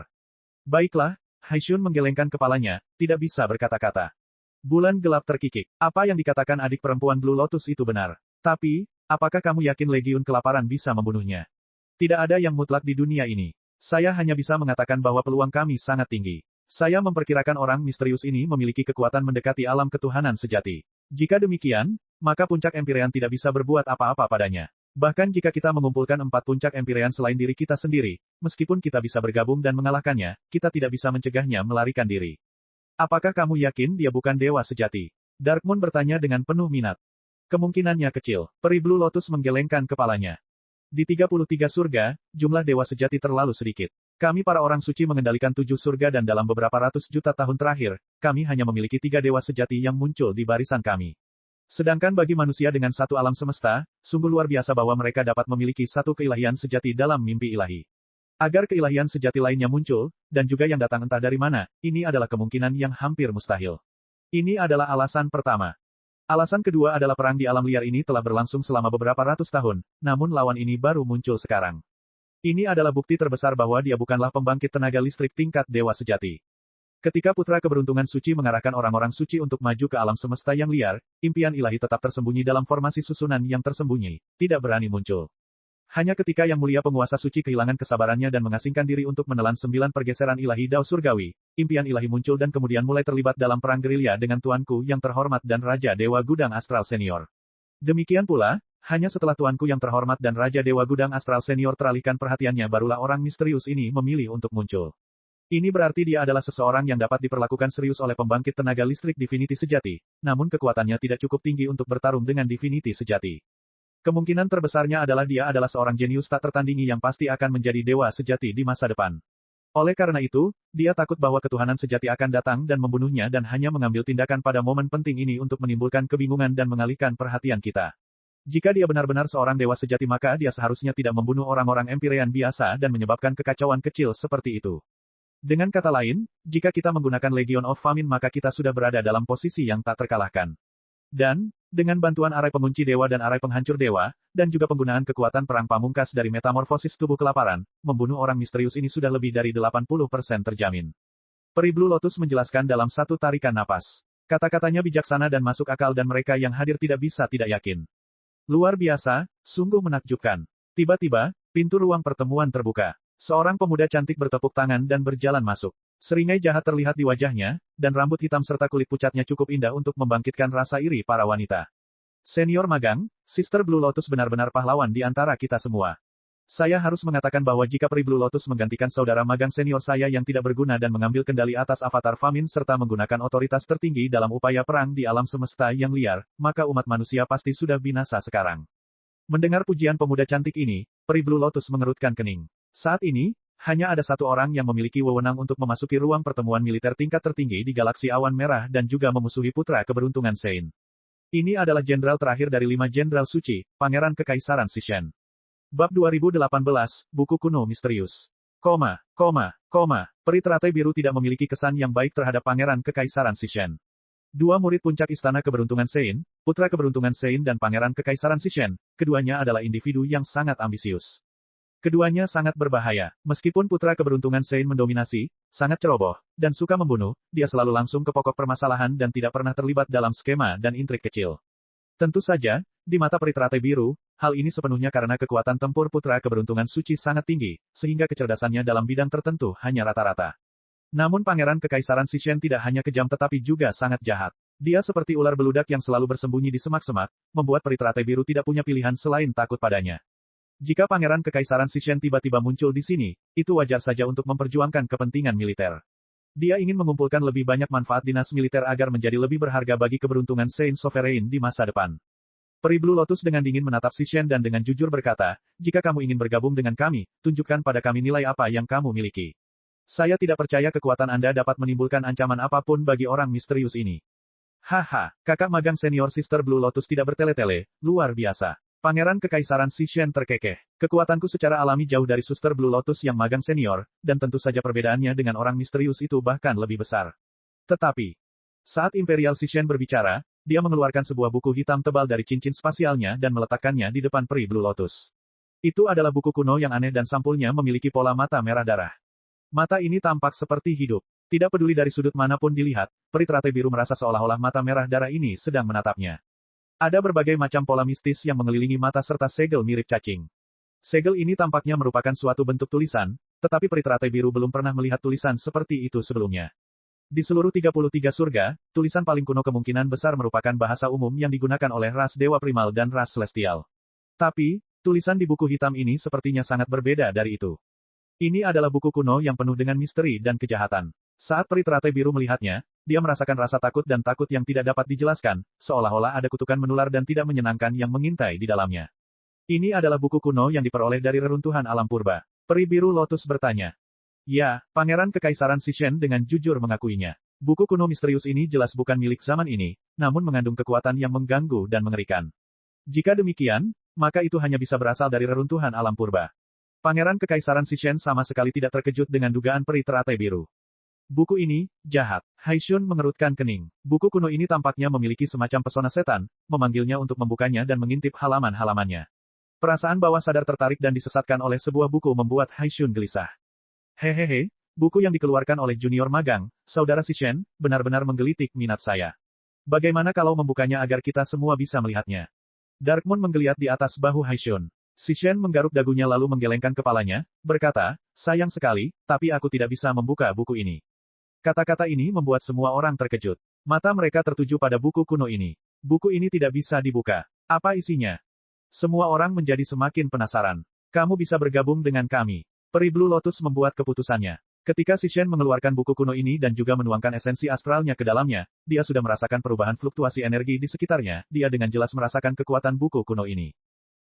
Baiklah, Haishun menggelengkan kepalanya, tidak bisa berkata-kata. Bulan gelap terkikik. Apa yang dikatakan adik perempuan Blue Lotus itu benar. Tapi, apakah kamu yakin Legiun Kelaparan bisa membunuhnya? Tidak ada yang mutlak di dunia ini. Saya hanya bisa mengatakan bahwa peluang kami sangat tinggi. Saya memperkirakan orang misterius ini memiliki kekuatan mendekati alam ketuhanan sejati. Jika demikian, maka puncak Empyrean tidak bisa berbuat apa-apa padanya. Bahkan jika kita mengumpulkan 4 puncak Empyrean selain diri kita sendiri, meskipun kita bisa bergabung dan mengalahkannya, kita tidak bisa mencegahnya melarikan diri. Apakah kamu yakin dia bukan dewa sejati? Darkmoon bertanya dengan penuh minat. Kemungkinannya kecil. Peri Blue Lotus menggelengkan kepalanya. Di 33 surga, jumlah dewa sejati terlalu sedikit. Kami para orang suci mengendalikan 7 surga dan dalam beberapa ratus juta tahun terakhir, kami hanya memiliki 3 dewa sejati yang muncul di barisan kami. Sedangkan bagi manusia dengan satu alam semesta, sungguh luar biasa bahwa mereka dapat memiliki satu keilahian sejati dalam mimpi ilahi. Agar keilahian sejati lainnya muncul, dan juga yang datang entah dari mana, ini adalah kemungkinan yang hampir mustahil. Ini adalah alasan pertama. Alasan kedua adalah perang di alam liar ini telah berlangsung selama beberapa ratus tahun, namun lawan ini baru muncul sekarang. Ini adalah bukti terbesar bahwa dia bukanlah pembangkit tenaga listrik tingkat dewa sejati. Ketika putra keberuntungan suci mengarahkan orang-orang suci untuk maju ke alam semesta yang liar, impian ilahi tetap tersembunyi dalam formasi susunan yang tersembunyi, tidak berani muncul. Hanya ketika Yang Mulia Penguasa Suci kehilangan kesabarannya dan mengasingkan diri untuk menelan 9 pergeseran ilahi Dao Surgawi, impian ilahi muncul dan kemudian mulai terlibat dalam perang gerilya dengan tuanku yang terhormat dan Raja Dewa Gudang Astral Senior. Demikian pula, hanya setelah tuanku yang terhormat dan Raja Dewa Gudang Astral Senior teralihkan perhatiannya barulah orang misterius ini memilih untuk muncul. Ini berarti dia adalah seseorang yang dapat diperlakukan serius oleh pembangkit tenaga listrik Divinity sejati, namun kekuatannya tidak cukup tinggi untuk bertarung dengan Divinity sejati. Kemungkinan terbesarnya adalah dia adalah seorang jenius tak tertandingi yang pasti akan menjadi dewa sejati di masa depan. Oleh karena itu, dia takut bahwa ketuhanan sejati akan datang dan membunuhnya dan hanya mengambil tindakan pada momen penting ini untuk menimbulkan kebingungan dan mengalihkan perhatian kita. Jika dia benar-benar seorang dewa sejati maka dia seharusnya tidak membunuh orang-orang Empyrean biasa dan menyebabkan kekacauan kecil seperti itu. Dengan kata lain, jika kita menggunakan Legion of Famine maka kita sudah berada dalam posisi yang tak terkalahkan. Dan, dengan bantuan arai pengunci dewa dan arai penghancur dewa, dan juga penggunaan kekuatan perang pamungkas dari metamorfosis tubuh kelaparan, membunuh orang misterius ini sudah lebih dari 80% terjamin. Peri Blue Lotus menjelaskan dalam satu tarikan napas. Kata-katanya bijaksana dan masuk akal dan mereka yang hadir tidak bisa tidak yakin. Luar biasa, sungguh menakjubkan. Tiba-tiba, pintu ruang pertemuan terbuka. Seorang pemuda cantik bertepuk tangan dan berjalan masuk. Seringai jahat terlihat di wajahnya, dan rambut hitam serta kulit pucatnya cukup indah untuk membangkitkan rasa iri para wanita. Senior magang, Sister Blue Lotus benar-benar pahlawan di antara kita semua. Saya harus mengatakan bahwa jika Peri Blue Lotus menggantikan saudara magang senior saya yang tidak berguna dan mengambil kendali atas avatar Famine serta menggunakan otoritas tertinggi dalam upaya perang di alam semesta yang liar, maka umat manusia pasti sudah binasa sekarang. Mendengar pujian pemuda cantik ini, Peri Blue Lotus mengerutkan kening. Saat ini, hanya ada satu orang yang memiliki wewenang untuk memasuki ruang pertemuan militer tingkat tertinggi di galaksi awan merah dan juga memusuhi putra keberuntungan Sein. Ini adalah jenderal terakhir dari 5 jenderal suci, Pangeran Kekaisaran Sishen. Bab 2018, Buku Kuno Misterius. Peri teratai biru tidak memiliki kesan yang baik terhadap Pangeran Kekaisaran Sishen. 2 murid puncak Istana Keberuntungan Sein, Putra Keberuntungan Sein dan Pangeran Kekaisaran Sishen, keduanya adalah individu yang sangat ambisius. Keduanya sangat berbahaya. Meskipun putra keberuntungan Sein mendominasi, sangat ceroboh, dan suka membunuh, dia selalu langsung ke pokok permasalahan dan tidak pernah terlibat dalam skema dan intrik kecil. Tentu saja, di mata peri teratai biru, hal ini sepenuhnya karena kekuatan tempur putra keberuntungan suci sangat tinggi, sehingga kecerdasannya dalam bidang tertentu hanya rata-rata. Namun Pangeran Kekaisaran Sishen tidak hanya kejam tetapi juga sangat jahat. Dia seperti ular beludak yang selalu bersembunyi di semak-semak, membuat peri teratai biru tidak punya pilihan selain takut padanya. Jika Pangeran Kekaisaran Sishen tiba-tiba muncul di sini, itu wajar saja untuk memperjuangkan kepentingan militer. Dia ingin mengumpulkan lebih banyak manfaat dinas militer agar menjadi lebih berharga bagi keberuntungan Sein Sovereign di masa depan. Peri Blue Lotus dengan dingin menatap Sishen dan dengan jujur berkata, jika kamu ingin bergabung dengan kami, tunjukkan pada kami nilai apa yang kamu miliki. Saya tidak percaya kekuatan Anda dapat menimbulkan ancaman apapun bagi orang misterius ini. Haha, kakak magang senior Sister Blue Lotus tidak bertele-tele, luar biasa. Pangeran Kekaisaran Sishen terkekeh. Kekuatanku secara alami jauh dari Suster Blue Lotus yang magang senior, dan tentu saja perbedaannya dengan orang misterius itu bahkan lebih besar. Tetapi, saat Imperial Sishen berbicara, dia mengeluarkan sebuah buku hitam tebal dari cincin spasialnya dan meletakkannya di depan peri Blue Lotus. Itu adalah buku kuno yang aneh dan sampulnya memiliki pola mata merah darah. Mata ini tampak seperti hidup. Tidak peduli dari sudut manapun dilihat, peri teratai biru merasa seolah-olah mata merah darah ini sedang menatapnya. Ada berbagai macam pola mistis yang mengelilingi mata serta segel mirip cacing. Segel ini tampaknya merupakan suatu bentuk tulisan, tetapi peri teratai biru belum pernah melihat tulisan seperti itu sebelumnya. Di seluruh 33 surga, tulisan paling kuno kemungkinan besar merupakan bahasa umum yang digunakan oleh ras dewa primal dan ras celestial. Tapi, tulisan di buku hitam ini sepertinya sangat berbeda dari itu. Ini adalah buku kuno yang penuh dengan misteri dan kejahatan. Saat peri teratai biru melihatnya, dia merasakan rasa takut dan takut yang tidak dapat dijelaskan, seolah-olah ada kutukan menular dan tidak menyenangkan yang mengintai di dalamnya. Ini adalah buku kuno yang diperoleh dari reruntuhan alam purba. Peri biru Lotus bertanya. Ya, Pangeran Kekaisaran Sishen dengan jujur mengakuinya. Buku kuno misterius ini jelas bukan milik zaman ini, namun mengandung kekuatan yang mengganggu dan mengerikan. Jika demikian, maka itu hanya bisa berasal dari reruntuhan alam purba. Pangeran Kekaisaran Sishen sama sekali tidak terkejut dengan dugaan peri teratai biru. Buku ini, jahat. Haishun mengerutkan kening. Buku kuno ini tampaknya memiliki semacam pesona setan, memanggilnya untuk membukanya dan mengintip halaman-halamannya. Perasaan bawah sadar tertarik dan disesatkan oleh sebuah buku membuat Haishun gelisah. Hehehe, buku yang dikeluarkan oleh junior magang, saudara Sishen, benar-benar menggelitik minat saya. Bagaimana kalau membukanya agar kita semua bisa melihatnya? Darkmoon menggeliat di atas bahu Haishun. Sishen menggaruk dagunya lalu menggelengkan kepalanya, berkata, sayang sekali, tapi aku tidak bisa membuka buku ini. Kata-kata ini membuat semua orang terkejut. Mata mereka tertuju pada buku kuno ini. Buku ini tidak bisa dibuka. Apa isinya? Semua orang menjadi semakin penasaran. Kamu bisa bergabung dengan kami. Peri Blue Lotus membuat keputusannya. Ketika Sishen mengeluarkan buku kuno ini dan juga menuangkan esensi astralnya ke dalamnya, dia sudah merasakan perubahan fluktuasi energi di sekitarnya, dia dengan jelas merasakan kekuatan buku kuno ini.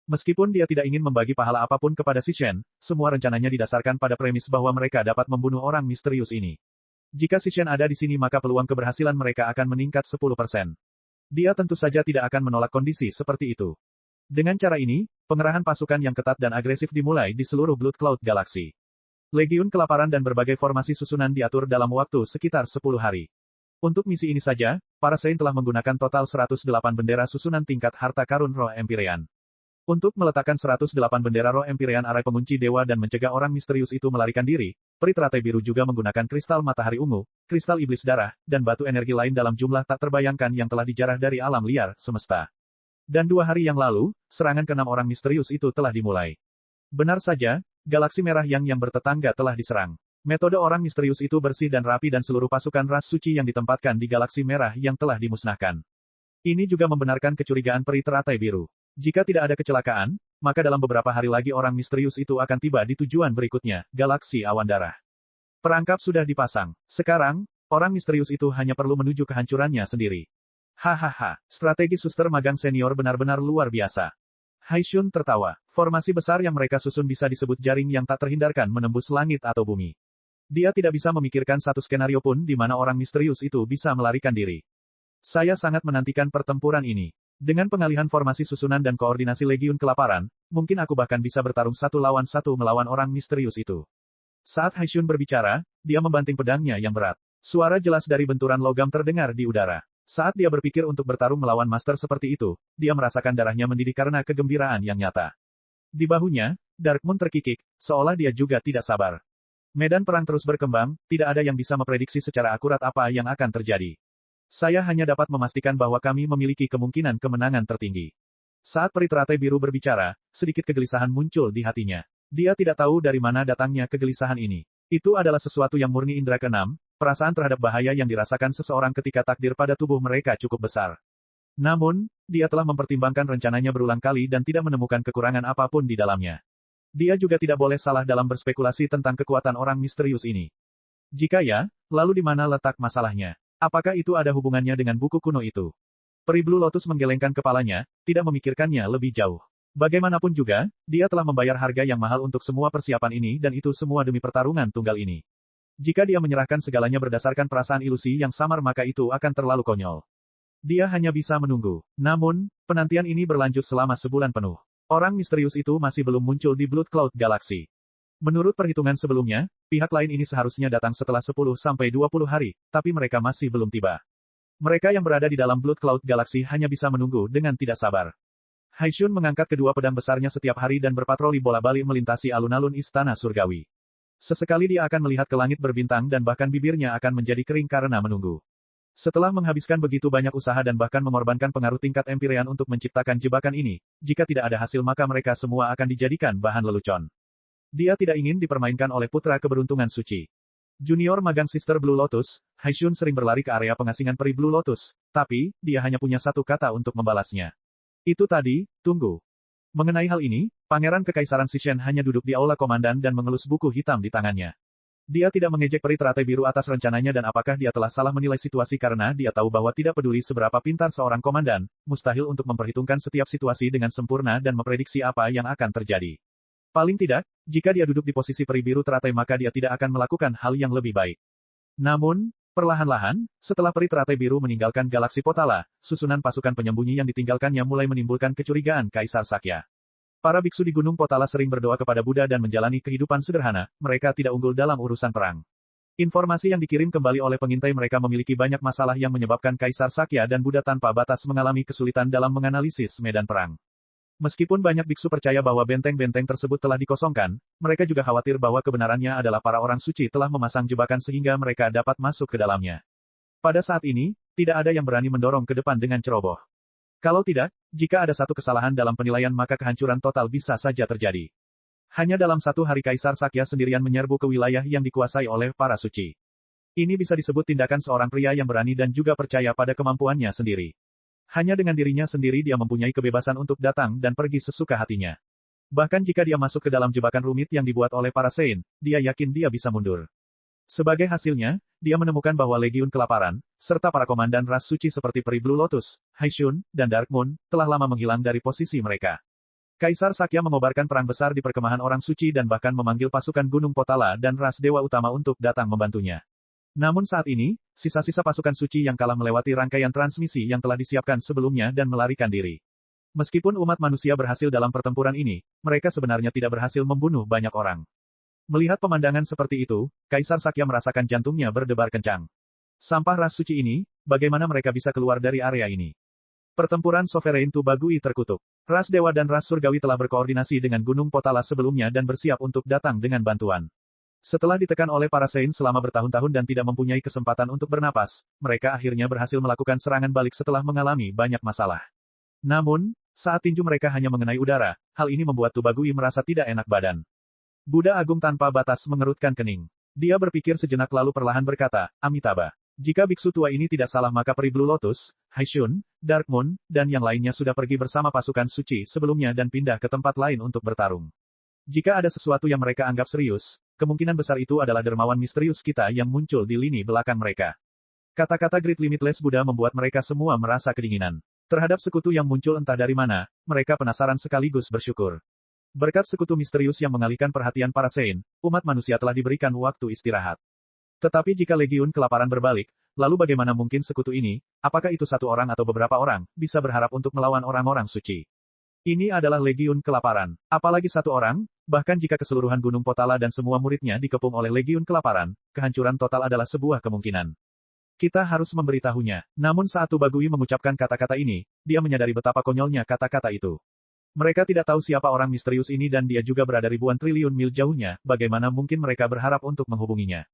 Meskipun dia tidak ingin membagi pahala apapun kepada Sishen, semua rencananya didasarkan pada premis bahwa mereka dapat membunuh orang misterius ini. Jika Sishen ada di sini maka peluang keberhasilan mereka akan meningkat 10%. Dia tentu saja tidak akan menolak kondisi seperti itu. Dengan cara ini, pengerahan pasukan yang ketat dan agresif dimulai di seluruh Blood Cloud Galaxy. Legiun kelaparan dan berbagai formasi susunan diatur dalam waktu sekitar 10 hari. Untuk misi ini saja, para Sein telah menggunakan total 108 bendera susunan tingkat harta karun roh Empyrean. Untuk meletakkan 108 bendera roh Empyrean arai pengunci dewa dan mencegah orang misterius itu melarikan diri, peri teratai biru juga menggunakan kristal matahari ungu, kristal iblis darah, dan batu energi lain dalam jumlah tak terbayangkan yang telah dijarah dari alam liar semesta. Dan 2 hari yang lalu, serangan ke-6 orang misterius itu telah dimulai. Benar saja, galaksi merah yang bertetangga telah diserang. Metode orang misterius itu bersih dan rapi dan seluruh pasukan ras suci yang ditempatkan di galaksi merah yang telah dimusnahkan. Ini juga membenarkan kecurigaan peri teratai biru. Jika tidak ada kecelakaan, maka dalam beberapa hari lagi orang misterius itu akan tiba di tujuan berikutnya, galaksi awan darah. Perangkap sudah dipasang. Sekarang, orang misterius itu hanya perlu menuju kehancurannya sendiri. Hahaha, strategi suster magang senior benar-benar luar biasa. Haishun tertawa. Formasi besar yang mereka susun bisa disebut jaring yang tak terhindarkan menembus langit atau bumi. Dia tidak bisa memikirkan satu skenario pun di mana orang misterius itu bisa melarikan diri. Saya sangat menantikan pertempuran ini. Dengan pengalihan formasi susunan dan koordinasi Legiun Kelaparan, mungkin aku bahkan bisa bertarung 1 lawan 1 melawan orang misterius itu. Saat Haishun berbicara, dia membanting pedangnya yang berat. Suara jelas dari benturan logam terdengar di udara. Saat dia berpikir untuk bertarung melawan master seperti itu, dia merasakan darahnya mendidih karena kegembiraan yang nyata. Di bahunya, Darkmoon terkikik, seolah dia juga tidak sabar. Medan perang terus berkembang, tidak ada yang bisa memprediksi secara akurat apa yang akan terjadi. Saya hanya dapat memastikan bahwa kami memiliki kemungkinan kemenangan tertinggi. Saat peri teratai biru berbicara, sedikit kegelisahan muncul di hatinya. Dia tidak tahu dari mana datangnya kegelisahan ini. Itu adalah sesuatu yang murni indera keenam, perasaan terhadap bahaya yang dirasakan seseorang ketika takdir pada tubuh mereka cukup besar. Namun, dia telah mempertimbangkan rencananya berulang kali dan tidak menemukan kekurangan apapun di dalamnya. Dia juga tidak boleh salah dalam berspekulasi tentang kekuatan orang misterius ini. Jika ya, lalu di mana letak masalahnya? Apakah itu ada hubungannya dengan buku kuno itu? Peri Blue Lotus menggelengkan kepalanya, tidak memikirkannya lebih jauh. Bagaimanapun juga, dia telah membayar harga yang mahal untuk semua persiapan ini dan itu semua demi pertarungan tunggal ini. Jika dia menyerahkan segalanya berdasarkan perasaan ilusi yang samar maka itu akan terlalu konyol. Dia hanya bisa menunggu. Namun, penantian ini berlanjut selama sebulan penuh. Orang misterius itu masih belum muncul di Blood Cloud Galaxy. Menurut perhitungan sebelumnya, pihak lain ini seharusnya datang setelah 10-20 hari, tapi mereka masih belum tiba. Mereka yang berada di dalam Blood Cloud Galaxy hanya bisa menunggu dengan tidak sabar. Haishun mengangkat kedua pedang besarnya setiap hari dan berpatroli bola-balik melintasi alun-alun istana surgawi. Sesekali dia akan melihat ke langit berbintang dan bahkan bibirnya akan menjadi kering karena menunggu. Setelah menghabiskan begitu banyak usaha dan bahkan mengorbankan pengaruh tingkat Empyrean untuk menciptakan jebakan ini, jika tidak ada hasil maka mereka semua akan dijadikan bahan lelucon. Dia tidak ingin dipermainkan oleh putra keberuntungan suci. Junior magang Sister Blue Lotus, Haishun sering berlari ke area pengasingan peri Blue Lotus, tapi, dia hanya punya satu kata untuk membalasnya. Itu tadi, tunggu. Mengenai hal ini, Pangeran Kekaisaran Sishen hanya duduk di aula komandan dan mengelus buku hitam di tangannya. Dia tidak mengejek peri teratai biru atas rencananya dan apakah dia telah salah menilai situasi karena dia tahu bahwa tidak peduli seberapa pintar seorang komandan, mustahil untuk memperhitungkan setiap situasi dengan sempurna dan memprediksi apa yang akan terjadi. Paling tidak, jika dia duduk di posisi peri biru teratai maka dia tidak akan melakukan hal yang lebih baik. Namun, perlahan-lahan, setelah peri teratai biru meninggalkan galaksi Potala, susunan pasukan penyembunyi yang ditinggalkannya mulai menimbulkan kecurigaan Kaisar Sakya. Para biksu di Gunung Potala sering berdoa kepada Buddha dan menjalani kehidupan sederhana, mereka tidak unggul dalam urusan perang. Informasi yang dikirim kembali oleh pengintai mereka memiliki banyak masalah yang menyebabkan Kaisar Sakya dan Buddha tanpa batas mengalami kesulitan dalam menganalisis medan perang. Meskipun banyak biksu percaya bahwa benteng-benteng tersebut telah dikosongkan, mereka juga khawatir bahwa kebenarannya adalah para orang suci telah memasang jebakan sehingga mereka dapat masuk ke dalamnya. Pada saat ini, tidak ada yang berani mendorong ke depan dengan ceroboh. Kalau tidak, jika ada satu kesalahan dalam penilaian maka kehancuran total bisa saja terjadi. Hanya dalam satu hari Kaisar Sakya sendirian menyerbu ke wilayah yang dikuasai oleh para suci. Ini bisa disebut tindakan seorang pria yang berani dan juga percaya pada kemampuannya sendiri. Hanya dengan dirinya sendiri dia mempunyai kebebasan untuk datang dan pergi sesuka hatinya. Bahkan jika dia masuk ke dalam jebakan rumit yang dibuat oleh para Saint, dia yakin dia bisa mundur. Sebagai hasilnya, dia menemukan bahwa Legiun Kelaparan, serta para komandan ras suci seperti peri Blue Lotus, Haishun, dan Darkmoon, telah lama menghilang dari posisi mereka. Kaisar Sakya mengobarkan perang besar di perkemahan orang suci dan bahkan memanggil pasukan Gunung Potala dan ras dewa utama untuk datang membantunya. Namun saat ini, sisa-sisa pasukan suci yang kalah melewati rangkaian transmisi yang telah disiapkan sebelumnya dan melarikan diri. Meskipun umat manusia berhasil dalam pertempuran ini, mereka sebenarnya tidak berhasil membunuh banyak orang. Melihat pemandangan seperti itu, Kaisar Sakya merasakan jantungnya berdebar kencang. Sampah ras suci ini, bagaimana mereka bisa keluar dari area ini? Pertempuran Sovereign Tubagui terkutuk. Ras dewa dan ras surgawi telah berkoordinasi dengan Gunung Potala sebelumnya dan bersiap untuk datang dengan bantuan. Setelah ditekan oleh para Saint selama bertahun-tahun dan tidak mempunyai kesempatan untuk bernapas, mereka akhirnya berhasil melakukan serangan balik setelah mengalami banyak masalah. Namun, saat tinju mereka hanya mengenai udara, hal ini membuat Tubagui merasa tidak enak badan. Buddha Agung tanpa batas mengerutkan kening. Dia berpikir sejenak lalu perlahan berkata, Amitabha. Jika biksu tua ini tidak salah maka peri Blue Lotus, Haishun, Darkmoon, dan yang lainnya sudah pergi bersama pasukan suci sebelumnya dan pindah ke tempat lain untuk bertarung. Jika ada sesuatu yang mereka anggap serius, kemungkinan besar itu adalah dermawan misterius kita yang muncul di lini belakang mereka. Kata-kata Great Limitless Buddha membuat mereka semua merasa kedinginan. Terhadap sekutu yang muncul entah dari mana, mereka penasaran sekaligus bersyukur. Berkat sekutu misterius yang mengalihkan perhatian para Saint, umat manusia telah diberikan waktu istirahat. Tetapi jika Legiun Kelaparan berbalik, lalu bagaimana mungkin sekutu ini, apakah itu satu orang atau beberapa orang, bisa berharap untuk melawan orang-orang suci? Ini adalah Legiun Kelaparan. Apalagi satu orang, bahkan jika keseluruhan Gunung Potala dan semua muridnya dikepung oleh Legiun Kelaparan, kehancuran total adalah sebuah kemungkinan. Kita harus memberitahunya. Namun saat Tubagui mengucapkan kata-kata ini, dia menyadari betapa konyolnya kata-kata itu. Mereka tidak tahu siapa orang misterius ini dan dia juga berada ribuan triliun mil jauhnya, bagaimana mungkin mereka berharap untuk menghubunginya.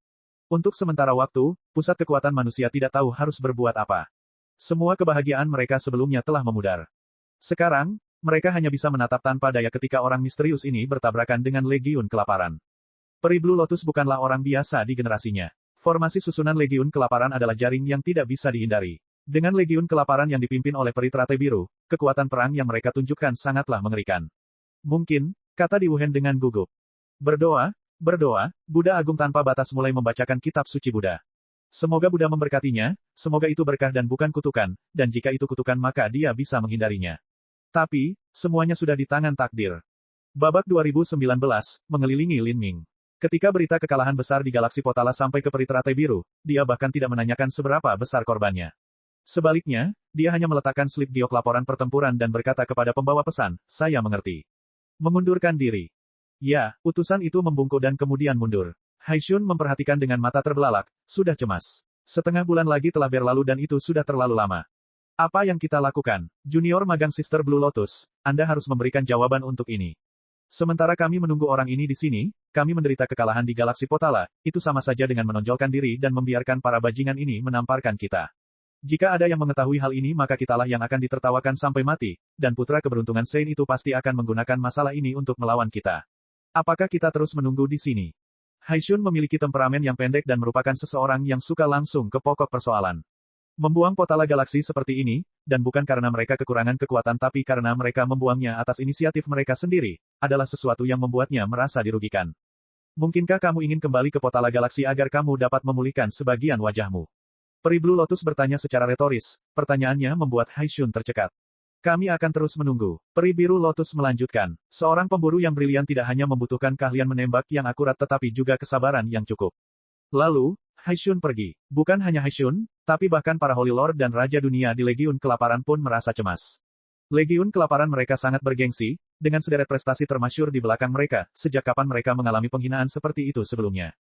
Untuk sementara waktu, pusat kekuatan manusia tidak tahu harus berbuat apa. Semua kebahagiaan mereka sebelumnya telah memudar. Sekarang, mereka hanya bisa menatap tanpa daya ketika orang misterius ini bertabrakan dengan Legiun Kelaparan. Peri Blue Lotus bukanlah orang biasa di generasinya. Formasi susunan Legiun Kelaparan adalah jaring yang tidak bisa dihindari. Dengan Legiun Kelaparan yang dipimpin oleh peri teratai biru, kekuatan perang yang mereka tunjukkan sangatlah mengerikan. Mungkin, kata Di Wuhen dengan gugup. Berdoa, Buddha Agung tanpa batas mulai membacakan kitab suci Buddha. Semoga Buddha memberkatinya, semoga itu berkah dan bukan kutukan, dan jika itu kutukan maka dia bisa menghindarinya. Tapi, semuanya sudah di tangan takdir. Babak 2019, mengelilingi Lin Ming. Ketika berita kekalahan besar di galaksi Potala sampai ke peri teratai biru, dia bahkan tidak menanyakan seberapa besar korbannya. Sebaliknya, dia hanya meletakkan slip giok laporan pertempuran dan berkata kepada pembawa pesan, saya mengerti. Mengundurkan diri. Ya, utusan itu membungkuk dan kemudian mundur. Haishun memperhatikan dengan mata terbelalak, sudah cemas. Setengah bulan lagi telah berlalu dan itu sudah terlalu lama. Apa yang kita lakukan? Junior magang Sister Blue Lotus, Anda harus memberikan jawaban untuk ini. Sementara kami menunggu orang ini di sini, kami menderita kekalahan di galaksi Potala, itu sama saja dengan menonjolkan diri dan membiarkan para bajingan ini menamparkan kita. Jika ada yang mengetahui hal ini maka kitalah yang akan ditertawakan sampai mati, dan putra keberuntungan Sein itu pasti akan menggunakan masalah ini untuk melawan kita. Apakah kita terus menunggu di sini? Haishun memiliki temperamen yang pendek dan merupakan seseorang yang suka langsung ke pokok persoalan. Membuang Potala galaksi seperti ini, dan bukan karena mereka kekurangan kekuatan tapi karena mereka membuangnya atas inisiatif mereka sendiri, adalah sesuatu yang membuatnya merasa dirugikan. Mungkinkah kamu ingin kembali ke Potala galaksi agar kamu dapat memulihkan sebagian wajahmu? Peri Blue Lotus bertanya secara retoris, pertanyaannya membuat Haishun tercekat. Kami akan terus menunggu. Peri Biru Lotus melanjutkan, seorang pemburu yang brilian tidak hanya membutuhkan keahlian menembak yang akurat tetapi juga kesabaran yang cukup. Lalu, Haishun pergi. Bukan hanya Haishun, tapi bahkan para Holy Lord dan Raja Dunia di Legiun Kelaparan pun merasa cemas. Legiun Kelaparan mereka sangat bergengsi, dengan sederet prestasi termasyur di belakang mereka, sejak kapan mereka mengalami penghinaan seperti itu sebelumnya.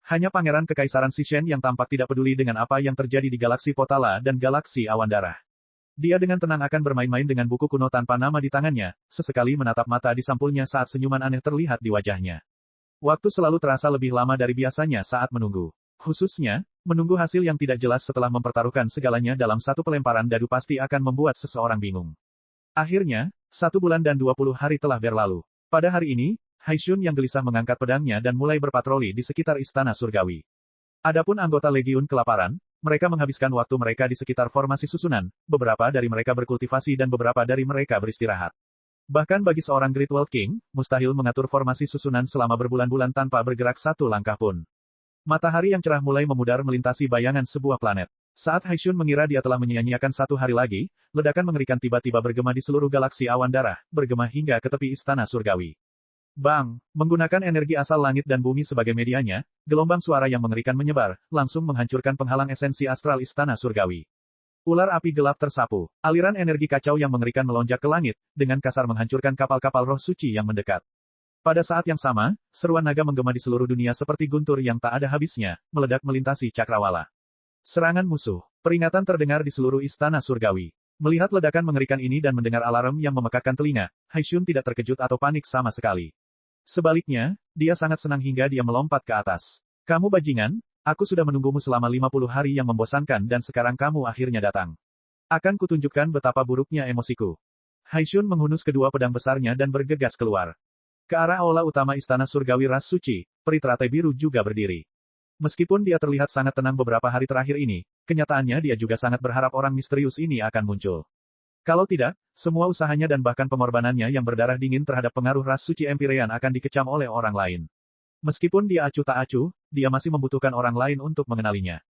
Hanya Pangeran Kekaisaran Sishen yang tampak tidak peduli dengan apa yang terjadi di galaksi Potala dan galaksi Awan Darah. Dia dengan tenang akan bermain-main dengan buku kuno tanpa nama di tangannya, sesekali menatap mata di sampulnya saat senyuman aneh terlihat di wajahnya. Waktu selalu terasa lebih lama dari biasanya saat menunggu. Khususnya, menunggu hasil yang tidak jelas setelah mempertaruhkan segalanya dalam satu pelemparan dadu pasti akan membuat seseorang bingung. Akhirnya, 1 bulan dan 20 hari telah berlalu. Pada hari ini, Haishun yang gelisah mengangkat pedangnya dan mulai berpatroli di sekitar Istana Surgawi. Adapun anggota Legiun Kelaparan, mereka menghabiskan waktu mereka di sekitar formasi susunan, beberapa dari mereka berkultivasi dan beberapa dari mereka beristirahat. Bahkan bagi seorang Great World King, mustahil mengatur formasi susunan selama berbulan-bulan tanpa bergerak satu langkah pun. Matahari yang cerah mulai memudar melintasi bayangan sebuah planet. Saat Haishun mengira dia telah menyia-nyiakan 1 hari lagi, ledakan mengerikan tiba-tiba bergema di seluruh galaksi Awan Darah, bergema hingga ke tepi Istana Surgawi. Bang! Menggunakan energi asal langit dan bumi sebagai medianya, gelombang suara yang mengerikan menyebar, langsung menghancurkan penghalang esensi astral Istana Surgawi. Ular api gelap tersapu. Aliran energi kacau yang mengerikan melonjak ke langit, dengan kasar menghancurkan kapal-kapal roh suci yang mendekat. Pada saat yang sama, seruan naga menggema di seluruh dunia seperti guntur yang tak ada habisnya, meledak melintasi cakrawala. Serangan musuh. Peringatan terdengar di seluruh Istana Surgawi. Melihat ledakan mengerikan ini dan mendengar alarm yang memekakkan telinga, Haishun tidak terkejut atau panik sama sekali. Sebaliknya, dia sangat senang hingga dia melompat ke atas. Kamu bajingan, aku sudah menunggumu selama 50 hari yang membosankan dan sekarang kamu akhirnya datang. Akan kutunjukkan betapa buruknya emosiku. Haishun menghunus kedua pedang besarnya dan bergegas keluar. Ke arah aula utama Istana Surgawi Ras Suci, peri teratai biru juga berdiri. Meskipun dia terlihat sangat tenang beberapa hari terakhir ini, kenyataannya dia juga sangat berharap orang misterius ini akan muncul. Kalau tidak, semua usahanya dan bahkan pengorbanannya yang berdarah dingin terhadap pengaruh ras suci Empyrean akan dikecam oleh orang lain. Meskipun dia acuh tak acuh, dia masih membutuhkan orang lain untuk mengenalinya.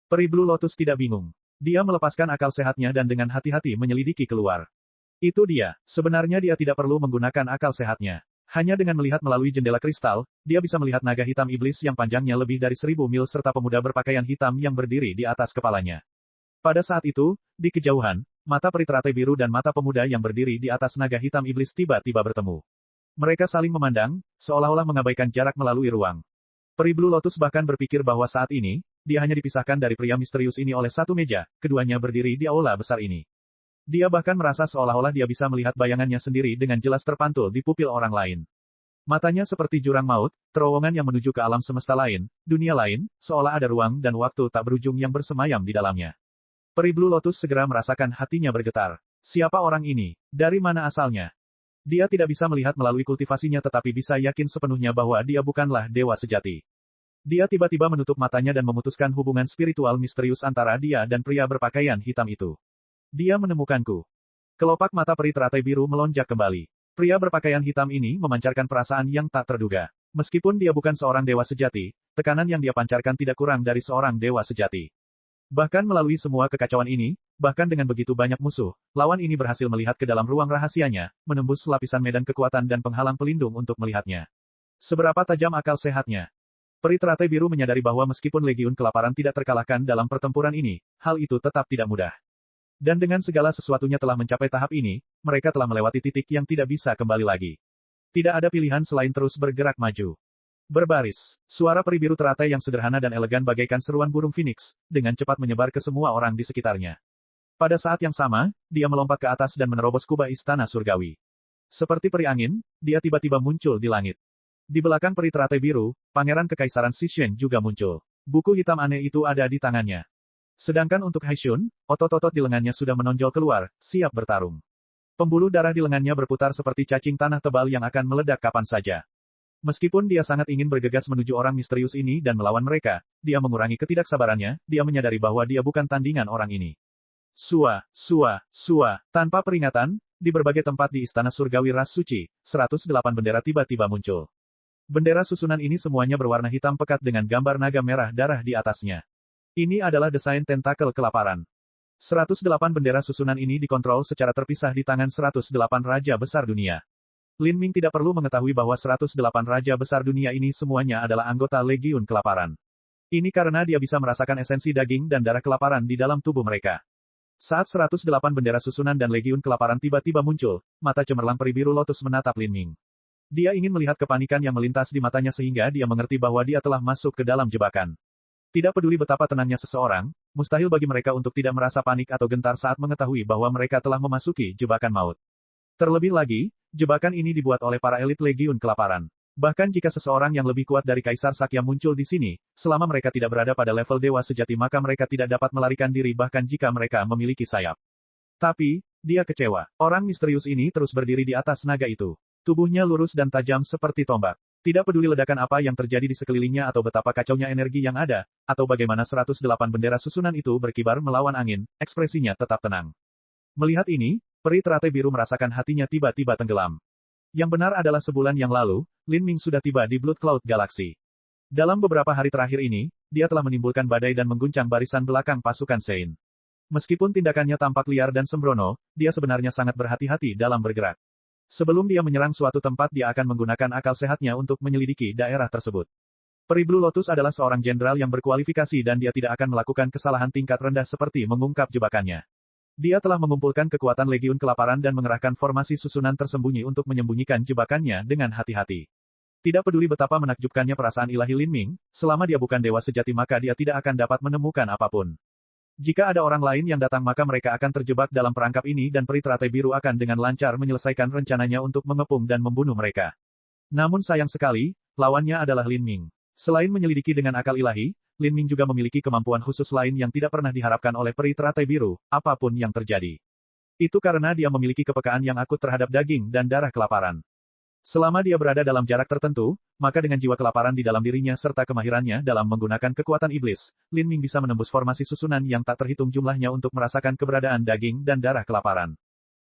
Peri Blue Lotus tidak bingung. Dia melepaskan akal sehatnya dan dengan hati-hati menyelidiki keluar. Itu dia, sebenarnya dia tidak perlu menggunakan akal sehatnya. Hanya dengan melihat melalui jendela kristal, dia bisa melihat naga hitam iblis yang panjangnya lebih dari 1000 mil serta pemuda berpakaian hitam yang berdiri di atas kepalanya. Pada saat itu, di kejauhan, mata peri teratai biru dan mata pemuda yang berdiri di atas naga hitam iblis tiba-tiba bertemu. Mereka saling memandang, seolah-olah mengabaikan jarak melalui ruang. Peri Blue Lotus bahkan berpikir bahwa saat ini, dia hanya dipisahkan dari pria misterius ini oleh satu meja, keduanya berdiri di aula besar ini. Dia bahkan merasa seolah-olah dia bisa melihat bayangannya sendiri dengan jelas terpantul di pupil orang lain. Matanya seperti jurang maut, terowongan yang menuju ke alam semesta lain, dunia lain, seolah ada ruang dan waktu tak berujung yang bersemayam di dalamnya. Peri Blue Lotus segera merasakan hatinya bergetar. Siapa orang ini? Dari mana asalnya? Dia tidak bisa melihat melalui kultivasinya tetapi bisa yakin sepenuhnya bahwa dia bukanlah dewa sejati. Dia tiba-tiba menutup matanya dan memutuskan hubungan spiritual misterius antara dia dan pria berpakaian hitam itu. Dia menemukanku. Kelopak mata peri teratai biru melonjak kembali. Pria berpakaian hitam ini memancarkan perasaan yang tak terduga. Meskipun dia bukan seorang dewa sejati, tekanan yang dia pancarkan tidak kurang dari seorang dewa sejati. Bahkan melalui semua kekacauan ini, bahkan dengan begitu banyak musuh, lawan ini berhasil melihat ke dalam ruang rahasianya, menembus lapisan medan kekuatan dan penghalang pelindung untuk melihatnya. Seberapa tajam akal sehatnya? Peri teratai biru menyadari bahwa meskipun Legiun Kelaparan tidak terkalahkan dalam pertempuran ini, hal itu tetap tidak mudah. Dan dengan segala sesuatunya telah mencapai tahap ini, mereka telah melewati titik yang tidak bisa kembali lagi. Tidak ada pilihan selain terus bergerak maju. Berbaris, suara peri biru teratai yang sederhana dan elegan bagaikan seruan burung phoenix, dengan cepat menyebar ke semua orang di sekitarnya. Pada saat yang sama, dia melompat ke atas dan menerobos kubah istana surgawi. Seperti peri angin, dia tiba-tiba muncul di langit. Di belakang peri teratai biru, Pangeran Kekaisaran Xisheng juga muncul. Buku hitam aneh itu ada di tangannya. Sedangkan untuk Haishun, otot-otot di lengannya sudah menonjol keluar, siap bertarung. Pembuluh darah di lengannya berputar seperti cacing tanah tebal yang akan meledak kapan saja. Meskipun dia sangat ingin bergegas menuju orang misterius ini dan melawan mereka, dia mengurangi ketidaksabarannya, dia menyadari bahwa dia bukan tandingan orang ini. Sua, tanpa peringatan, di berbagai tempat di Istana Surgawi Ras Suci, 108 bendera tiba-tiba muncul. Bendera susunan ini semuanya berwarna hitam pekat dengan gambar naga merah darah di atasnya. Ini adalah desain tentakel kelaparan. 108 bendera susunan ini dikontrol secara terpisah di tangan 108 raja besar dunia. Lin Ming tidak perlu mengetahui bahwa 108 raja besar dunia ini semuanya adalah anggota Legiun Kelaparan. Ini karena dia bisa merasakan esensi daging dan darah kelaparan di dalam tubuh mereka. Saat 108 bendera susunan dan Legiun Kelaparan tiba-tiba muncul, mata cemerlang peri biru lotus menatap Lin Ming. Dia ingin melihat kepanikan yang melintas di matanya sehingga dia mengerti bahwa dia telah masuk ke dalam jebakan. Tidak peduli betapa tenangnya seseorang, mustahil bagi mereka untuk tidak merasa panik atau gentar saat mengetahui bahwa mereka telah memasuki jebakan maut. Terlebih lagi, jebakan ini dibuat oleh para elit Legiun Kelaparan. Bahkan jika seseorang yang lebih kuat dari Kaisar Sakya muncul di sini, selama mereka tidak berada pada level dewa sejati maka mereka tidak dapat melarikan diri bahkan jika mereka memiliki sayap. Tapi, dia kecewa. Orang misterius ini terus berdiri di atas naga itu. Tubuhnya lurus dan tajam seperti tombak. Tidak peduli ledakan apa yang terjadi di sekelilingnya atau betapa kacaunya energi yang ada, atau bagaimana 108 bendera susunan itu berkibar melawan angin, ekspresinya tetap tenang. Melihat ini, peri teratai biru merasakan hatinya tiba-tiba tenggelam. Yang benar adalah sebulan yang lalu, Lin Ming sudah tiba di Blood Cloud Galaxy. Dalam beberapa hari terakhir ini, dia telah menimbulkan badai dan mengguncang barisan belakang pasukan Sein. Meskipun tindakannya tampak liar dan sembrono, dia sebenarnya sangat berhati-hati dalam bergerak. Sebelum dia menyerang suatu tempat dia akan menggunakan akal sehatnya untuk menyelidiki daerah tersebut. Peri Blue Lotus adalah seorang jenderal yang berkualifikasi dan dia tidak akan melakukan kesalahan tingkat rendah seperti mengungkap jebakannya. Dia telah mengumpulkan kekuatan Legiun Kelaparan dan mengerahkan formasi susunan tersembunyi untuk menyembunyikan jebakannya dengan hati-hati. Tidak peduli betapa menakjubkannya perasaan ilahi Lin Ming, selama dia bukan dewa sejati maka dia tidak akan dapat menemukan apapun. Jika ada orang lain yang datang maka mereka akan terjebak dalam perangkap ini dan peri teratai biru akan dengan lancar menyelesaikan rencananya untuk mengepung dan membunuh mereka. Namun sayang sekali, lawannya adalah Lin Ming. Selain menyelidiki dengan akal ilahi, Lin Ming juga memiliki kemampuan khusus lain yang tidak pernah diharapkan oleh peri teratai biru, apapun yang terjadi. Itu karena dia memiliki kepekaan yang akut terhadap daging dan darah kelaparan. Selama dia berada dalam jarak tertentu, maka dengan jiwa kelaparan di dalam dirinya serta kemahirannya dalam menggunakan kekuatan iblis, Lin Ming bisa menembus formasi susunan yang tak terhitung jumlahnya untuk merasakan keberadaan daging dan darah kelaparan.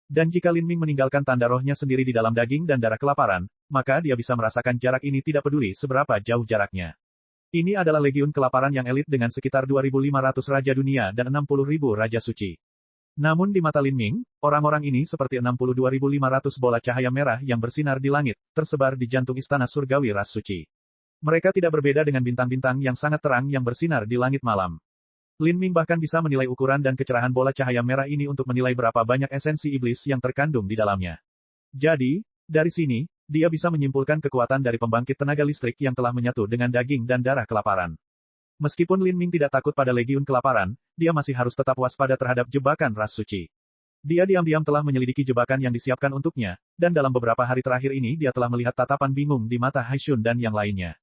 Dan jika Lin Ming meninggalkan tanda rohnya sendiri di dalam daging dan darah kelaparan, maka dia bisa merasakan jarak ini tidak peduli seberapa jauh jaraknya. Ini adalah Legiun Kelaparan yang elit dengan sekitar 2.500 raja dunia dan 60.000 raja suci. Namun di mata Lin Ming, orang-orang ini seperti 62.500 bola cahaya merah yang bersinar di langit, tersebar di jantung Istana Surgawi Ras Suci. Mereka tidak berbeda dengan bintang-bintang yang sangat terang yang bersinar di langit malam. Lin Ming bahkan bisa menilai ukuran dan kecerahan bola cahaya merah ini untuk menilai berapa banyak esensi iblis yang terkandung di dalamnya. Jadi, dari sini, dia bisa menyimpulkan kekuatan dari pembangkit tenaga listrik yang telah menyatu dengan daging dan darah kelaparan. Meskipun Lin Ming tidak takut pada Legiun Kelaparan, dia masih harus tetap waspada terhadap jebakan ras suci. Dia diam-diam telah menyelidiki jebakan yang disiapkan untuknya, dan dalam beberapa hari terakhir ini dia telah melihat tatapan bingung di mata Haishun dan yang lainnya.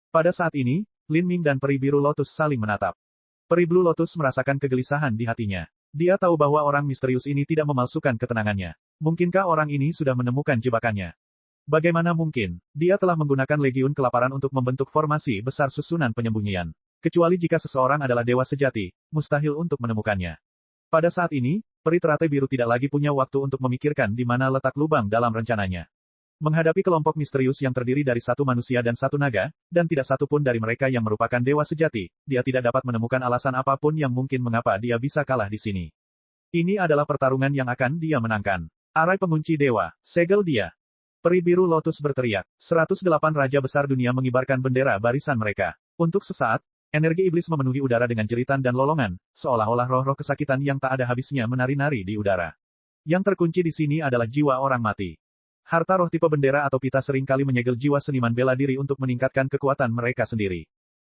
Pada saat ini, Lin Ming dan peri biru lotus saling menatap. Peri Blue Lotus merasakan kegelisahan di hatinya. Dia tahu bahwa orang misterius ini tidak memalsukan ketenangannya. Mungkinkah orang ini sudah menemukan jebakannya? Bagaimana mungkin? Dia telah menggunakan legiun kelaparan untuk membentuk formasi besar susunan penyembunyian. Kecuali jika seseorang adalah dewa sejati, mustahil untuk menemukannya. Pada saat ini, peri teratai biru tidak lagi punya waktu untuk memikirkan di mana letak lubang dalam rencananya. Menghadapi kelompok misterius yang terdiri dari satu manusia dan satu naga, dan tidak satu pun dari mereka yang merupakan dewa sejati, dia tidak dapat menemukan alasan apapun yang mungkin mengapa dia bisa kalah di sini. Ini adalah pertarungan yang akan dia menangkan. Arai pengunci dewa, segel dia. Peri biru lotus berteriak. 108 raja besar dunia mengibarkan bendera barisan mereka. Untuk sesaat, energi iblis memenuhi udara dengan jeritan dan lolongan, seolah-olah roh-roh kesakitan yang tak ada habisnya menari-nari di udara. Yang terkunci di sini adalah jiwa orang mati. Harta roh tipe bendera atau pita seringkali menyegel jiwa seniman bela diri untuk meningkatkan kekuatan mereka sendiri.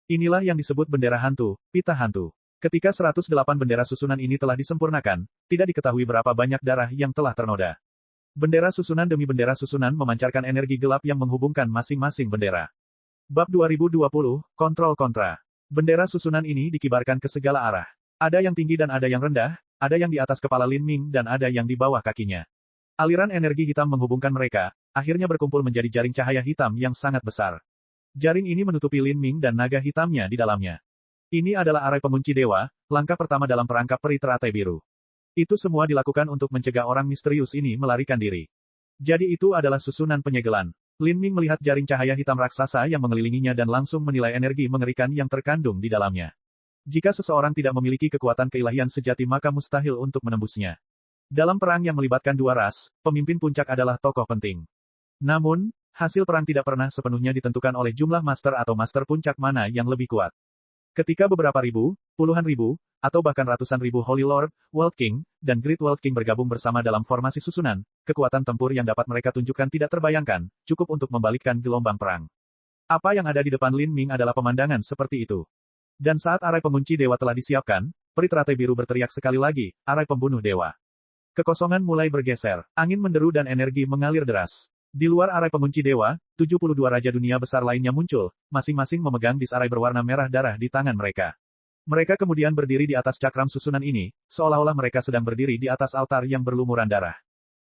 Inilah yang disebut bendera hantu, pita hantu. Ketika 108 bendera susunan ini telah disempurnakan, tidak diketahui berapa banyak darah yang telah ternoda. Bendera susunan demi bendera susunan memancarkan energi gelap yang menghubungkan masing-masing bendera. Bab 2020, Kontrol Kontra. Bendera susunan ini dikibarkan ke segala arah. Ada yang tinggi dan ada yang rendah, ada yang di atas kepala Lin Ming dan ada yang di bawah kakinya. Aliran energi hitam menghubungkan mereka, akhirnya berkumpul menjadi jaring cahaya hitam yang sangat besar. Jaring ini menutupi Lin Ming dan naga hitamnya di dalamnya. Ini adalah arai pengunci dewa, langkah pertama dalam perangkap peri teratai biru. Itu semua dilakukan untuk mencegah orang misterius ini melarikan diri. Jadi itu adalah susunan penyegelan. Lin Ming melihat jaring cahaya hitam raksasa yang mengelilinginya dan langsung menilai energi mengerikan yang terkandung di dalamnya. Jika seseorang tidak memiliki kekuatan keilahian sejati maka mustahil untuk menembusnya. Dalam perang yang melibatkan dua ras, pemimpin puncak adalah tokoh penting. Namun, hasil perang tidak pernah sepenuhnya ditentukan oleh jumlah master atau master puncak mana yang lebih kuat. Ketika beberapa ribu, puluhan ribu, atau bahkan ratusan ribu Holy Lord, World King, dan Great World King bergabung bersama dalam formasi susunan, kekuatan tempur yang dapat mereka tunjukkan tidak terbayangkan, cukup untuk membalikkan gelombang perang. Apa yang ada di depan Lin Ming adalah pemandangan seperti itu. Dan saat arai pengunci dewa telah disiapkan, peri teratai biru berteriak sekali lagi, arai pembunuh dewa. Kekosongan mulai bergeser, angin menderu dan energi mengalir deras. Di luar arai pengunci dewa, 72 raja dunia besar lainnya muncul, masing-masing memegang dis arai berwarna merah darah di tangan mereka. Mereka kemudian berdiri di atas cakram susunan ini, seolah-olah mereka sedang berdiri di atas altar yang berlumuran darah.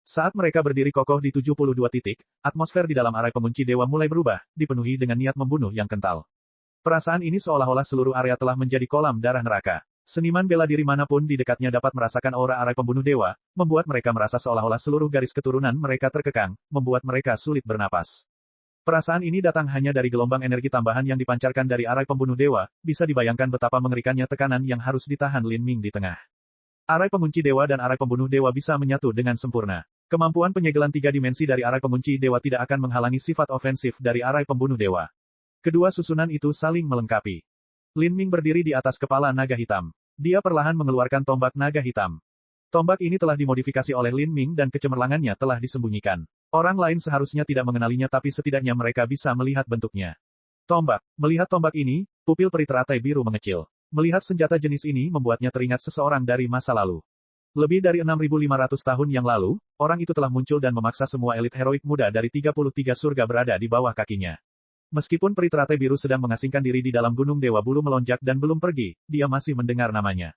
Saat mereka berdiri kokoh di 72 titik, atmosfer di dalam arai pengunci dewa mulai berubah, dipenuhi dengan niat membunuh yang kental. Perasaan ini seolah-olah seluruh area telah menjadi kolam darah neraka. Seniman bela diri manapun di dekatnya dapat merasakan aura arai pembunuh dewa, membuat mereka merasa seolah-olah seluruh garis keturunan mereka terkekang, membuat mereka sulit bernapas. Perasaan ini datang hanya dari gelombang energi tambahan yang dipancarkan dari arai pembunuh dewa, bisa dibayangkan betapa mengerikannya tekanan yang harus ditahan Lin Ming di tengah. Arai pengunci dewa dan arai pembunuh dewa bisa menyatu dengan sempurna. Kemampuan penyegelan tiga dimensi dari arai pengunci dewa tidak akan menghalangi sifat ofensif dari arai pembunuh dewa. Kedua susunan itu saling melengkapi. Lin Ming berdiri di atas kepala naga hitam. Dia perlahan mengeluarkan tombak naga hitam. Tombak ini telah dimodifikasi oleh Lin Ming dan kecemerlangannya telah disembunyikan. Orang lain seharusnya tidak mengenalinya tapi setidaknya mereka bisa melihat bentuknya. Tombak. Melihat tombak ini, pupil peri teratai biru mengecil. Melihat senjata jenis ini membuatnya teringat seseorang dari masa lalu. Lebih dari 6.500 tahun yang lalu, orang itu telah muncul dan memaksa semua elit heroik muda dari 33 surga berada di bawah kakinya. Meskipun peri teratai biru sedang mengasingkan diri di dalam gunung Dewa Bulu melonjak dan belum pergi, dia masih mendengar namanya.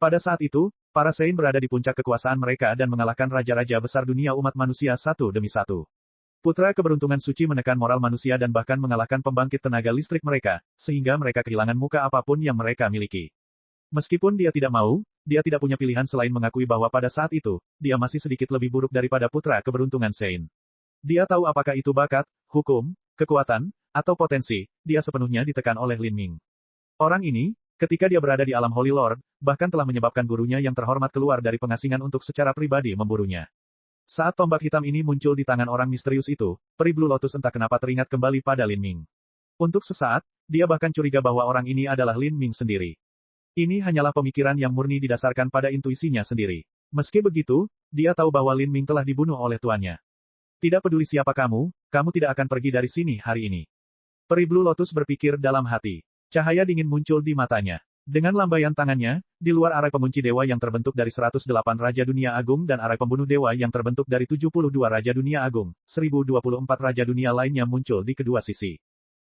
Pada saat itu, para Saint berada di puncak kekuasaan mereka dan mengalahkan raja-raja besar dunia umat manusia satu demi satu. Putra keberuntungan suci menekan moral manusia dan bahkan mengalahkan pembangkit tenaga listrik mereka, sehingga mereka kehilangan muka apapun yang mereka miliki. Meskipun dia tidak mau, dia tidak punya pilihan selain mengakui bahwa pada saat itu, dia masih sedikit lebih buruk daripada putra keberuntungan Saint. Dia tahu apakah itu bakat, hukum, kekuatan, atau potensi, dia sepenuhnya ditekan oleh Lin Ming. Orang ini, ketika dia berada di alam Holy Lord, bahkan telah menyebabkan gurunya yang terhormat keluar dari pengasingan untuk secara pribadi memburunya. Saat tombak hitam ini muncul di tangan orang misterius itu, peri Blue Lotus entah kenapa teringat kembali pada Lin Ming. Untuk sesaat, dia bahkan curiga bahwa orang ini adalah Lin Ming sendiri. Ini hanyalah pemikiran yang murni didasarkan pada intuisinya sendiri. Meski begitu, dia tahu bahwa Lin Ming telah dibunuh oleh tuannya. Tidak peduli siapa kamu tidak akan pergi dari sini hari ini. Peri Blue Lotus berpikir dalam hati. Cahaya dingin muncul di matanya. Dengan lambaian tangannya, di luar arai pengunci dewa yang terbentuk dari 108 Raja Dunia Agung dan arai pembunuh dewa yang terbentuk dari 72 Raja Dunia Agung, 1024 Raja Dunia lainnya muncul di kedua sisi.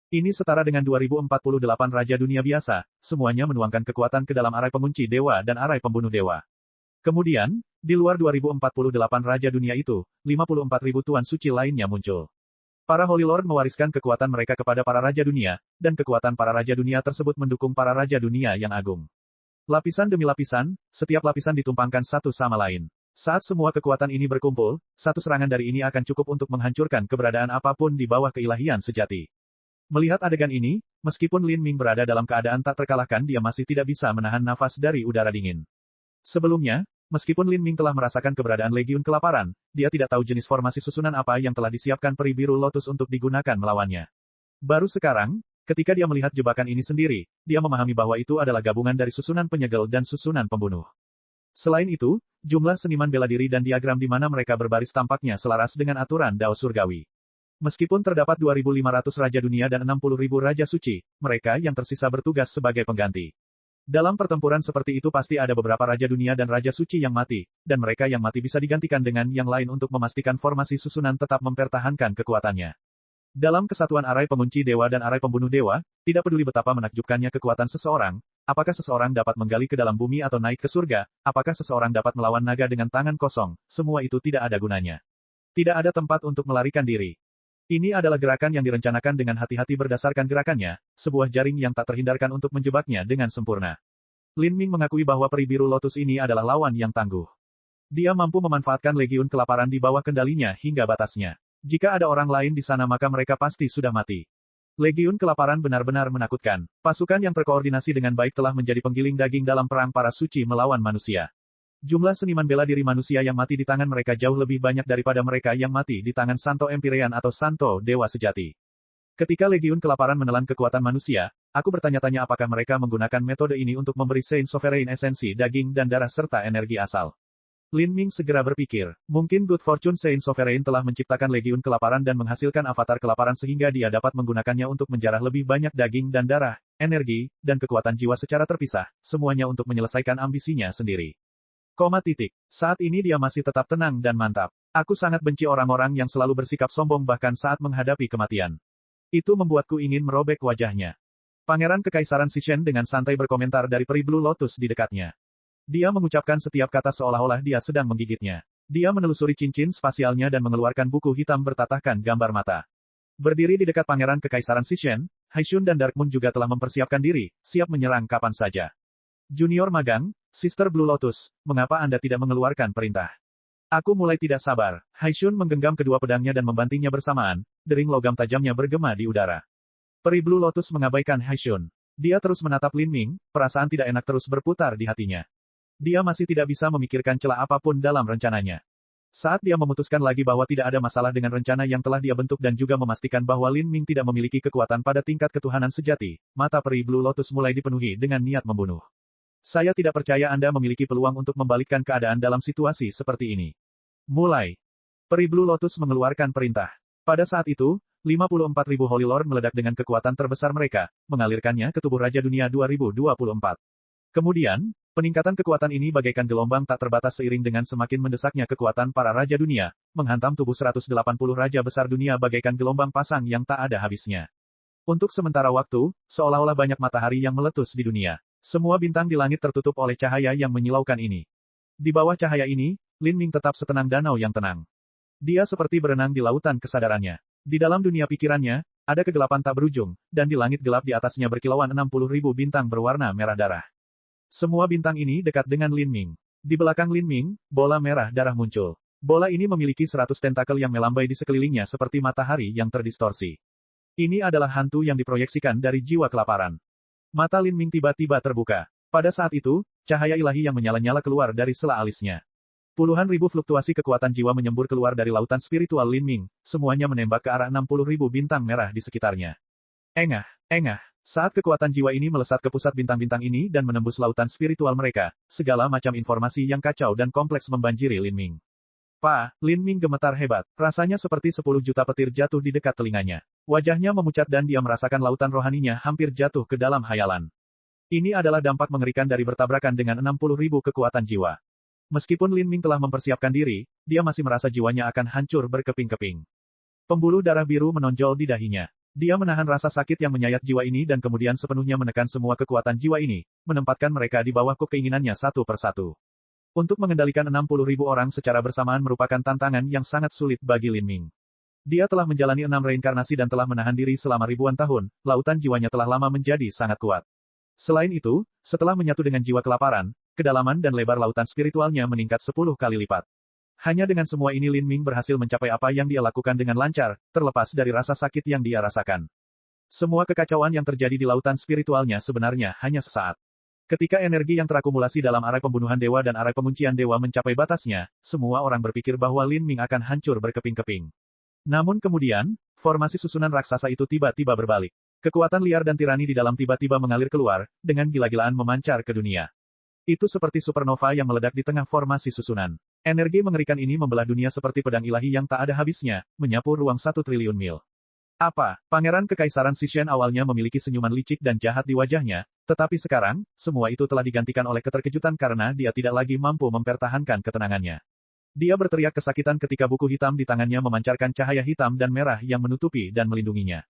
Ini setara dengan 2048 Raja Dunia biasa, semuanya menuangkan kekuatan ke dalam arai pengunci dewa dan arai pembunuh dewa. Kemudian, di luar 2048 Raja Dunia itu, 54.000 Tuan Suci lainnya muncul. Para Holy Lord mewariskan kekuatan mereka kepada para Raja Dunia, dan kekuatan para Raja Dunia tersebut mendukung para Raja Dunia yang agung. Lapisan demi lapisan, setiap lapisan ditumpangkan satu sama lain. Saat semua kekuatan ini berkumpul, satu serangan dari ini akan cukup untuk menghancurkan keberadaan apapun di bawah keilahian sejati. Melihat adegan ini, meskipun Lin Ming berada dalam keadaan tak terkalahkan, dia masih tidak bisa menahan nafas dari udara dingin. Sebelumnya, meskipun Lin Ming telah merasakan keberadaan Legiun Kelaparan, dia tidak tahu jenis formasi susunan apa yang telah disiapkan peri biru lotus untuk digunakan melawannya. Baru sekarang, ketika dia melihat jebakan ini sendiri, dia memahami bahwa itu adalah gabungan dari susunan penyegel dan susunan pembunuh. Selain itu, jumlah seniman bela diri dan diagram di mana mereka berbaris tampaknya selaras dengan aturan Dao Surgawi. Meskipun terdapat 2.500 Raja Dunia dan 60.000 Raja Suci, mereka yang tersisa bertugas sebagai pengganti. Dalam pertempuran seperti itu pasti ada beberapa Raja Dunia dan Raja Suci yang mati, dan mereka yang mati bisa digantikan dengan yang lain untuk memastikan formasi susunan tetap mempertahankan kekuatannya. Dalam kesatuan arai pengunci dewa dan arai pembunuh dewa, tidak peduli betapa menakjubkannya kekuatan seseorang, apakah seseorang dapat menggali ke dalam bumi atau naik ke surga, apakah seseorang dapat melawan naga dengan tangan kosong, semua itu tidak ada gunanya. Tidak ada tempat untuk melarikan diri. Ini adalah gerakan yang direncanakan dengan hati-hati berdasarkan gerakannya, sebuah jaring yang tak terhindarkan untuk menjebaknya dengan sempurna. Lin Ming mengakui bahwa peri biru lotus ini adalah lawan yang tangguh. Dia mampu memanfaatkan Legiun Kelaparan di bawah kendalinya hingga batasnya. Jika ada orang lain di sana maka mereka pasti sudah mati. Legiun Kelaparan benar-benar menakutkan. Pasukan yang terkoordinasi dengan baik telah menjadi penggiling daging dalam perang para suci melawan manusia. Jumlah seniman bela diri manusia yang mati di tangan mereka jauh lebih banyak daripada mereka yang mati di tangan Santo Empyrean atau Santo Dewa Sejati. Ketika Legiun Kelaparan menelan kekuatan manusia, aku bertanya-tanya apakah mereka menggunakan metode ini untuk memberi Saint Sovereign esensi daging dan darah serta energi asal. Lin Ming segera berpikir, mungkin Good Fortune Saint Sovereign telah menciptakan Legiun Kelaparan dan menghasilkan avatar kelaparan sehingga dia dapat menggunakannya untuk menjarah lebih banyak daging dan darah, energi, dan kekuatan jiwa secara terpisah, semuanya untuk menyelesaikan ambisinya sendiri. Saat ini dia masih tetap tenang dan mantap. Aku sangat benci orang-orang yang selalu bersikap sombong bahkan saat menghadapi kematian. Itu membuatku ingin merobek wajahnya. Pangeran Kekaisaran Sishen dengan santai berkomentar dari peri Blue Lotus di dekatnya. Dia mengucapkan setiap kata seolah-olah dia sedang menggigitnya. Dia menelusuri cincin spasialnya dan mengeluarkan buku hitam bertatahkan gambar mata. Berdiri di dekat Pangeran Kekaisaran Sishen, Haishun dan Dark Moon juga telah mempersiapkan diri, siap menyerang kapan saja. Junior Magang, Sister Blue Lotus, mengapa Anda tidak mengeluarkan perintah? Aku mulai tidak sabar. Haishun menggenggam kedua pedangnya dan membantingnya bersamaan, dering logam tajamnya bergema di udara. Peri Blue Lotus mengabaikan Haishun. Dia terus menatap Lin Ming, perasaan tidak enak terus berputar di hatinya. Dia masih tidak bisa memikirkan celah apapun dalam rencananya. Saat dia memutuskan lagi bahwa tidak ada masalah dengan rencana yang telah dia bentuk dan juga memastikan bahwa Lin Ming tidak memiliki kekuatan pada tingkat ketuhanan sejati, mata peri Blue Lotus mulai dipenuhi dengan niat membunuh. Saya tidak percaya Anda memiliki peluang untuk membalikkan keadaan dalam situasi seperti ini. Mulai. Peri Blue Lotus mengeluarkan perintah. Pada saat itu, 54.000 Holy Lord meledak dengan kekuatan terbesar mereka, mengalirkannya ke tubuh Raja Dunia 2024. Kemudian, peningkatan kekuatan ini bagaikan gelombang tak terbatas seiring dengan semakin mendesaknya kekuatan para Raja Dunia, menghantam tubuh 180 Raja Besar Dunia bagaikan gelombang pasang yang tak ada habisnya. Untuk sementara waktu, seolah-olah banyak matahari yang meletus di dunia. Semua bintang di langit tertutup oleh cahaya yang menyilaukan ini. Di bawah cahaya ini, Lin Ming tetap setenang danau yang tenang. Dia seperti berenang di lautan kesadarannya. Di dalam dunia pikirannya, ada kegelapan tak berujung, dan di langit gelap di atasnya berkilauan 60.000 bintang berwarna merah darah. Semua bintang ini dekat dengan Lin Ming. Di belakang Lin Ming, bola merah darah muncul. Bola ini memiliki 100 tentakel yang melambai di sekelilingnya seperti matahari yang terdistorsi. Ini adalah hantu yang diproyeksikan dari jiwa kelaparan. Mata Lin Ming tiba-tiba terbuka. Pada saat itu, cahaya ilahi yang menyala-nyala keluar dari sela alisnya. Puluhan ribu fluktuasi kekuatan jiwa menyembur keluar dari lautan spiritual Lin Ming, semuanya menembak ke arah 60.000 bintang merah di sekitarnya. Engah. Saat kekuatan jiwa ini melesat ke pusat bintang-bintang ini dan menembus lautan spiritual mereka, segala macam informasi yang kacau dan kompleks membanjiri Lin Ming. Lin Ming gemetar hebat. Rasanya seperti 10 juta petir jatuh di dekat telinganya. Wajahnya memucat dan dia merasakan lautan rohaninya hampir jatuh ke dalam hayalan. Ini adalah dampak mengerikan dari bertabrakan dengan 60.000 kekuatan jiwa. Meskipun Lin Ming telah mempersiapkan diri, dia masih merasa jiwanya akan hancur berkeping-keping. Pembuluh darah biru menonjol di dahinya. Dia menahan rasa sakit yang menyayat jiwa ini dan kemudian sepenuhnya menekan semua kekuatan jiwa ini, menempatkan mereka di bawah keinginannya satu persatu. Untuk mengendalikan 60.000 orang secara bersamaan merupakan tantangan yang sangat sulit bagi Lin Ming. Dia telah menjalani 6 reinkarnasi dan telah menahan diri selama ribuan tahun, lautan jiwanya telah lama menjadi sangat kuat. Selain itu, setelah menyatu dengan jiwa kelaparan, kedalaman dan lebar lautan spiritualnya meningkat 10 kali lipat. Hanya dengan semua ini Lin Ming berhasil mencapai apa yang dia lakukan dengan lancar, terlepas dari rasa sakit yang dia rasakan. Semua kekacauan yang terjadi di lautan spiritualnya sebenarnya hanya sesaat. Ketika energi yang terakumulasi dalam arai pembunuhan dewa dan arai penguncian dewa mencapai batasnya, semua orang berpikir bahwa Lin Ming akan hancur berkeping-keping. Namun kemudian, formasi susunan raksasa itu tiba-tiba berbalik. Kekuatan liar dan tirani di dalam tiba-tiba mengalir keluar, dengan gila-gilaan memancar ke dunia. Itu seperti supernova yang meledak di tengah formasi susunan. Energi mengerikan ini membelah dunia seperti pedang ilahi yang tak ada habisnya, menyapu ruang 1 triliun mil. Apa? Pangeran Kekaisaran Xishan awalnya memiliki senyuman licik dan jahat di wajahnya, tetapi sekarang, semua itu telah digantikan oleh keterkejutan karena dia tidak lagi mampu mempertahankan ketenangannya. Dia berteriak kesakitan ketika buku hitam di tangannya memancarkan cahaya hitam dan merah yang menutupi dan melindunginya.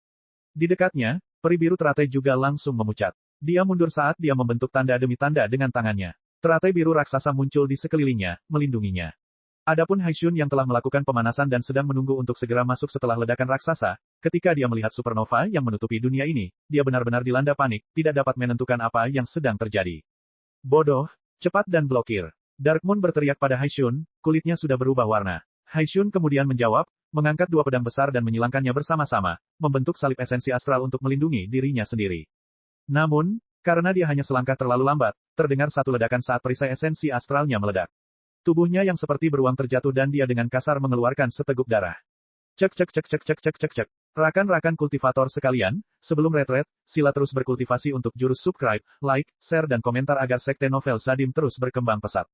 Di dekatnya, peri biru teratai juga langsung memucat. Dia mundur saat dia membentuk tanda demi tanda dengan tangannya. Teratai biru raksasa muncul di sekelilingnya, melindunginya. Adapun Haishun yang telah melakukan pemanasan dan sedang menunggu untuk segera masuk setelah ledakan raksasa, ketika dia melihat supernova yang menutupi dunia ini, dia benar-benar dilanda panik, tidak dapat menentukan apa yang sedang terjadi. Bodoh, cepat dan blokir. Darkmoon berteriak pada Haishun, kulitnya sudah berubah warna. Haishun kemudian menjawab, mengangkat 2 pedang besar dan menyilangkannya bersama-sama, membentuk salib esensi astral untuk melindungi dirinya sendiri. Namun, karena dia hanya selangkah terlalu lambat, terdengar satu ledakan saat perisai esensi astralnya meledak. Tubuhnya yang seperti beruang terjatuh dan dia dengan kasar mengeluarkan seteguk darah. Cek cek cek cek cek cek cek cek. Rakan-rakan kultivator sekalian, sebelum retret, sila terus berkultivasi untuk jurus subscribe, like, share dan komentar agar sekte novel Sadim terus berkembang pesat.